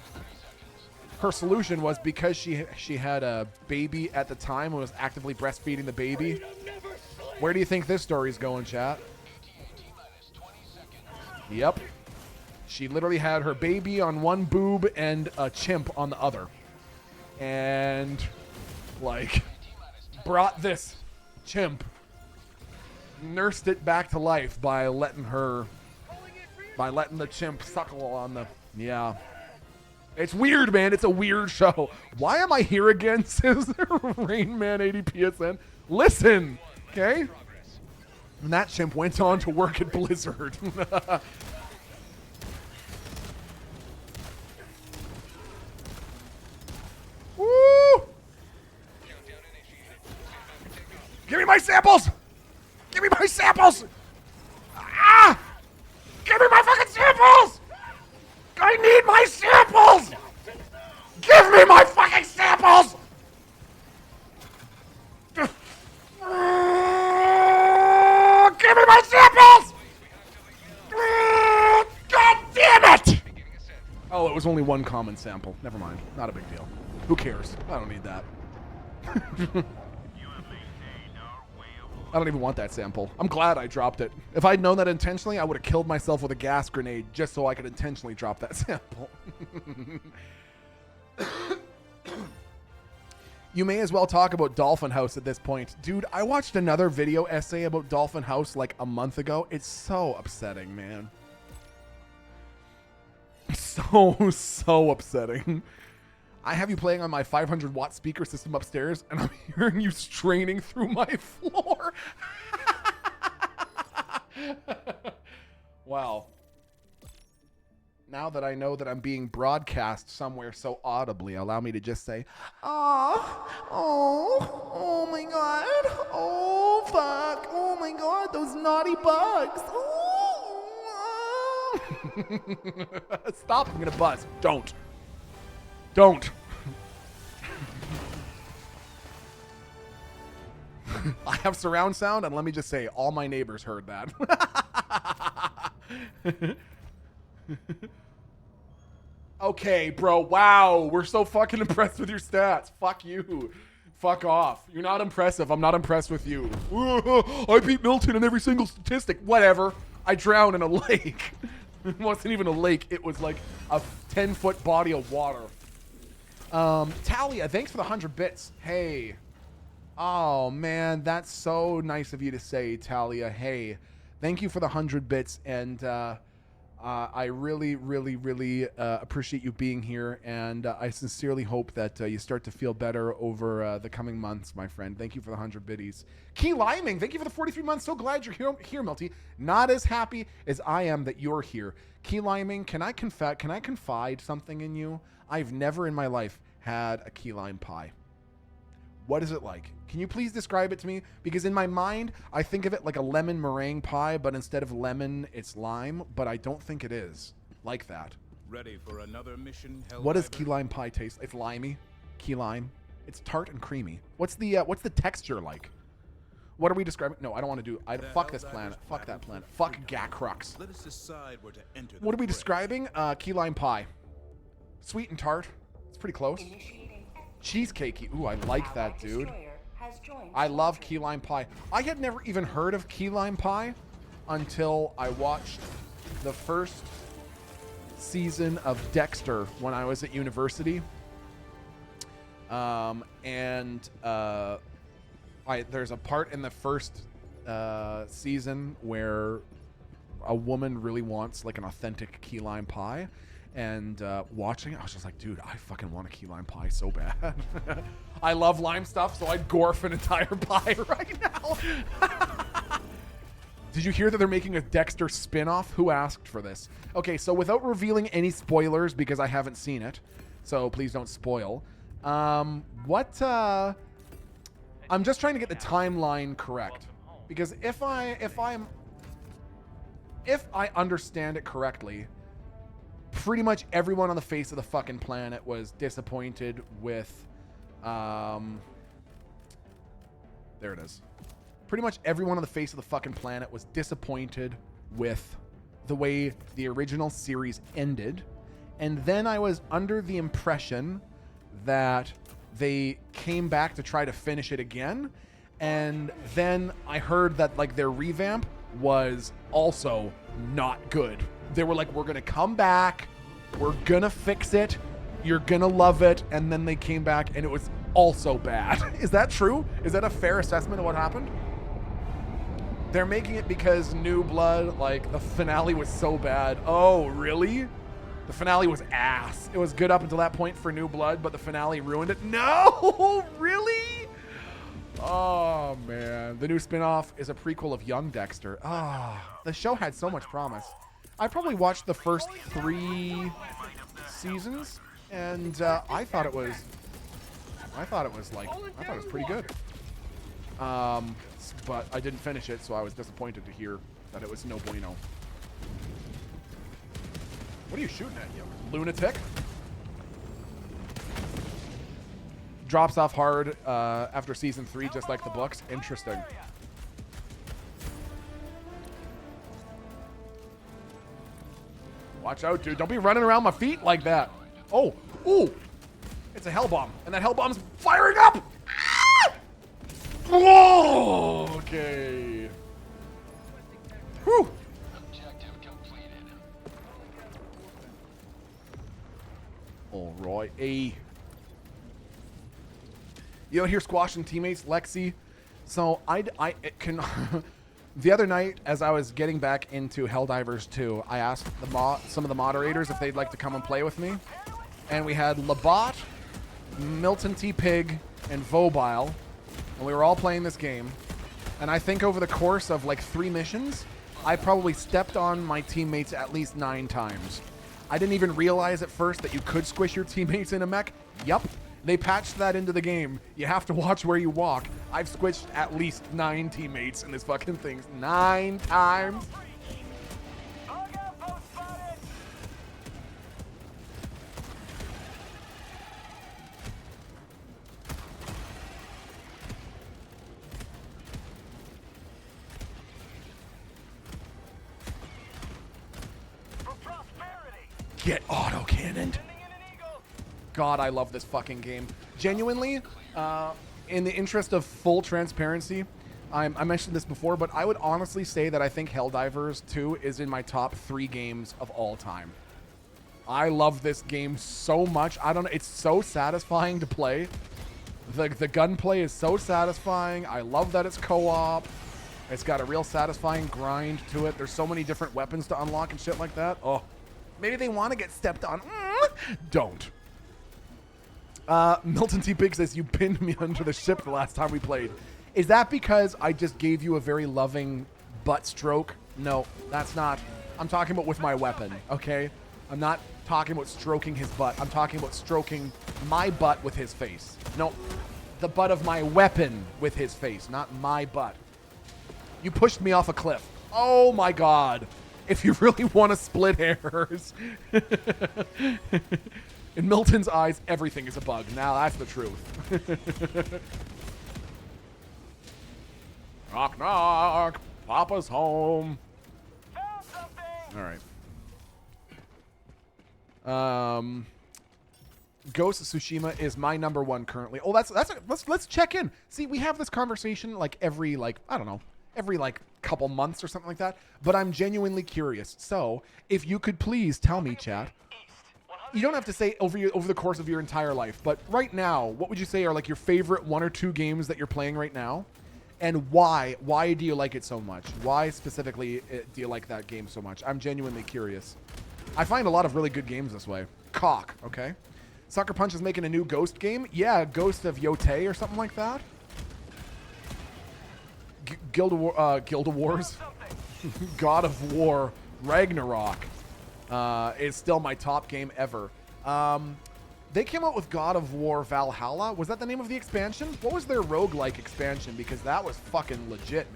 solution was, because she had a baby at the time and was actively breastfeeding the baby. Where do you think this story's going, chat? Yep. She literally had her baby on one boob and a chimp on the other. And, like, brought this chimp, nursed it back to life by letting the chimp suckle on the... Yeah. It's weird, man. It's a weird show. Why am I here again, says Rain Man 80 PSN. Listen, okay? And that chimp went on to work at Blizzard. Woo! Give me my samples! Give me my samples! Ah! Give me was only one common sample. Never mind. Not a big deal. Who cares? I don't need that. I don't even want that sample. I'm glad I dropped it. If I'd known that intentionally, I would have killed myself with a gas grenade just so I could intentionally drop that sample. You may as well talk about Dolphin House at this point. Dude, I watched another video essay about Dolphin House like a month ago. It's so upsetting, man. So upsetting. I have you playing on my 500-watt speaker system upstairs, and I'm hearing you straining through my floor. Wow. Now that I know that I'm being broadcast somewhere so audibly, allow me to just say, oh my God, oh fuck, oh my God, those naughty bugs. Oh. Stop, I'm gonna buzz. Don't. I have surround sound, and let me just say, all my neighbors heard that. Okay, bro, wow. We're so fucking impressed with your stats. Fuck you. Fuck off. You're not impressive. I'm not impressed with you. I beat Milton in every single statistic. Whatever. I drowned in a lake. It wasn't even a lake. It was like a 10-foot body of water. Talia, thanks for the 100 bits. Hey. Oh, man, that's so nice of you to say, Talia. Hey, thank you for the 100 bits, and I really appreciate you being here, and I sincerely hope that you start to feel better over the coming months, my friend. Thank you for the 100 biddies. Key Liming, thank you for the 43 months. So glad you're here, Milty. Not as happy as I am that you're here. Key Liming, can I confide something in you? I've never in my life had a key lime pie. What is it like? Can you please describe it to me? Because in my mind, I think of it like a lemon meringue pie, but instead of lemon, it's lime. But I don't think it is like that. Ready for another mission, What does key lime pie taste? It's limey. Key lime. It's tart and creamy. What's the texture like? What are we describing? No, I don't want to do. Fuck this planet. Fuck that planet. Fuck Gakrux. Let us decide where to enter. What are we describing? Key lime pie. Sweet and tart. It's pretty close. Cheesecakey. Ooh, I like that, dude. I love key lime pie. I had never even heard of key lime pie until I watched the first season of Dexter when I was at university. There's a part in the first season where a woman really wants like an authentic key lime pie. And watching it, I was just like, dude, I fucking want a key lime pie so bad. I love lime stuff, so I'd gorf an entire pie right now. Did you hear that they're making a Dexter spin-off? Who asked for this? Okay, so without revealing any spoilers, because I haven't seen it, so please don't spoil. I'm just trying to get the timeline correct. Because if I understand it correctly, pretty much everyone on the face of the fucking planet was disappointed with, there it is. Pretty much everyone on the face of the fucking planet was disappointed with the way the original series ended. And then I was under the impression that they came back to try to finish it again. And then I heard that like their revamp was also not good. They were like, we're going to come back. We're going to fix it. You're going to love it. And then they came back and it was also bad. Is that true? Is that a fair assessment of what happened? They're making it because New Blood, like the finale was so bad. Oh, really? The finale was ass. It was good up until that point for New Blood, but the finale ruined it. No, really? Oh, man. The new spinoff is a prequel of Young Dexter. The show had so much promise. I probably watched the first 3 seasons, and I thought it was pretty good. But I didn't finish it, so I was disappointed to hear that it was no bueno. What are you shooting at, you lunatic? Drops off hard after season 3, just like the books. Interesting. Watch out, dude. Don't be running around my feet like that. Oh, ooh. It's a hell bomb. And that hell bomb's firing up. Ah! Oh, okay. Whew. Objective completed. All right. You know, here squashing teammates, Lexi. So it can. The other night, as I was getting back into Helldivers 2, I asked some of the moderators if they'd like to come and play with me. And we had Labat, Milton T. Pig, and Vobile. And we were all playing this game. And I think over the course of like 3 missions, I probably stepped on my teammates at least 9 times. I didn't even realize at first that you could squish your teammates in a mech. Yup. They patched that into the game. You have to watch where you walk. I've squished at least 9 teammates in this fucking thing. 9 times. Get auto-cannoned. God, I love this fucking game. Genuinely, in the interest of full transparency, I mentioned this before, but I would honestly say that I think Helldivers 2 is in my top 3 games of all time. I love this game so much. I don't know. It's so satisfying to play. The gunplay is so satisfying. I love that it's co-op. It's got a real satisfying grind to it. There's so many different weapons to unlock and shit like that. Oh, maybe they want to get stepped on. Don't. Milton T. Pig says, you pinned me under the ship the last time we played. Is that because I just gave you a very loving butt stroke? No, that's not. I'm talking about with my weapon, okay? I'm not talking about stroking his butt. I'm talking about stroking my butt with his face. No, the butt of my weapon with his face, not my butt. You pushed me off a cliff. Oh my God. If you really want to split hairs. In Milton's eyes, everything is a bug. Now that's the truth. Knock, knock. Papa's home. All right. Ghost of Tsushima is my number 1 currently. Oh, let's check in. See, we have this conversation like every couple months or something like that. But I'm genuinely curious. So, if you could please tell me, chat. You don't have to say over the course of your entire life, but right now, what would you say are like your favorite 1 or 2 games that you're playing right now? And why? Why do you like it so much? Why specifically do you like that game so much? I'm genuinely curious. I find a lot of really good games this way. Cock, okay? Sucker Punch is making a new Ghost game? Yeah, Ghost of Yotei or something like that. Guild of Wars. God of War Ragnarok is still my top game ever. They came out with God of War Valhalla. Was that the name of the expansion? What was their roguelike expansion? Because that was fucking legit,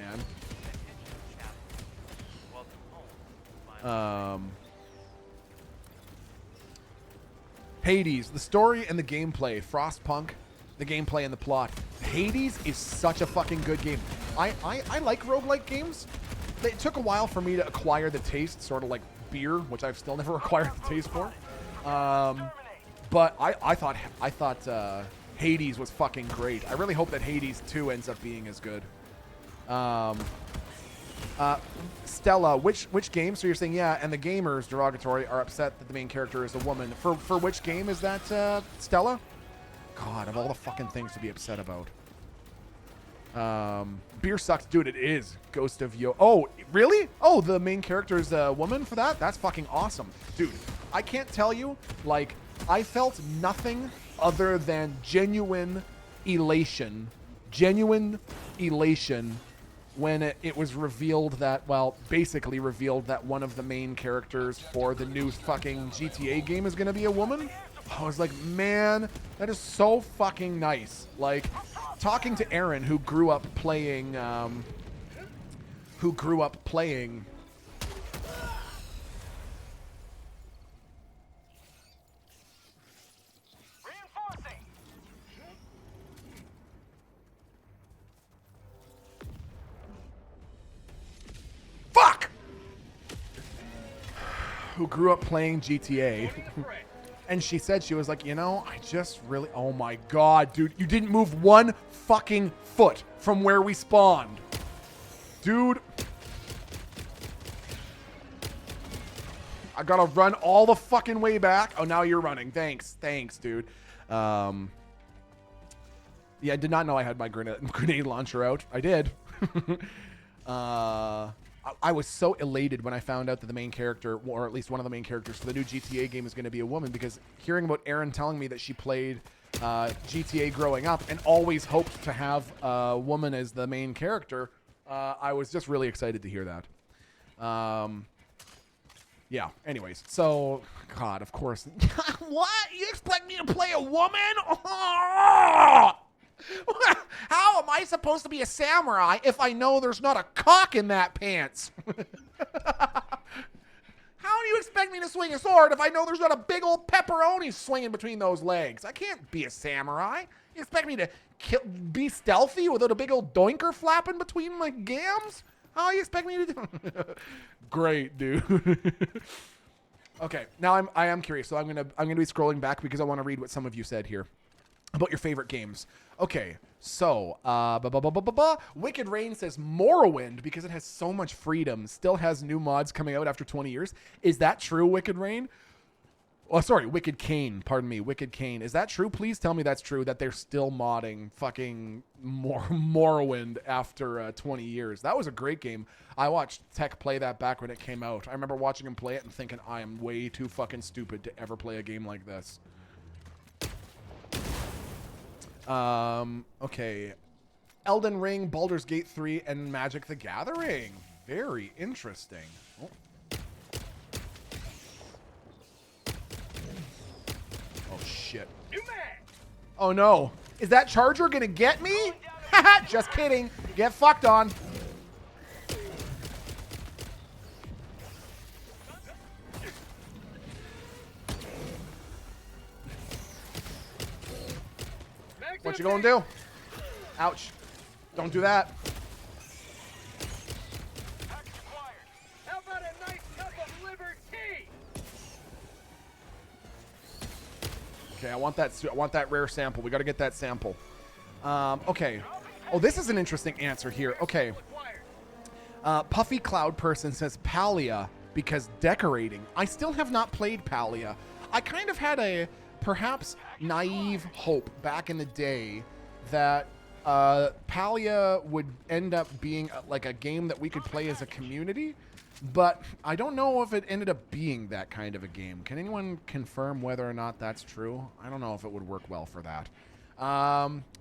man. Hades, the story and the gameplay. Frostpunk, the gameplay and the plot. Hades is such a fucking good game. I like roguelike games. It took a while for me to acquire the taste, sort of like beer, which I've still never acquired the taste for. But I thought Hades was fucking great. I really hope that Hades 2 ends up being as good. Stella, which game? So you're saying, yeah, and the gamers, derogatory, are upset that the main character is a woman. For which game is that, Stella? God, of all the fucking things to be upset about. Beer sucks. Dude, it is. Ghost of Yo. Oh, really? Oh, the main character is a woman for that? That's fucking awesome. Dude, I can't tell you, like, I felt nothing other than genuine elation when it was revealed that, well, basically revealed that one of the main characters for the new fucking GTA game is going to be a woman. I was like, man, that is so fucking nice. Like, talking to Aaron, who grew up playing, who grew up playing GTA. Loading the fray. And she said, she was like, you know, I just really, oh my God, dude, you didn't move one fucking foot from where we spawned. Dude. I gotta run all the fucking way back. Oh, now you're running. Thanks, dude. Yeah, I did not know I had my grenade launcher out. I did. I was so elated when I found out that the main character, or at least one of the main characters for the new GTA game is going to be a woman, because hearing about Erin telling me that she played GTA growing up and always hoped to have a woman as the main character, I was just really excited to hear that. Yeah, anyways, so, God, of course. What? You expect me to play a woman? How am I supposed to be a samurai if I know there's not a cock in that pants? How do you expect me to swing a sword if I know there's not a big old pepperoni swinging between those legs? I can't be a samurai. You expect me to be stealthy without a big old doinker flapping between my gams? How do you expect me to do? Great, dude. Okay, now I am curious, so I'm gonna be scrolling back because I want to read what some of you said here about your favorite games. Okay, so Wicked Rain says Morrowind because it has so much freedom. Still has new mods coming out after 20 years. Is that true, Wicked Rain? Oh, sorry, Wicked Kane. Pardon me, Wicked Kane. Is that true? Please tell me that's true, that they're still modding fucking Morrowind after 20 years. That was a great game. I watched Tech play that back when it came out. I remember watching him play it and thinking, I am way too fucking stupid to ever play a game like this. Okay. Elden Ring, Baldur's Gate 3, and Magic the Gathering. Very interesting. Oh. Oh, shit. Oh, no. Is that charger gonna get me? Haha, just kidding. Get fucked on. What you gonna do? Ouch. Don't do that. How about a nice cup of liver tea? Okay, I want that rare sample. We got to get that sample. Okay. Oh, this is an interesting answer here. Okay. Puffy Cloud Person says Palia because decorating. I still have not played Palia. I kind of had a perhaps naive hope back in the day that Palia would end up being like a game that we could play as a community, but I don't know if it ended up being that kind of a game. Can anyone confirm whether or not that's true? I don't know if it would work well for that.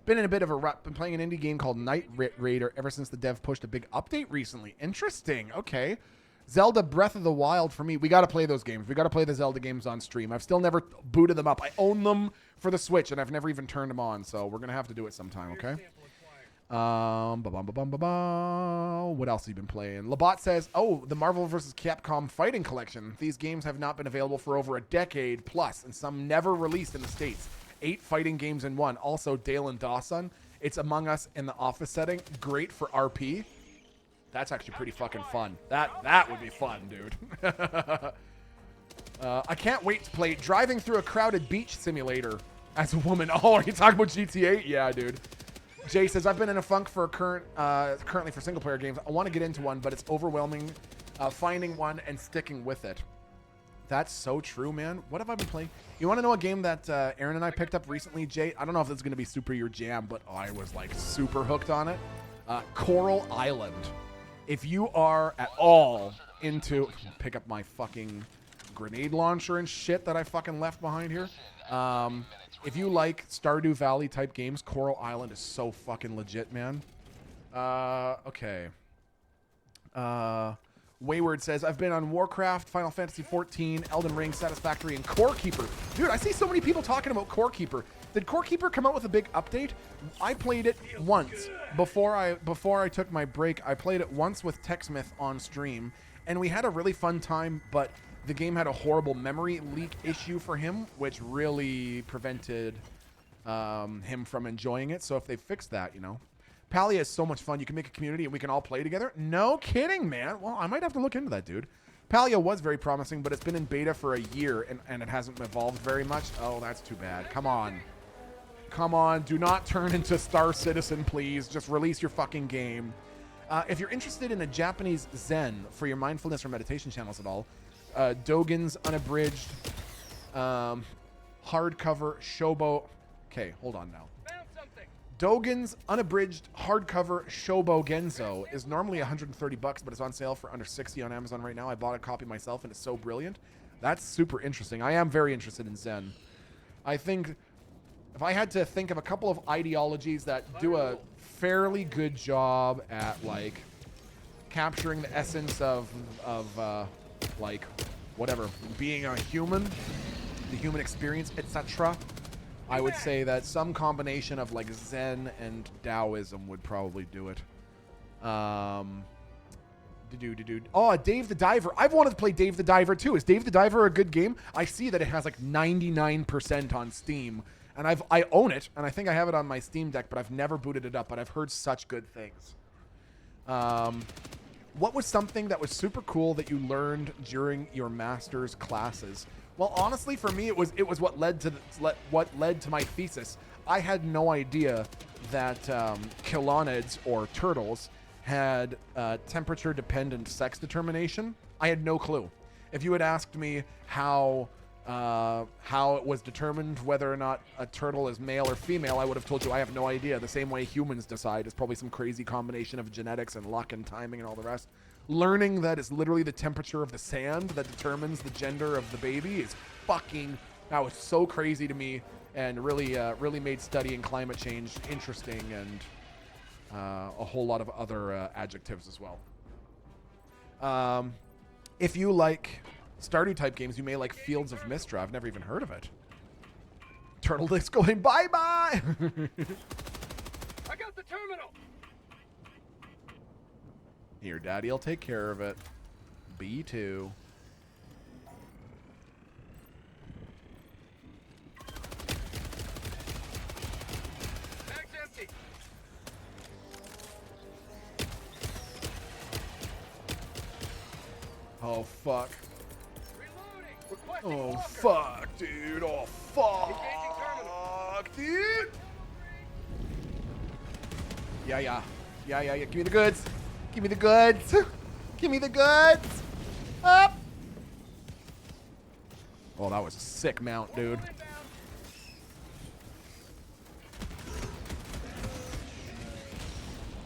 Been in a bit of a rut. Been playing an indie game called Night Raider ever since the dev pushed a big update recently. Interesting. Okay. Zelda Breath of the Wild for me. We got to play those games. We got to play the Zelda games on stream. I've still never booted them up. I own them for the Switch, and I've never even turned them on, so we're going to have to do it sometime, okay? What else have you been playing? Labat says, oh, the Marvel vs. Capcom Fighting Collection. These games have not been available for over a decade plus, and some never released in the States. 8 fighting games in one. Also, Dale and Dawson. It's Among Us in the office setting. Great for RP. That's actually pretty fucking fun. That would be fun, dude. I can't wait to play Driving Through a Crowded Beach Simulator as a woman. Oh, are you talking about GTA? Yeah, dude. Jay says, I've been in a funk for currently for single player games. I want to get into one, but it's overwhelming finding one and sticking with it. That's so true, man. What have I been playing? You want to know a game that Aaron and I picked up recently, Jay? I don't know if it's going to be super your jam, but I was like super hooked on it. Coral Island. If you are at all into... Pick up my fucking grenade launcher and shit that I fucking left behind here. If you like Stardew Valley type games, Coral Island is so fucking legit, man. Okay. Wayward says, I've been on Warcraft, Final Fantasy XIV, Elden Ring, Satisfactory, and Core Keeper. Dude, I see so many people talking about Core Keeper. Did Core Keeper come out with a big update? I played it once before I took my break. I played it once with TechSmith on stream, and we had a really fun time, but the game had a horrible memory leak issue for him, which really prevented him from enjoying it. So if they fixed that, you know. Palia is so much fun. You can make a community and we can all play together. No kidding, man. Well, I might have to look into that, dude. Paleo was very promising, but it's been in beta for a year and it hasn't evolved very much. Oh, that's too bad. Come on. Come on. Do not turn into Star Citizen, please. Just release your fucking game. If you're interested in a Japanese Zen for your mindfulness or meditation channels at all, Dogen's Unabridged hardcover Shobo. Okay, hold on now. Dogen's Unabridged hardcover Shobo Genzo is normally $130, but it's on sale for under $60 on Amazon right now. I bought a copy myself, and it's so brilliant. That's super interesting. I am very interested in Zen. I think if I had to think of a couple of ideologies that do a fairly good job at like capturing the essence of like whatever, being a human, the human experience, etc., I would say that some combination of like Zen and Taoism would probably do it. Oh, Dave the Diver. I've wanted to play Dave the Diver too. Is Dave the Diver a good game? I see that it has like 99% on Steam, and I own it, and I think I have it on my Steam Deck, but I've never booted it up. But I've heard such good things. What was something that was super cool that you learned during your master's classes? Well, honestly, for me, it was what led to my thesis. I had no idea that chelonids or turtles had temperature-dependent sex determination. I had no clue. If you had asked me how it was determined whether or not a turtle is male or female, I would have told you I have no idea. The same way humans decide. It's probably some crazy combination of genetics and luck and timing and all the rest. Learning that it's literally the temperature of the sand that determines the gender of the baby is that was so crazy to me, and really made studying climate change interesting, and a whole lot of other adjectives as well. If you like Stardew type games, you may like Fields of Mistra. I've never even heard of it. Turtle Dick's going bye-bye! I got the terminal! Here, Daddy'll take care of it. B2. Bag's empty. Oh, fuck. Reloading. Requesting Oh, walker. fuck, dude. Oh, fuck, dude. Yeah. Give me the goods. Give me the goods. Give me the goods. Up. Oh, that was a sick mount, dude.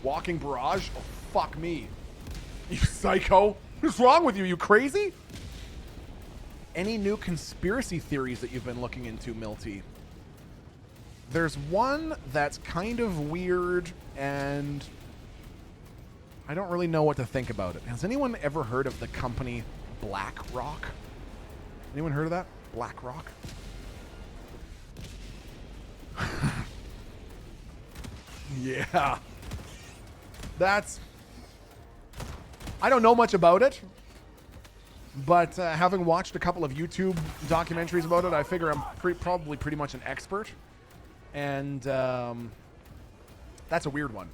Walking barrage? Oh, fuck me. You psycho. What's wrong with you? You crazy? Any new conspiracy theories that you've been looking into, Milty? There's one that's kind of weird, and I don't really know what to think about it. Has anyone ever heard of the company BlackRock? Anyone heard of that? BlackRock? Yeah. I don't know much about it, but having watched a couple of YouTube documentaries about it, I figure I'm probably pretty much an expert. And that's a weird one.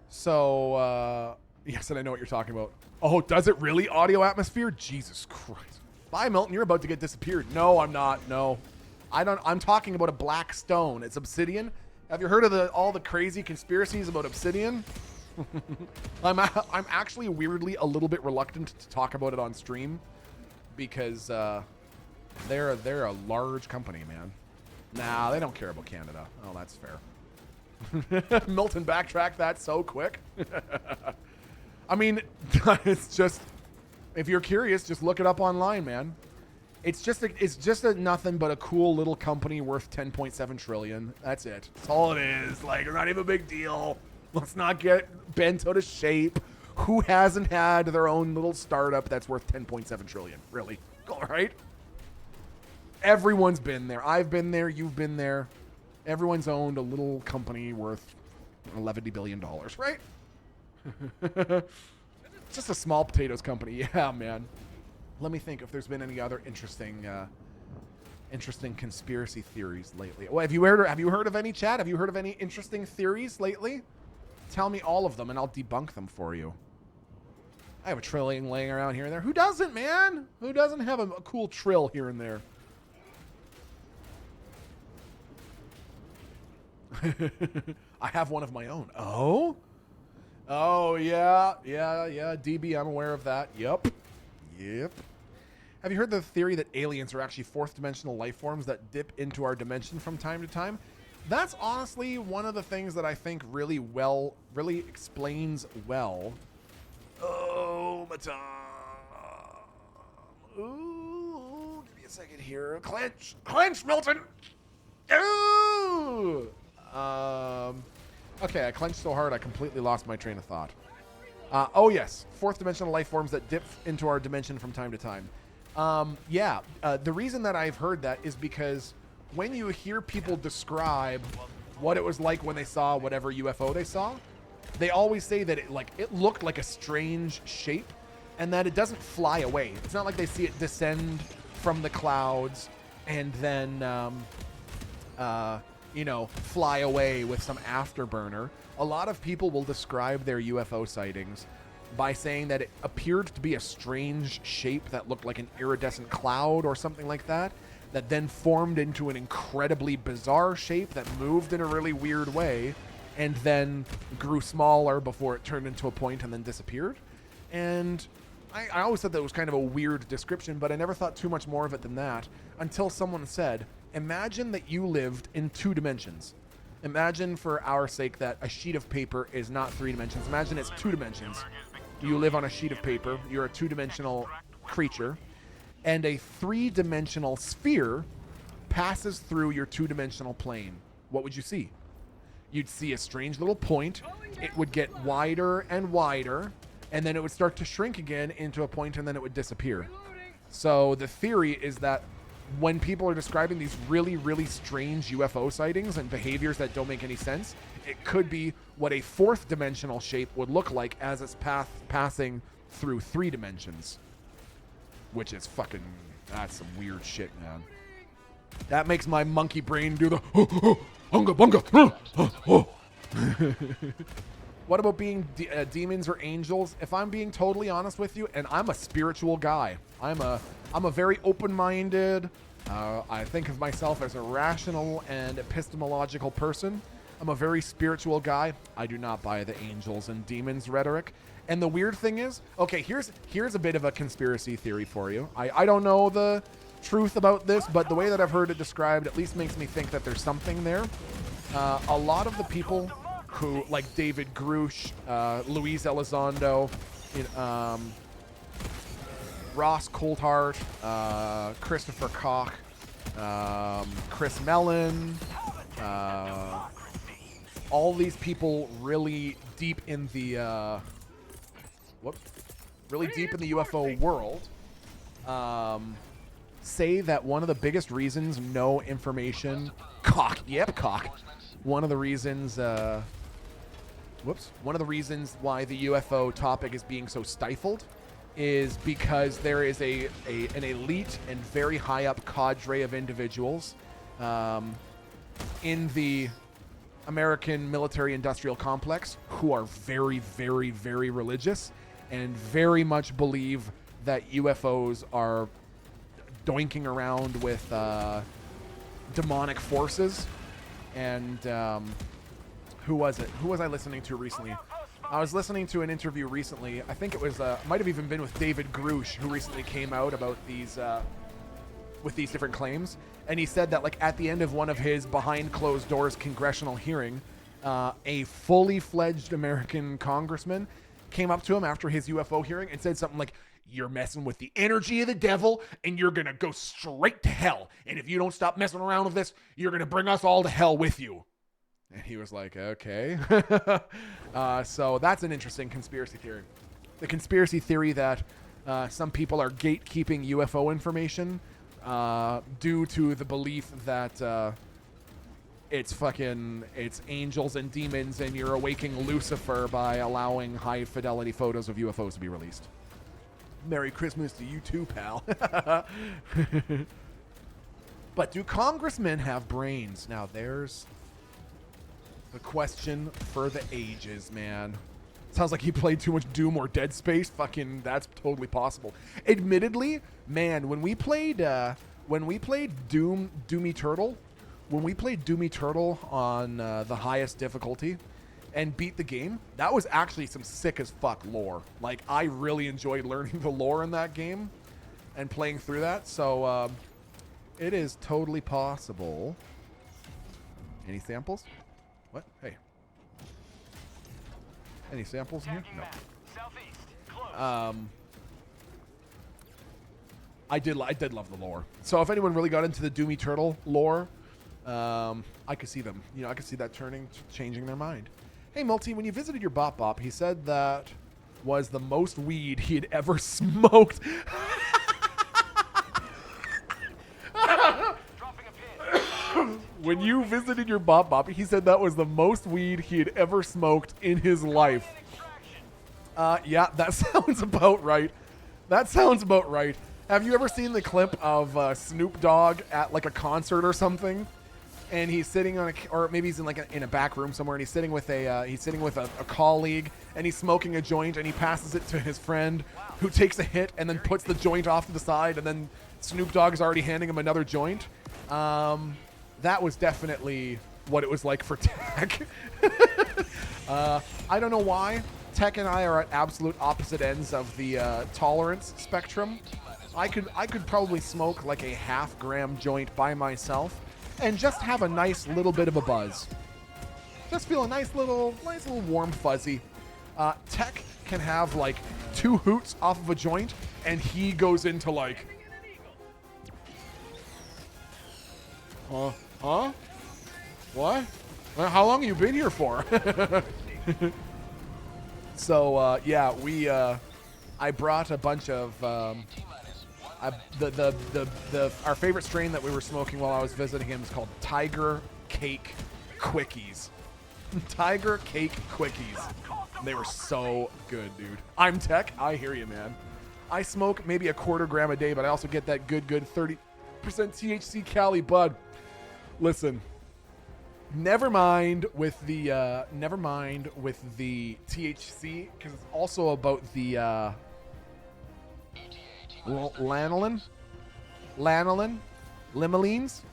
So, yes, and I know what you're talking about. Oh, does it really? Audio atmosphere? Jesus Christ. Bye, Milton. You're about to get disappeared. No, I'm not. No. I'm talking about a black stone. It's obsidian. Have you heard of all the crazy conspiracies about obsidian? I'm actually weirdly a little bit reluctant to talk about it on stream because they're a large company, man. Nah, they don't care about Canada. Oh, that's fair. Milton backtracked that so quick. I mean, it's just, if you're curious, just look it up online, man. It's just nothing but a cool little company worth 10.7 trillion. That's it. That's all it is. Like, it's not even a big deal. Let's not get bent out of shape. Who hasn't had their own little startup that's worth 10.7 trillion? Really? All right. Everyone's been there. I've been there. You've been there. Everyone's owned a little company worth $11 billion, right? Just a small potatoes company. Yeah, man. Let me think if there's been any other interesting conspiracy theories lately. Well, have you heard of any, Chad? Have you heard of any interesting theories lately? Tell me all of them, and I'll debunk them for you. I have a trilling laying around here and there. Who doesn't, man? Who doesn't have a cool trill here and there? I have one of my own. Oh? Oh, yeah. DB, I'm aware of that. Yep. Have you heard the theory that aliens are actually fourth dimensional life forms that dip into our dimension from time to time? That's honestly one of the things that I think really explains well. Oh, my tongue. Ooh, give me a second here. Clench, Milton. Ooh. Okay, I clenched so hard I completely lost my train of thought. Oh yes, fourth dimensional life forms that dip into our dimension from time to time. The reason that I've heard that is because when you hear people describe what it was like when they saw whatever UFO they saw, they always say that it looked like a strange shape and that it doesn't fly away. It's not like they see it descend from the clouds and then, fly away with some afterburner. A lot of people will describe their UFO sightings by saying that it appeared to be a strange shape that looked like an iridescent cloud or something like that then formed into an incredibly bizarre shape that moved in a really weird way and then grew smaller before it turned into a point and then disappeared. And I always thought that was kind of a weird description, but I never thought too much more of it than that until someone said, imagine that you lived in 2 dimensions. Imagine, for our sake, that a sheet of paper is not 3 dimensions. Imagine it's 2 dimensions. You live on a sheet of paper. You're a 2-dimensional creature. And a 3-dimensional sphere passes through your 2-dimensional plane. What would you see? You'd see a strange little point. It would get wider and wider, and then it would start to shrink again into a point, and then it would disappear. So the theory is that when people are describing these really, really strange UFO sightings and behaviors that don't make any sense, it could be what a 4th-dimensional shape would look like as it's passing through 3 dimensions. Which is that's some weird shit, man. That makes my monkey brain do the hunga bunga. What about being demons or angels? If I'm being totally honest with you, and I'm a spiritual guy, I'm a very open-minded. I think of myself as a rational and epistemological person. I'm a very spiritual guy. I do not buy the angels and demons rhetoric. And the weird thing is, okay, here's a bit of a conspiracy theory for you. I don't know the truth about this, but the way that I've heard it described at least makes me think that there's something there. A lot of the people who, like David Grush, Luis Elizondo, Ross Coulthart, Christopher Koch, Chris Mellon, all these people really deep in the UFO world, say that one of the biggest reasons no information, one of the reasons, one of the reasons why the UFO topic is being so stifled is because there is an elite and very high up cadre of individuals in the American military-industrial complex who are very, very, very religious and very much believe that UFOs are doinking around with demonic forces. And who was it? Who was I listening to recently? I was listening to an interview recently. I think it was might have even been with David Grush, who recently came out about these with these different claims. And he said that, like, at the end of one of his behind closed doors congressional hearing, a fully fledged American congressman came up to him after his UFO hearing and said something like, "You're messing with the energy of the devil and you're going to go straight to hell. And if you don't stop messing around with this, you're going to bring us all to hell with you." And he was like, okay. So that's an interesting conspiracy theory. The conspiracy theory that some people are gatekeeping UFO information due to the belief that it's angels and demons and you're awaking Lucifer by allowing high fidelity photos of UFOs to be released. Merry Christmas to you too, pal. But do congressmen have brains? Now there's the question for the ages, man. Sounds like he played too much Doom or Dead Space. Fucking, that's totally possible. Admittedly, man, when we played Doom Eternal, on the highest difficulty and beat the game, that was actually some sick as fuck lore. Like, I really enjoyed learning the lore in that game and playing through that. So, it is totally possible. Any samples? What? Hey. Any samples in here? No. I did love the lore. So if anyone really got into the Doom Eternal lore, I could see them. You know, I could see that changing their mind. Hey, Multi, when you visited your Bop Bop, he said that was the most weed he had ever smoked. When you visited your Bop Bop, he said that was the most weed he had ever smoked in his life. Yeah, that sounds about right. That sounds about right. Have you ever seen the clip of Snoop Dogg at like a concert or something? And he's sitting on or maybe he's in like in a back room somewhere, and he's sitting with a colleague, and he's smoking a joint, and he passes it to his friend, who takes a hit and then puts the joint off to the side, and then Snoop Dogg is already handing him another joint. That was definitely what it was like for Tech. I don't know why. Tech and I are at absolute opposite ends of the tolerance spectrum. I could probably smoke like a half-gram joint by myself and just have a nice little bit of a buzz. Just feel a nice little warm fuzzy. Tech can have like 2 hoots off of a joint, and he goes into like, huh? What? How long have you been here for? So yeah, I brought a bunch of our favorite strain that we were smoking while I was visiting him is called Tiger Cake Quickies. Tiger Cake Quickies. They were so good, dude. I'm Tech. I hear you, man. I smoke maybe a 1/4 gram a day, but I also get that good 30% THC Cali bud. Listen, never mind with the THC, because it's also about the lanolin, limousines.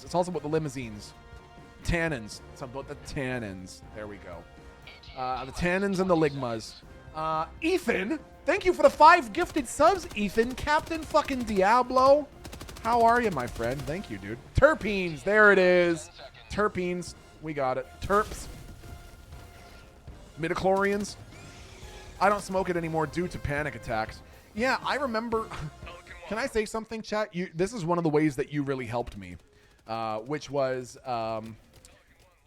It's also about the limousines. Tannins. It's about the tannins. There we go. The tannins and the ligmas. Ethan, thank you for the 5 gifted subs, Ethan. Captain fucking Diablo. How are you, my friend? Thank you, dude. Terpenes. There it is. Terpenes. We got it. Terps. Midichlorians. I don't smoke it anymore due to panic attacks. Yeah, I remember. Can I say something, chat? This is one of the ways that you really helped me, which was,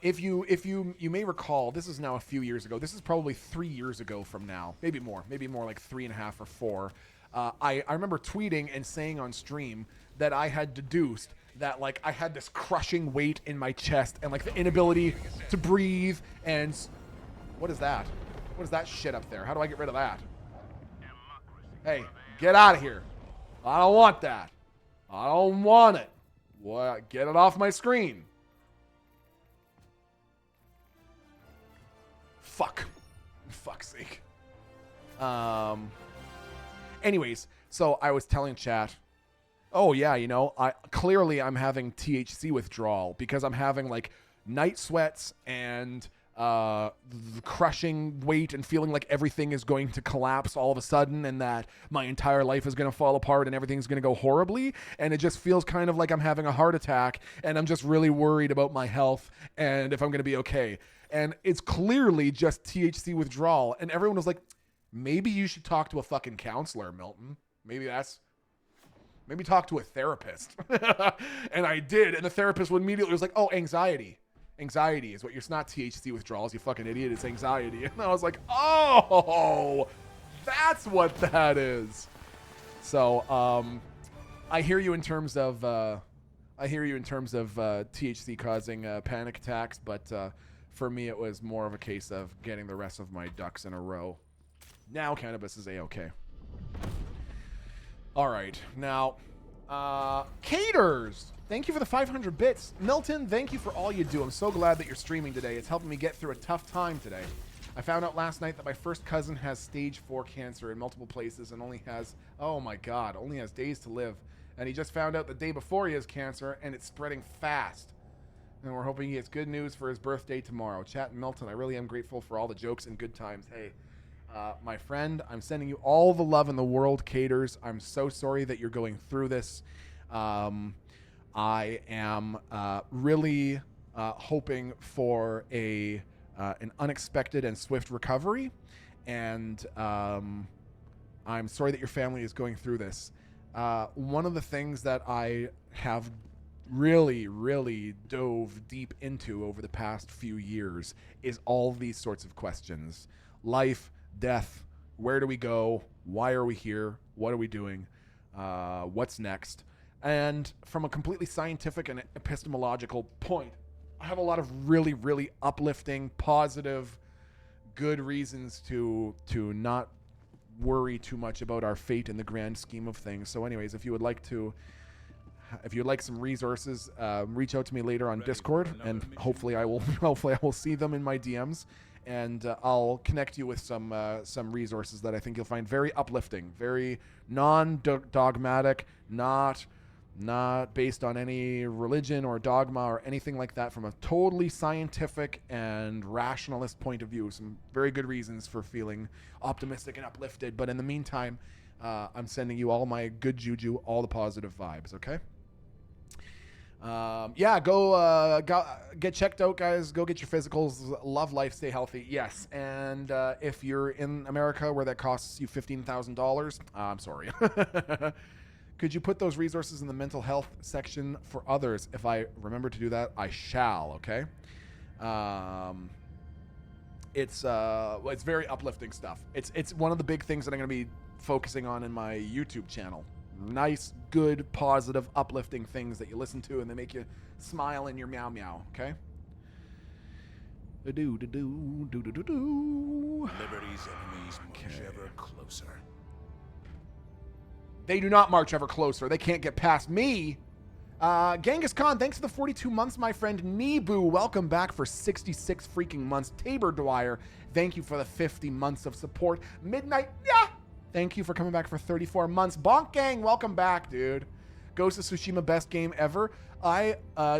if you may recall, this is now a few years ago. This is probably 3 years ago from now, maybe more like 3.5 or 4. I remember tweeting and saying on stream that I had deduced that like I had this crushing weight in my chest and like the inability to breathe. And what is that? What is that shit up there? How do I get rid of that? Hey, get out of here. I don't want that. I don't want it. What? Get it off my screen. Fuck. Fuck's sake. Anyways, so I was telling chat, oh yeah, you know, I'm having THC withdrawal because I'm having like night sweats and crushing weight and feeling like everything is going to collapse all of a sudden, and that my entire life is going to fall apart and everything's going to go horribly, and it just feels kind of like I'm having a heart attack, and I'm just really worried about my health and if I'm going to be okay. And it's clearly just THC withdrawal, and everyone was like, maybe you should talk to a fucking counselor, Milton. Maybe talk to a therapist. And I did, and the therapist immediately was like, oh, anxiety. Anxiety is what it's not THC withdrawals, you fucking idiot. It's anxiety. And I was like, oh, that's what that is. So, I hear you in terms of THC causing panic attacks, but for me, it was more of a case of getting the rest of my ducks in a row. Now cannabis is A-okay. All right, now, Caters. Thank you for the 500 bits. Milton, thank you for all you do. I'm so glad that you're streaming today. It's helping me get through a tough time today. I found out last night that my first cousin has stage 4 cancer in multiple places and only has, oh my God, only has days to live. And he just found out the day before he has cancer, and it's spreading fast. And we're hoping he gets good news for his birthday tomorrow. Chat and Milton, I really am grateful for all the jokes and good times. Hey, my friend, I'm sending you all the love in the world, Caters. I'm so sorry that you're going through this. I am really hoping for an unexpected and swift recovery. And I'm sorry that your family is going through this. One of the things that I have really, really dove deep into over the past few years is all these sorts of questions. Life, death, where do we go? Why are we here? What are we doing? What's next? And from a completely scientific and epistemological point, I have a lot of really, really uplifting, positive, good reasons to not worry too much about our fate in the grand scheme of things. So anyways, if you would like some resources, reach out to me later on Discord, and hopefully I will see them in my DMs, and I'll connect you with some resources that I think you'll find very uplifting, very non-dogmatic, not based on any religion or dogma or anything like that, from a totally scientific and rationalist point of view. Some very good reasons for feeling optimistic and uplifted. But in the meantime, I'm sending you all my good juju, all the positive vibes, okay? Go get checked out, guys. Go get your physicals. Love life. Stay healthy. Yes. And if you're in America where that costs you $15,000, I'm sorry. Could you put those resources in the mental health section for others? If I remember to do that, I shall, okay? It's very uplifting stuff. It's one of the big things that I'm going to be focusing on in my YouTube channel. Nice, good, positive, uplifting things that you listen to and they make you smile in your meow meow, okay? Liberty's enemies march ever closer. They do not march ever closer. They can't get past me. Genghis Khan, thanks for the 42 months, my friend. Nebu, welcome back for 66 freaking months. Tabor Dwyer, thank you for the 50 months of support. Midnight, yeah, thank you for coming back for 34 months. Bonk Gang, welcome back, dude. Ghost of Tsushima, best game ever. I,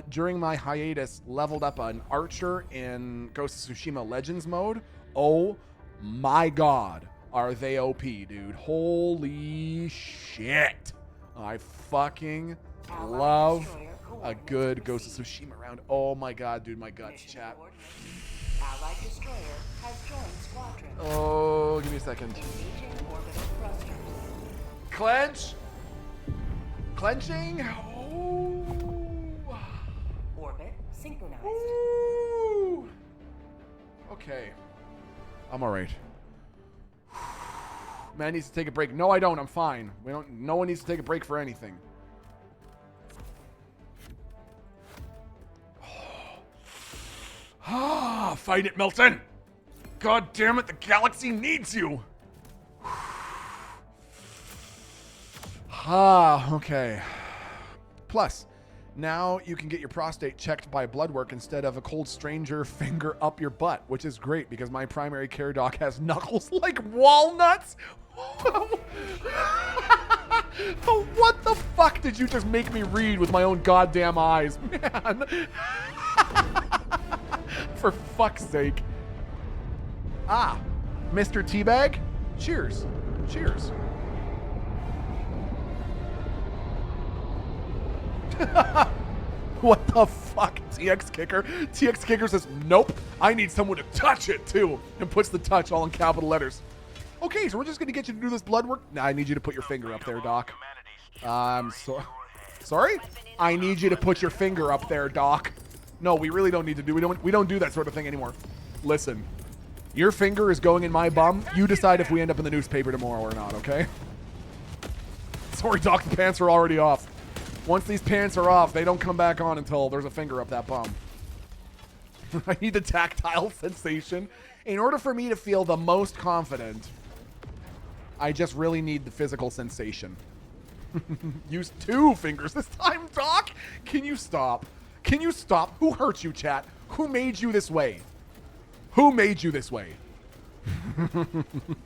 during my hiatus, leveled up an archer in Ghost of Tsushima Legends mode. Oh my God. Are they OP, dude? Holy shit. I fucking love a good Ghost of Tsushima round. Oh my God, dude, my guts, chat. Allied destroyer has joined squadron. Oh, give me a second. Engaging orbital thrusters. Clench. Clenching. Oh. Orbit synchronized. Ooh. Okay. I'm all right. Man needs to take a break. No, I don't. I'm fine. No one needs to take a break for anything. Fight it, Milton. God damn it, the galaxy needs you. Okay. Plus, now you can get your prostate checked by blood work instead of a cold stranger finger up your butt, which is great because my primary care doc has knuckles like walnuts. What the fuck did you just make me read with my own goddamn eyes, man? For fuck's sake. Mr. Teabag, cheers. Cheers. What the fuck, TX Kicker? TX Kicker says, nope, I need someone to touch it too, and puts the touch all in capital letters. Okay, so we're just gonna get you to do this blood work. Nah, I need you to put your finger up there, Doc. Sorry? I need you to put your finger up there, Doc. No, we really don't need to do. We don't do that sort of thing anymore. Listen, your finger is going in my bum. You decide if we end up in the newspaper tomorrow or not. Okay? Sorry, Doc. The pants are already off. Once these pants are off, they don't come back on until there's a finger up that bum. I need the tactile sensation. In order for me to feel the most confident, I just really need the physical sensation. Use 2 fingers this time, Doc. Can you stop? Can you stop? Who hurt you, chat? Who made you this way? Who made you this way?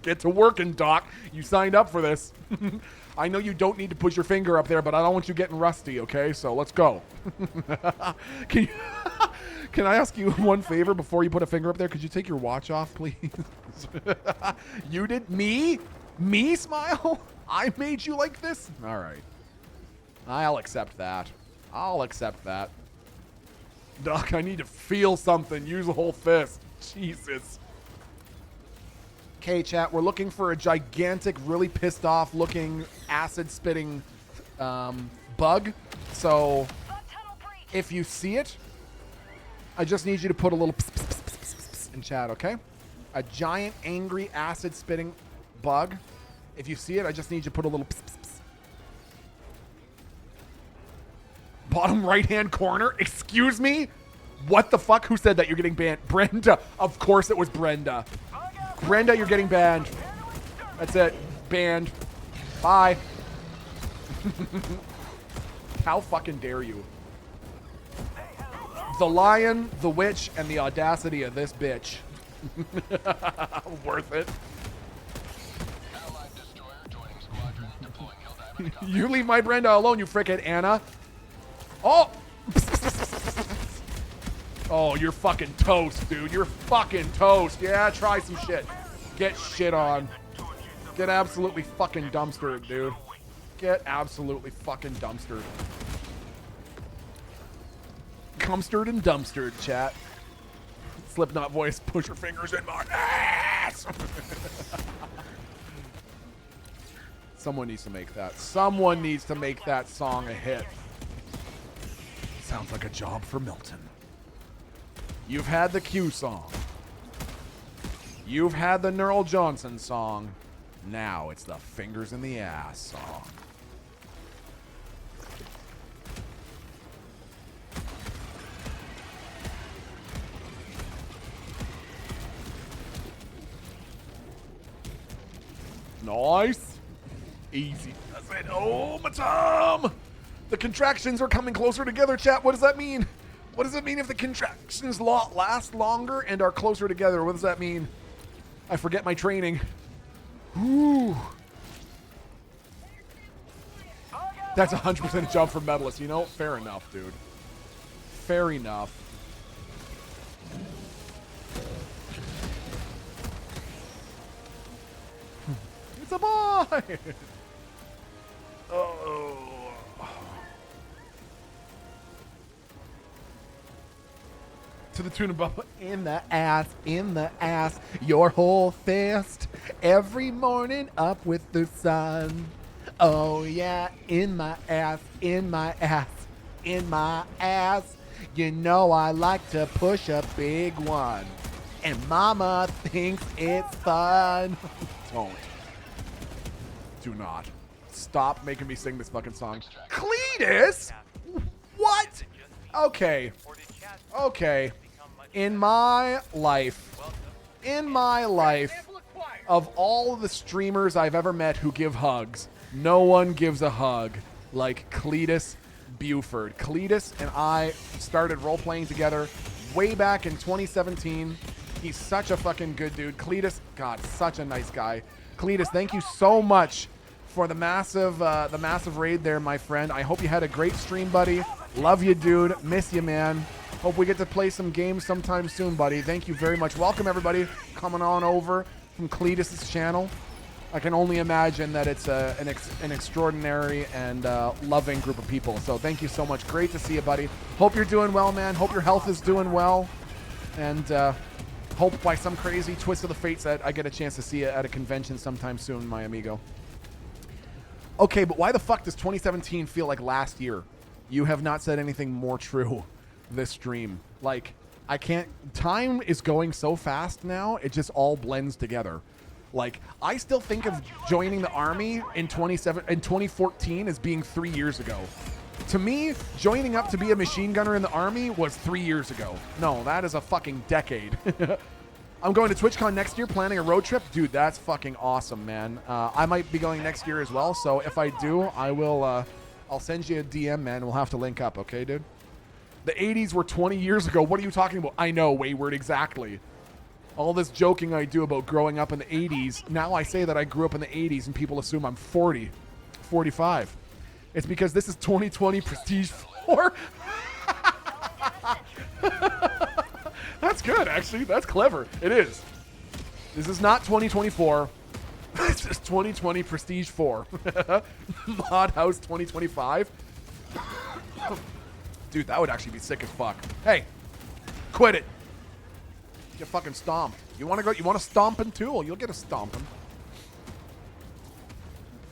Get to working, Doc. You signed up for this. I know you don't need to put your finger up there, but I don't want you getting rusty, okay? So let's go. Can I ask you one favor before you put a finger up there? Could you take your watch off, please? You did? Me? Me, Smile? I made you like this? All right. I'll accept that. I'll accept that. Doc, I need to feel something. Use a whole fist. Jesus. Okay, chat, we're looking for a gigantic, really pissed off looking, acid spitting bug. So if you see it, I just need you to put a little pss, pss, pss, pss, pss, pss in chat, okay? A giant, angry, acid spitting bug. If you see it, I just need you to put a little pss, pss, pss. Bottom right-hand corner? Excuse me? What the fuck? Who said that? You're getting banned. Brenda. Of course it was Brenda. Brenda, you're getting banned. That's it. Banned. Bye. How fucking dare you? The lion, the witch, and the audacity of this bitch. Worth it. You leave my Brenda alone, you frickin' Anna. Oh! Oh, you're fucking toast, dude. You're fucking toast. Yeah, try some shit. Get shit on. Get absolutely fucking dumpstered, dude. Get absolutely fucking dumpstered. Cumstered and dumpstered, chat. Slipknot voice, push your fingers in my ass! Someone needs to make that. Someone needs to make that song a hit. Sounds like a job for Milton. You've had the Q song. You've had the Neural Johnson song. Now it's the fingers in the ass song. Nice. Easy. That's it. Oh, my Tom. The contractions are coming closer together, chat. What does that mean? What does it mean if the contractions last longer and are closer together? What does that mean? I forget my training. Ooh. That's 100% a job for medalists, you know? Fair enough, dude. Fair enough. It's a boy! Oh. To the tune of Bubba. In the ass, your whole fist. Every morning up with the sun. Oh yeah, in my ass, in my ass, in my ass. You know I like to push a big one. And mama thinks it's fun. Don't. Do not. Stop making me sing this fucking song. Cletus? What? Okay. Okay. In my life, of all of the streamers I've ever met who give hugs, no one gives a hug like Cletus Buford. Cletus and I started role-playing together way back in 2017. He's such a fucking good dude. Cletus, God, such a nice guy. Cletus, thank you so much for the massive raid there, my friend. I hope you had a great stream, buddy. Love you, dude. Miss you, man. Hope we get to play some games sometime soon, buddy. Thank you very much. Welcome, everybody, coming on over from Cletus's channel. I can only imagine that it's an extraordinary and loving group of people. So thank you so much. Great to see you, buddy. Hope you're doing well, man. Hope your health is doing well. And hope by some crazy twist of the fates that I get a chance to see you at a convention sometime soon, my amigo. Okay, but why the fuck does 2017 feel like last year? You have not said anything more true this stream. Like, I can't... Time is going so fast now, it just all blends together. Like, I still think of joining the Army in 2014 as being 3 years ago. To me, joining up to be a machine gunner in the Army was 3 years ago. No, that is a fucking decade. I'm going to TwitchCon next year, planning a road trip. Dude, that's fucking awesome, man. I might be going next year as well, so if I do, I will, I'll send you a DM, man. We'll have to link up, okay, dude? The 80s were 20 years ago. What are you talking about? I know, Wayward, exactly. All this joking I do about growing up in the 80s, now I say that I grew up in the 80s and people assume I'm 40, 45. It's because this is 2020 Prestige 4. That's good, actually. That's clever. It is. This is not 2024. This is 2020 Prestige 4. Mod House 2025. Dude, that would actually be sick as fuck. Hey, quit it. Get fucking stomped. You want to go? You want a stomping tool? You'll get a stomping.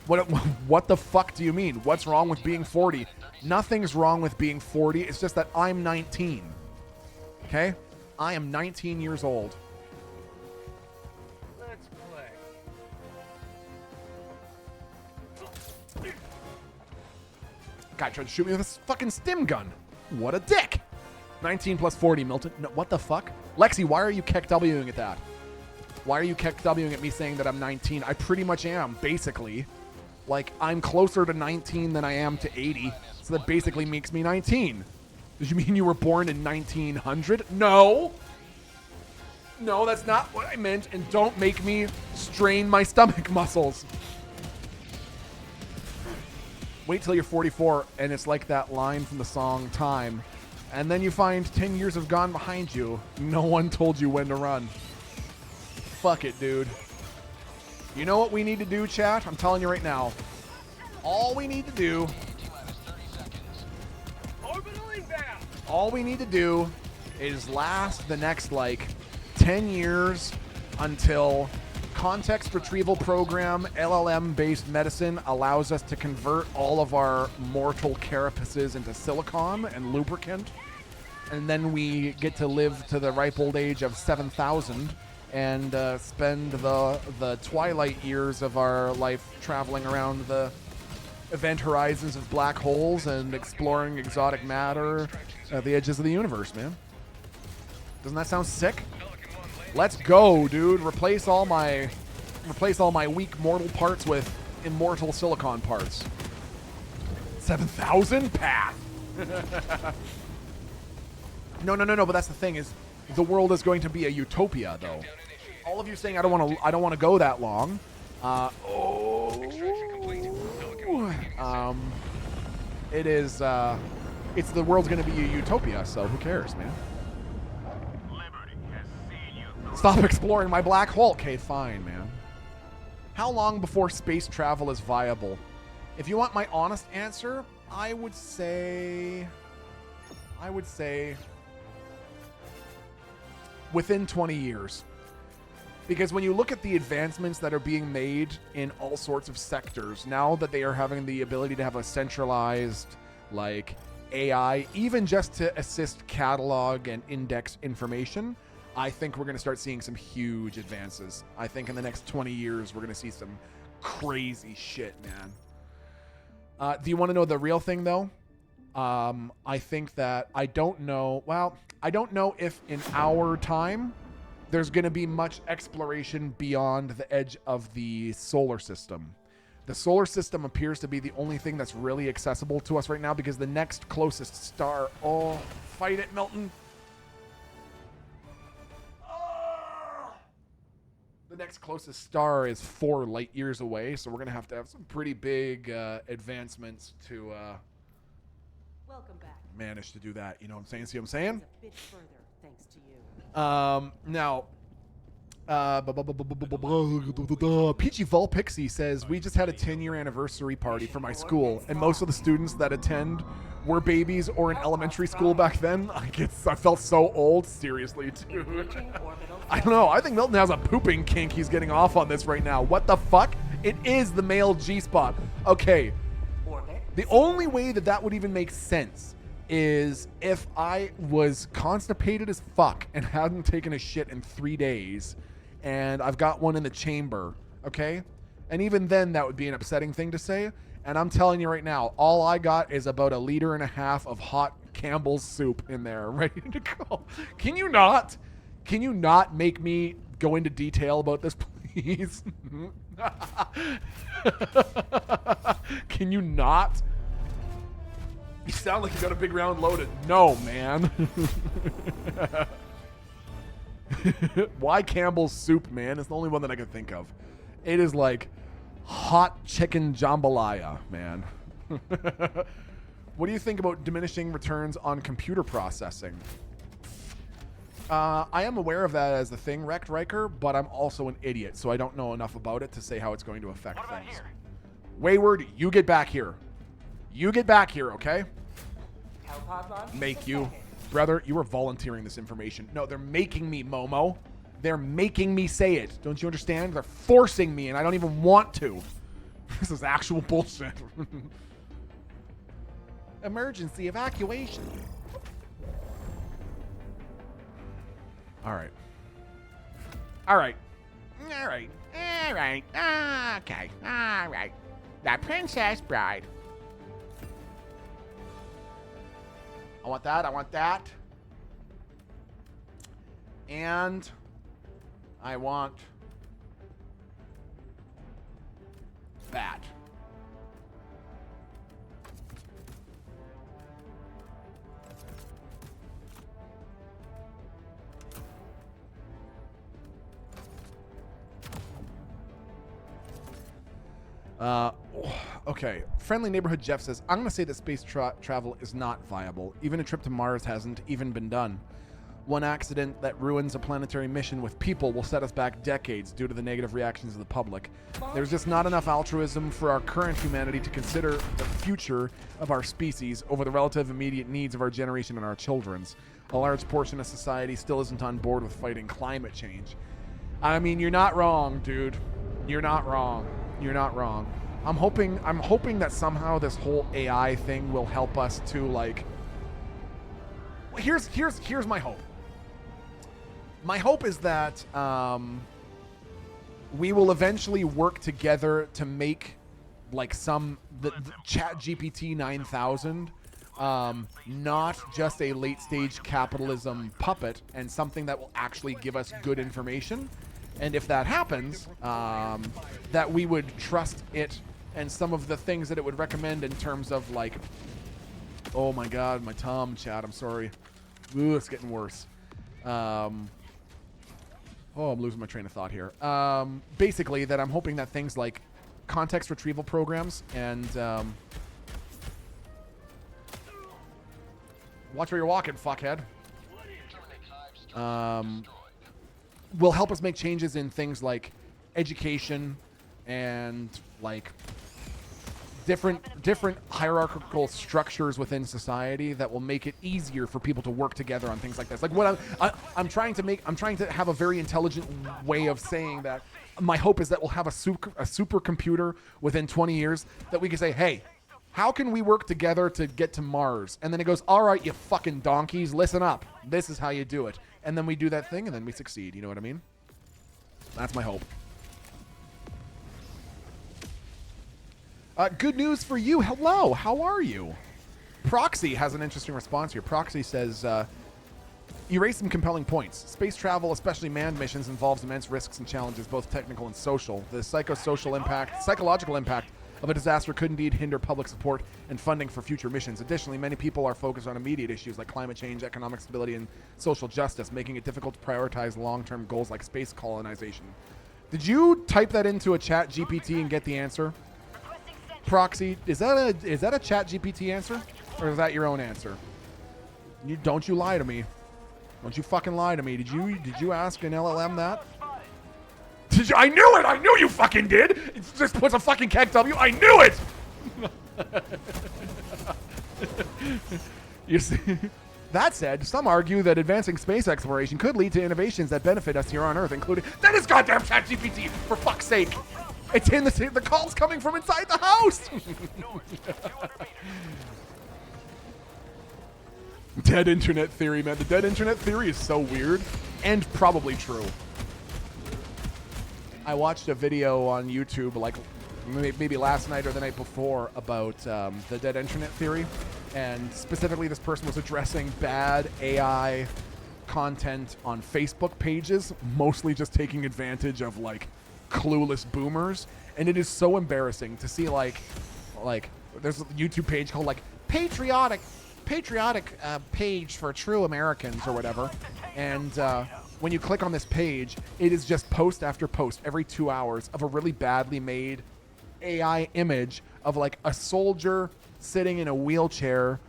What the fuck do you mean? What's wrong with being 40? Nothing's wrong with being 40. It's just that I'm 19. Okay? I am 19 years old. Let's play. Guy tried to shoot me with a fucking stim gun. What a dick. 19 plus 40, Milton. No, what the fuck? Lexi, why are you KEKWing at that? Why are you KEKWing at me saying that I'm 19? I pretty much am, basically. Like, I'm closer to 19 than I am to 80, so that basically makes me 19. Did you mean you were born in 1900? No! No, that's not what I meant, and don't make me strain my stomach muscles. Wait till you're 44, and it's like that line from the song Time. And then you find 10 years have gone behind you. No one told you when to run. Fuck it, dude. You know what we need to do, chat? I'm telling you right now. All we need to do... Orbital inbound. All we need to do is last the next, 10 years until context retrieval program, LLM-based medicine allows us to convert all of our mortal carapaces into silicon and lubricant. And then we get to live to the ripe old age of 7,000 and spend the twilight years of our life traveling around the event horizons of black holes and exploring exotic matter at the edges of the universe, man. Doesn't that sound sick? Let's go, dude. Replace all my weak mortal parts with immortal silicon parts. 7,000 path. No, but that's the thing is the world is going to be a utopia though. All of you saying I don't want to go that long. It is it's the world's going to be a utopia, so who cares, man? Stop exploring my black hole. Okay, fine, man. How long before space travel is viable? If you want my honest answer, I would say within 20 years. Because when you look at the advancements that are being made in all sorts of sectors, now that they are having the ability to have a centralized, AI, even just to assist catalog and index information, I think we're going to start seeing some huge advances. I think in the next 20 years, we're going to see some crazy shit, man. Do you want to know the real thing, though? I think that I don't know if in our time there's going to be much exploration beyond the edge of the solar system. The solar system appears to be the only thing that's really accessible to us right now because the next closest star... Oh, fight it, Milton. The next closest star is 4 light years away, so we're going to have some pretty big advancements to Welcome back. manage to do that. You know what I'm saying? See what I'm saying? A bit further, thanks to you. Now, Peachy Volpixie says, we just had a 10-year anniversary party for my school, and most of the students that attend were babies or in elementary school back then. I felt so old, seriously, dude. I don't know. I think Milton has a pooping kink he's getting off on this right now. What the fuck? It is the male G-spot. Okay. The only way that would even make sense is if I was constipated as fuck and hadn't taken a shit in 3 days and I've got one in the chamber, okay? And even then that would be an upsetting thing to say. And I'm telling you right now, all I got is about 1.5 liters of hot Campbell's soup in there ready to go. Can you not make me go into detail about this, please? Can you not? You sound like you got a big round loaded. No, man. Why Campbell's soup, man? It's the only one that I can think of. It is like hot chicken jambalaya, man. What do you think about diminishing returns on computer processing? I am aware of that as a thing, Wrecked Riker, but I'm also an idiot, so I don't know enough about it to say how it's going to affect things. Wayward, you get back here. You get back here, okay? Make you. Brother, you are volunteering this information. No, they're making me, Momo. They're making me say it. Don't you understand? They're forcing me, and I don't even want to. This is actual bullshit. Emergency evacuation. All right. All right. All right. All right. Okay. All right. The Princess Bride. I want that. I want that. And I want that. Okay. Friendly Neighborhood Jeff says, I'm going to say that space travel is not viable. Even a trip to Mars hasn't even been done. One accident that ruins a planetary mission with people will set us back decades due to the negative reactions of the public. There's just not enough altruism for our current humanity to consider the future of our species over the relative immediate needs of our generation and our children's. A large portion of society still isn't on board with fighting climate change. I mean, you're not wrong, dude. You're not wrong. You're not wrong. I'm hoping that somehow this whole AI thing will help us to like. Here's my hope. My hope is that we will eventually work together to make like the Chat GPT 9000 not just a late stage capitalism puppet and something that will actually give us good information. And if that happens, that we would trust it and some of the things that it would recommend in terms of like, oh my God, my Tom chat, I'm sorry. Ooh, it's getting worse. I'm losing my train of thought here. Basically, that I'm hoping that things like context retrieval programs and watch where you're walking, fuckhead. Will help us make changes in things like education and like different hierarchical structures within society that will make it easier for people to work together on things like this. Like what I'm trying to have a very intelligent way of saying that. My hope is that we'll have a supercomputer within 20 years that we can say, hey, how can we work together to get to Mars? And then it goes, all right, you fucking donkeys, listen up. This is how you do it. And then we do that thing and then we succeed. You know what I mean? That's my hope. Good news for you. Hello. How are you? Proxy has an interesting response here. Proxy says, you raised some compelling points. Space travel, especially manned missions, involves immense risks and challenges, both technical and social. The psychological impact of a disaster could indeed hinder public support and funding for future missions. Additionally, many people are focused on immediate issues like climate change, economic stability, and social justice, making it difficult to prioritize long-term goals like space colonization. Did you type that into a Chat GPT and get the answer? Proxy, is that a Chat GPT answer, or is that your own answer? Don't you lie to me. Don't you fucking lie to me. Did you ask an LLM that? Did you? I knew it. I knew you fucking did. It just puts a fucking keg W. I knew it. You see. That said, some argue that advancing space exploration could lead to innovations that benefit us here on Earth, including that is goddamn ChatGPT, for fuck's sake. It's in the call's coming from inside the house. Dead internet theory, man. The dead internet theory is so weird and probably true. I watched a video on YouTube like maybe last night or the night before about the dead internet theory, and specifically this person was addressing bad AI content on Facebook pages, mostly just taking advantage of like clueless boomers, and it is so embarrassing to see like there's a YouTube page called like patriotic page for true Americans or whatever, and when you click on this page, it is just post after post every 2 hours of a really badly made AI image of like a soldier sitting in a wheelchair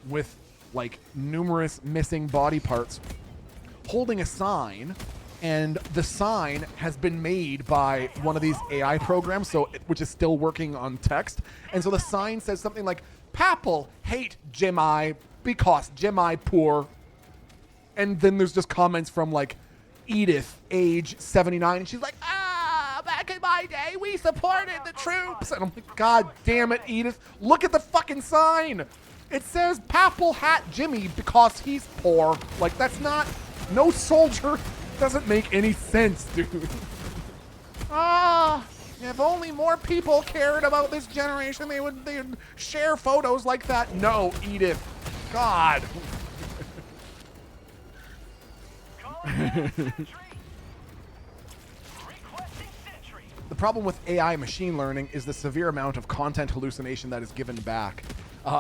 with like numerous missing body parts holding a sign, and the sign has been made by one of these AI programs, which is still working on text. And so the sign says something like, "Papal hate Jimmy because Jimmy poor." And then there's just comments from like Edith, age 79, and she's like, back in my day, we supported the troops. And I'm like, God damn it, Edith. Look at the fucking sign. It says Papal hat Jimmy because he's poor. Like, that's not, no soldier, doesn't make any sense, dude. If only more people cared about this generation, they would share photos like that. No, Edith. God. The problem with AI machine learning is the severe amount of content hallucination that is given back.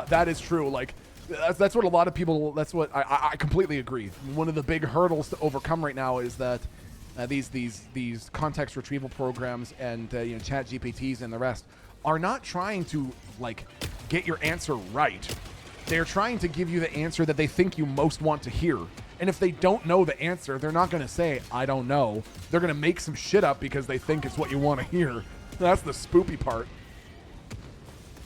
That is true. Like, that's what a lot of people, that's what I completely agree. One of the big hurdles to overcome right now is that these context retrieval programs and chat GPTs and the rest are not trying to like get your answer right. They're trying to give you the answer that they think you most want to hear. And if they don't know the answer, they're not going to say, I don't know. They're going to make some shit up because they think it's what you want to hear. That's the spoopy part.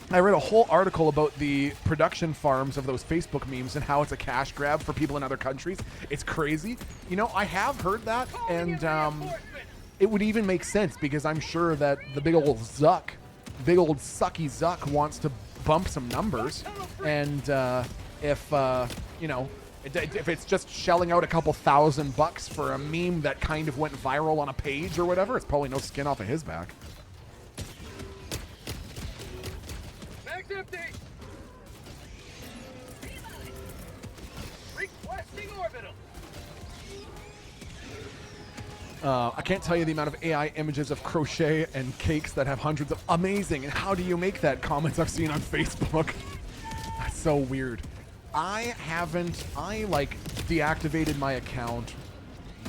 I read a whole article about the production farms of those Facebook memes and how it's a cash grab for people in other countries. It's crazy. You know, I have heard that, and it would even make sense because I'm sure that the big old sucky Zuck wants to bump some numbers. And if it's just shelling out a couple $1,000 for a meme that kind of went viral on a page or whatever, it's probably no skin off of his back. Mag's empty. Requesting orbital. I can't tell you the amount of AI images of crochet and cakes that have hundreds of amazing. And how do you make that? Comments I've seen on Facebook. That's so weird. I deactivated my account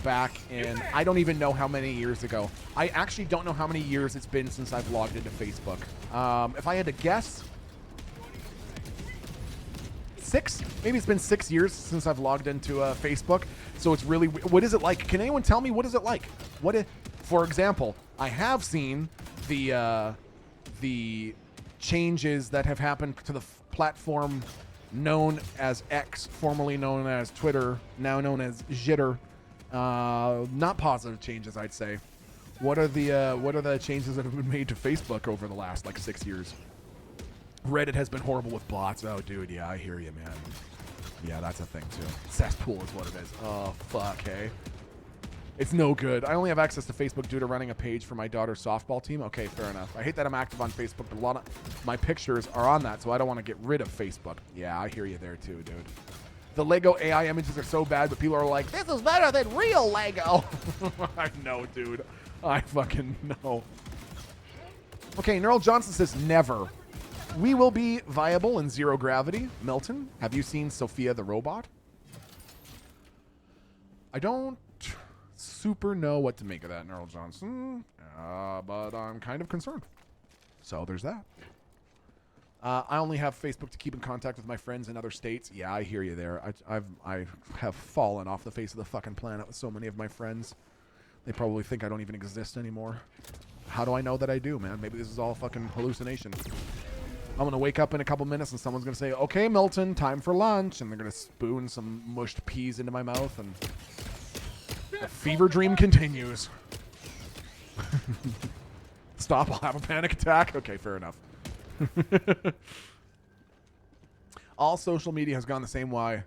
back in, I don't even know how many years ago. I actually don't know how many years it's been since I've logged into Facebook. If I had to guess, 6? Maybe it's been 6 years since I've logged into Facebook. So it's really, what is it like? Can anyone tell me what is it like? For example, I have seen the changes that have happened to the platform known as X, formerly known as Twitter, now known as Jitter. Not positive changes, I'd say. What are the changes that have been made to Facebook over the last 6 years? Reddit has been horrible with bots. Oh, dude, yeah, I hear you, man. Yeah, that's a thing too. Cesspool is what it is. Oh, fuck, hey. It's no good. I only have access to Facebook due to running a page for my daughter's softball team. Okay, fair enough. I hate that I'm active on Facebook, but a lot of my pictures are on that, so I don't want to get rid of Facebook. Yeah, I hear you there too, dude. The Lego AI images are so bad, but people are like, this is better than real Lego. I know, dude. I fucking know. Okay, Neural Johnson says never. We will be viable in zero gravity. Milton, have you seen Sophia the robot? I don't super know what to make of that, Neural Johnson, but I'm kind of concerned. So there's that. I only have Facebook to keep in contact with my friends in other states. Yeah, I hear you there. I have fallen off the face of the fucking planet with so many of my friends. They probably think I don't even exist anymore. How do I know that I do, man? Maybe this is all fucking hallucination. I'm going to wake up in a couple minutes and someone's going to say, okay, Milton, time for lunch. And they're going to spoon some mushed peas into my mouth and the fever dream continues. Stop, I'll have a panic attack. Okay, fair enough. All social media has gone the same way.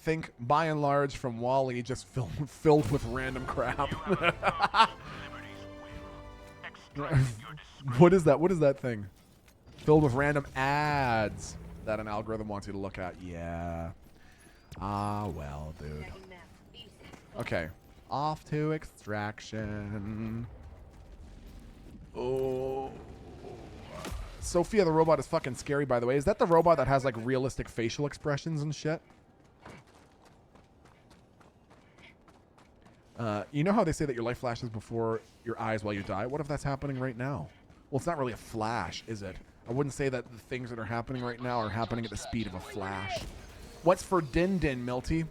Think, by and large, from Wall-E, just filled with random crap. What is that? What is that thing? Filled with random ads that an algorithm wants you to look at. Yeah. Ah, well, dude. Okay. Off to extraction. Oh. Sophia the robot is fucking scary, by the way. Is that the robot that has, realistic facial expressions and shit? You know how they say that your life flashes before your eyes while you die? What if that's happening right now? Well, it's not really a flash, is it? I wouldn't say that the things that are happening right now are happening at the speed of a flash. What's for Din Din, Milty?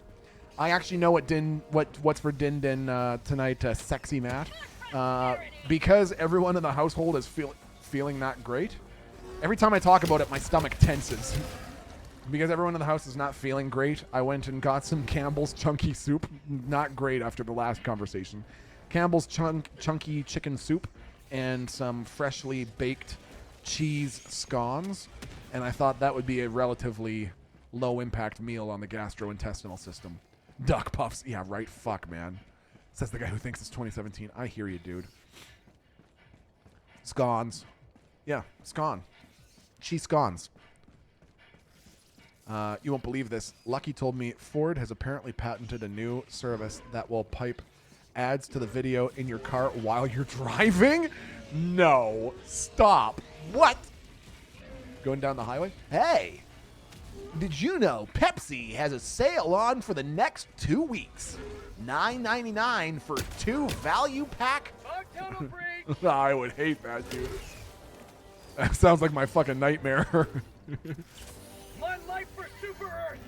I actually know what's for Din Din tonight, Sexy Matt. Because everyone in the household is feeling not great. Every time I talk about it, my stomach tenses. Because everyone in the house is not feeling great, I went and got some Campbell's Chunky Soup. Not great after the last conversation. Campbell's Chunky Chicken Soup and some freshly baked cheese scones. And I thought that would be a relatively low-impact meal on the gastrointestinal system. Duck puffs. Yeah, right. Fuck, man. Says the guy who thinks it's 2017. I hear you, dude. Scones. Yeah, scone. Cheese scones. You won't believe this. Lucky told me Ford has apparently patented a new service that will pipe ads to the video in your car while you're driving. No. Stop. What? Going down the highway? Hey, did you know Pepsi has a sale on for the next 2 weeks? $9.99 for 2 value pack? I would hate that, dude. That sounds like my fucking nightmare. My life for Super Earth.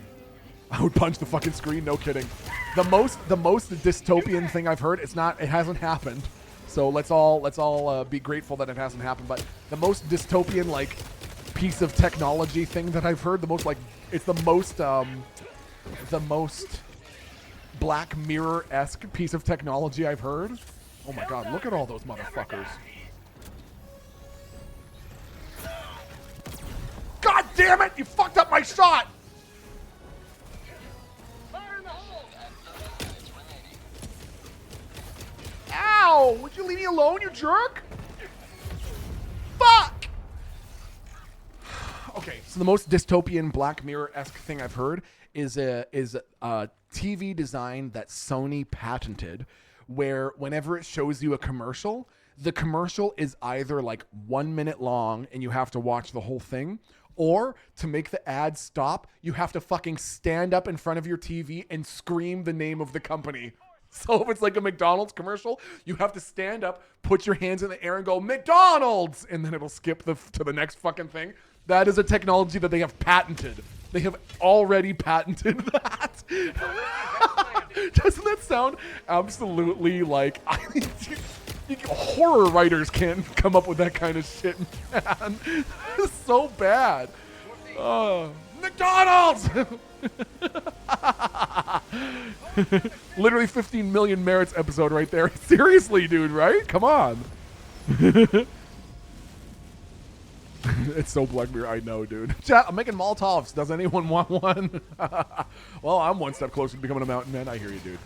I would punch the fucking screen, no kidding. The most dystopian thing I've heard, it hasn't happened. So let's all be grateful that it hasn't happened. But the most dystopian like piece of technology thing that I've heard, it's the most Black Mirror-esque piece of technology I've heard. Oh my god, look at all those motherfuckers. God damn it! You fucked up my shot! Fire in the hole. Ow! Would you leave me alone, you jerk? Fuck! Okay, so the most dystopian Black Mirror-esque thing I've heard is a TV design that Sony patented, where whenever it shows you a commercial, the commercial is either like 1 minute long and you have to watch the whole thing, or to make the ad stop, you have to fucking stand up in front of your TV and scream the name of the company. So if it's like a McDonald's commercial, you have to stand up, put your hands in the air and go, McDonald's! And then it'll skip to the next fucking thing. That is a technology that they have patented. They have already patented that. Doesn't that sound absolutely like... horror writers can't come up with that kind of shit, man. It's so bad. McDonald's! Literally 15 million merits episode right there. Seriously, dude, right? Come on. It's so Black Mirror, I know, dude. Chat, I'm making Molotovs. Does anyone want one? Well, I'm one step closer to becoming a mountain man. I hear you, dude.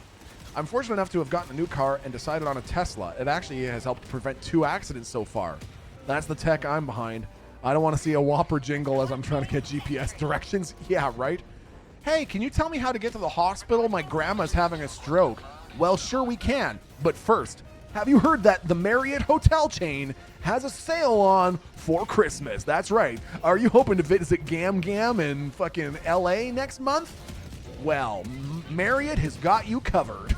I'm fortunate enough to have gotten a new car and decided on a Tesla. It actually has helped prevent 2 accidents so far. That's the tech I'm behind. I don't want to see a Whopper jingle as I'm trying to get GPS directions. Yeah, right? Hey, can you tell me how to get to the hospital? My grandma's having a stroke. Well, sure we can. But first, have you heard that the Marriott hotel chain has a sale on for Christmas? That's right. Are you hoping to visit Gam Gam in fucking LA next month? Well, Marriott has got you covered.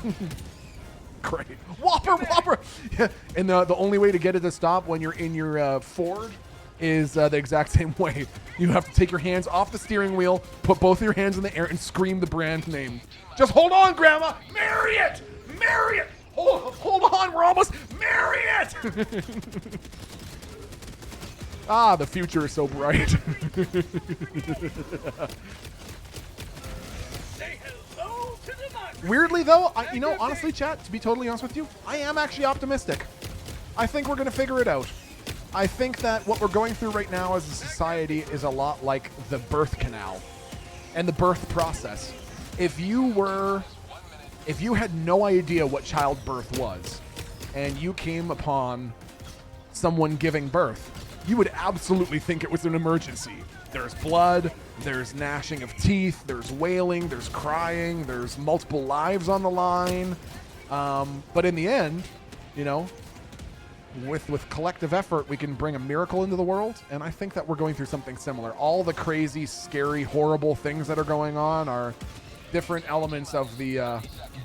Great. Whopper. Yeah. And the only way to get it to stop when you're in your Ford is the exact same way. You have to take your hands off the steering wheel, put both of your hands in the air, and scream the brand name. Just hold on, Grandma. Marriott! Hold on, we're almost... Marriott! The future is so bright. Weirdly, though, honestly, chat, to be totally honest with you, I am actually optimistic. I think we're going to figure it out. I think that what we're going through right now as a society is a lot like the birth canal and the birth process. If you had no idea what childbirth was and you came upon someone giving birth, you would absolutely think it was an emergency. There's blood, there's gnashing of teeth, there's wailing, there's crying, there's multiple lives on the line. But in the end, with collective effort, we can bring a miracle into the world. And I think that we're going through something similar. All the crazy, scary, horrible things that are going on are different elements of the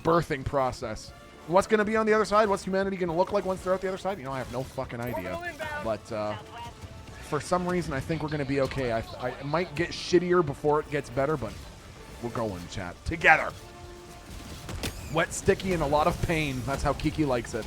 birthing process. What's going to be on the other side? What's humanity going to look like once they're out the other side? You know, I have no fucking idea. But for some reason, I think we're going to be okay. I it might get shittier before it gets better, but we're going, chat. Together. Wet, sticky, and a lot of pain. That's how Kiki likes it.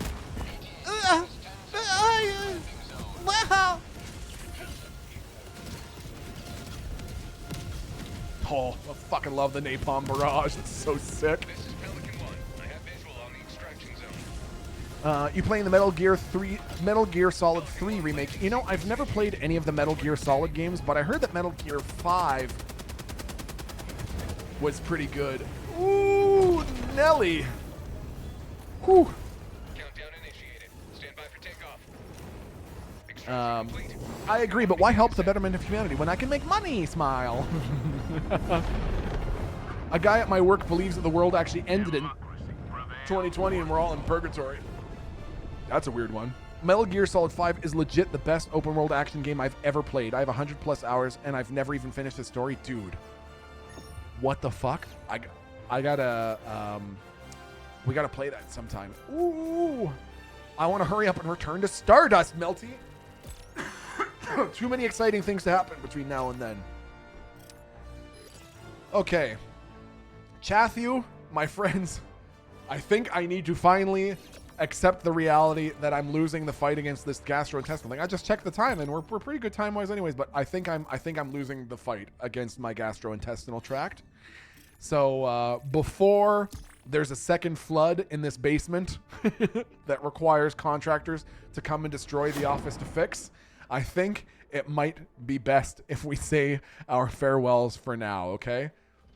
Oh, I fucking love the napalm barrage. It's so sick. This is Pelican 1. I have visual on the extraction zone. You playing the Metal Gear Solid 3 remake. You know, I've never played any of the Metal Gear Solid games, but I heard that Metal Gear 5 was pretty good. Ooh, Nelly. Whew. Countdown initiated. Stand by for takeoff. Extraction complete. I agree, but why help the betterment of humanity when I can make money? Smile. A guy at my work believes that the world actually ended in 2020 and we're all in purgatory. That's a weird one. Metal Gear Solid 5 is legit the best open world action game I've ever played. I have 100+ hours and I've never even finished the story. Dude, what the fuck? I gotta, we gotta play that sometime. Ooh, I want to hurry up and return to Stardust, Melty. Too many exciting things to happen between now and then. Okay. Chathu, my friends, I think I need to finally accept the reality that I'm losing the fight against this gastrointestinal thing. I just checked the time and we're pretty good time-wise anyways, but I think I'm losing the fight against my gastrointestinal tract. So before there's a second flood in this basement that requires contractors to come and destroy the office to fix, I think it might be best if we say our farewells for now, okay?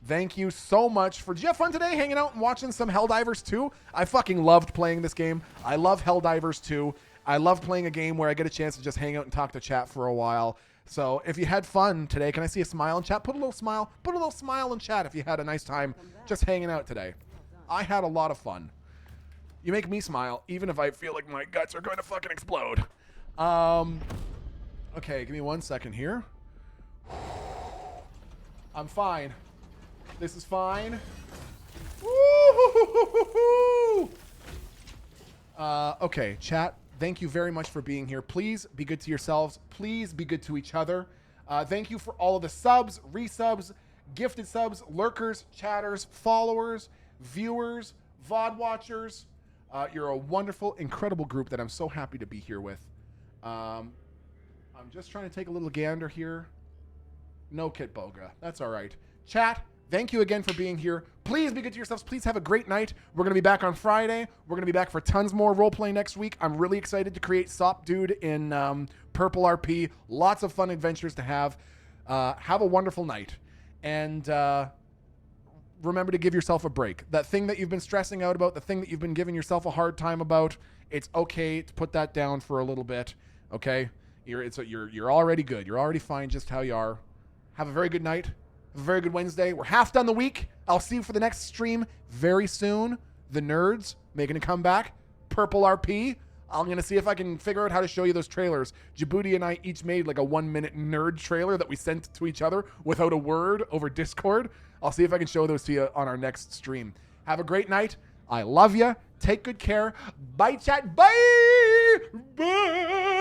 Thank you so much for... Did you have fun today hanging out and watching some Helldivers 2? I fucking loved playing this game. I love Helldivers 2. I love playing a game where I get a chance to just hang out and talk to chat for a while. So if you had fun today, can I see a smile in chat? Put a little smile. Put a little smile in chat if you had a nice time just hanging out today. I had a lot of fun. You make me smile, even if I feel like my guts are going to fucking explode. Okay, give me 1 second here. I'm fine. This is fine. Woo! Okay, chat, thank you very much for being here. Please be good to yourselves. Please be good to each other. Thank you for all of the subs, resubs, gifted subs, lurkers, chatters, followers, viewers, VOD watchers. You're a wonderful, incredible group that I'm so happy to be here with. I'm just trying to take a little gander here. No Kit Boga. That's all right. Chat, thank you again for being here. Please be good to yourselves. Please have a great night. We're going to be back on Friday. We're going to be back for tons more roleplay next week. I'm really excited to create Sept Dude in Purple RP. Lots of fun adventures to have. Have a wonderful night. And remember to give yourself a break. That thing that you've been stressing out about, the thing that you've been giving yourself a hard time about, it's okay to put that down for a little bit. Okay? You're already good. You're already fine just how you are. Have a very good night. Have a very good Wednesday. We're half done the week. I'll see you for the next stream very soon. The nerds making a comeback. Purple RP. I'm going to see if I can figure out how to show you those trailers. Djibouti and I each made like a 1-minute nerd trailer that we sent to each other without a word over Discord. I'll see if I can show those to you on our next stream. Have a great night. I love you. Take good care. Bye, chat. Bye. Bye.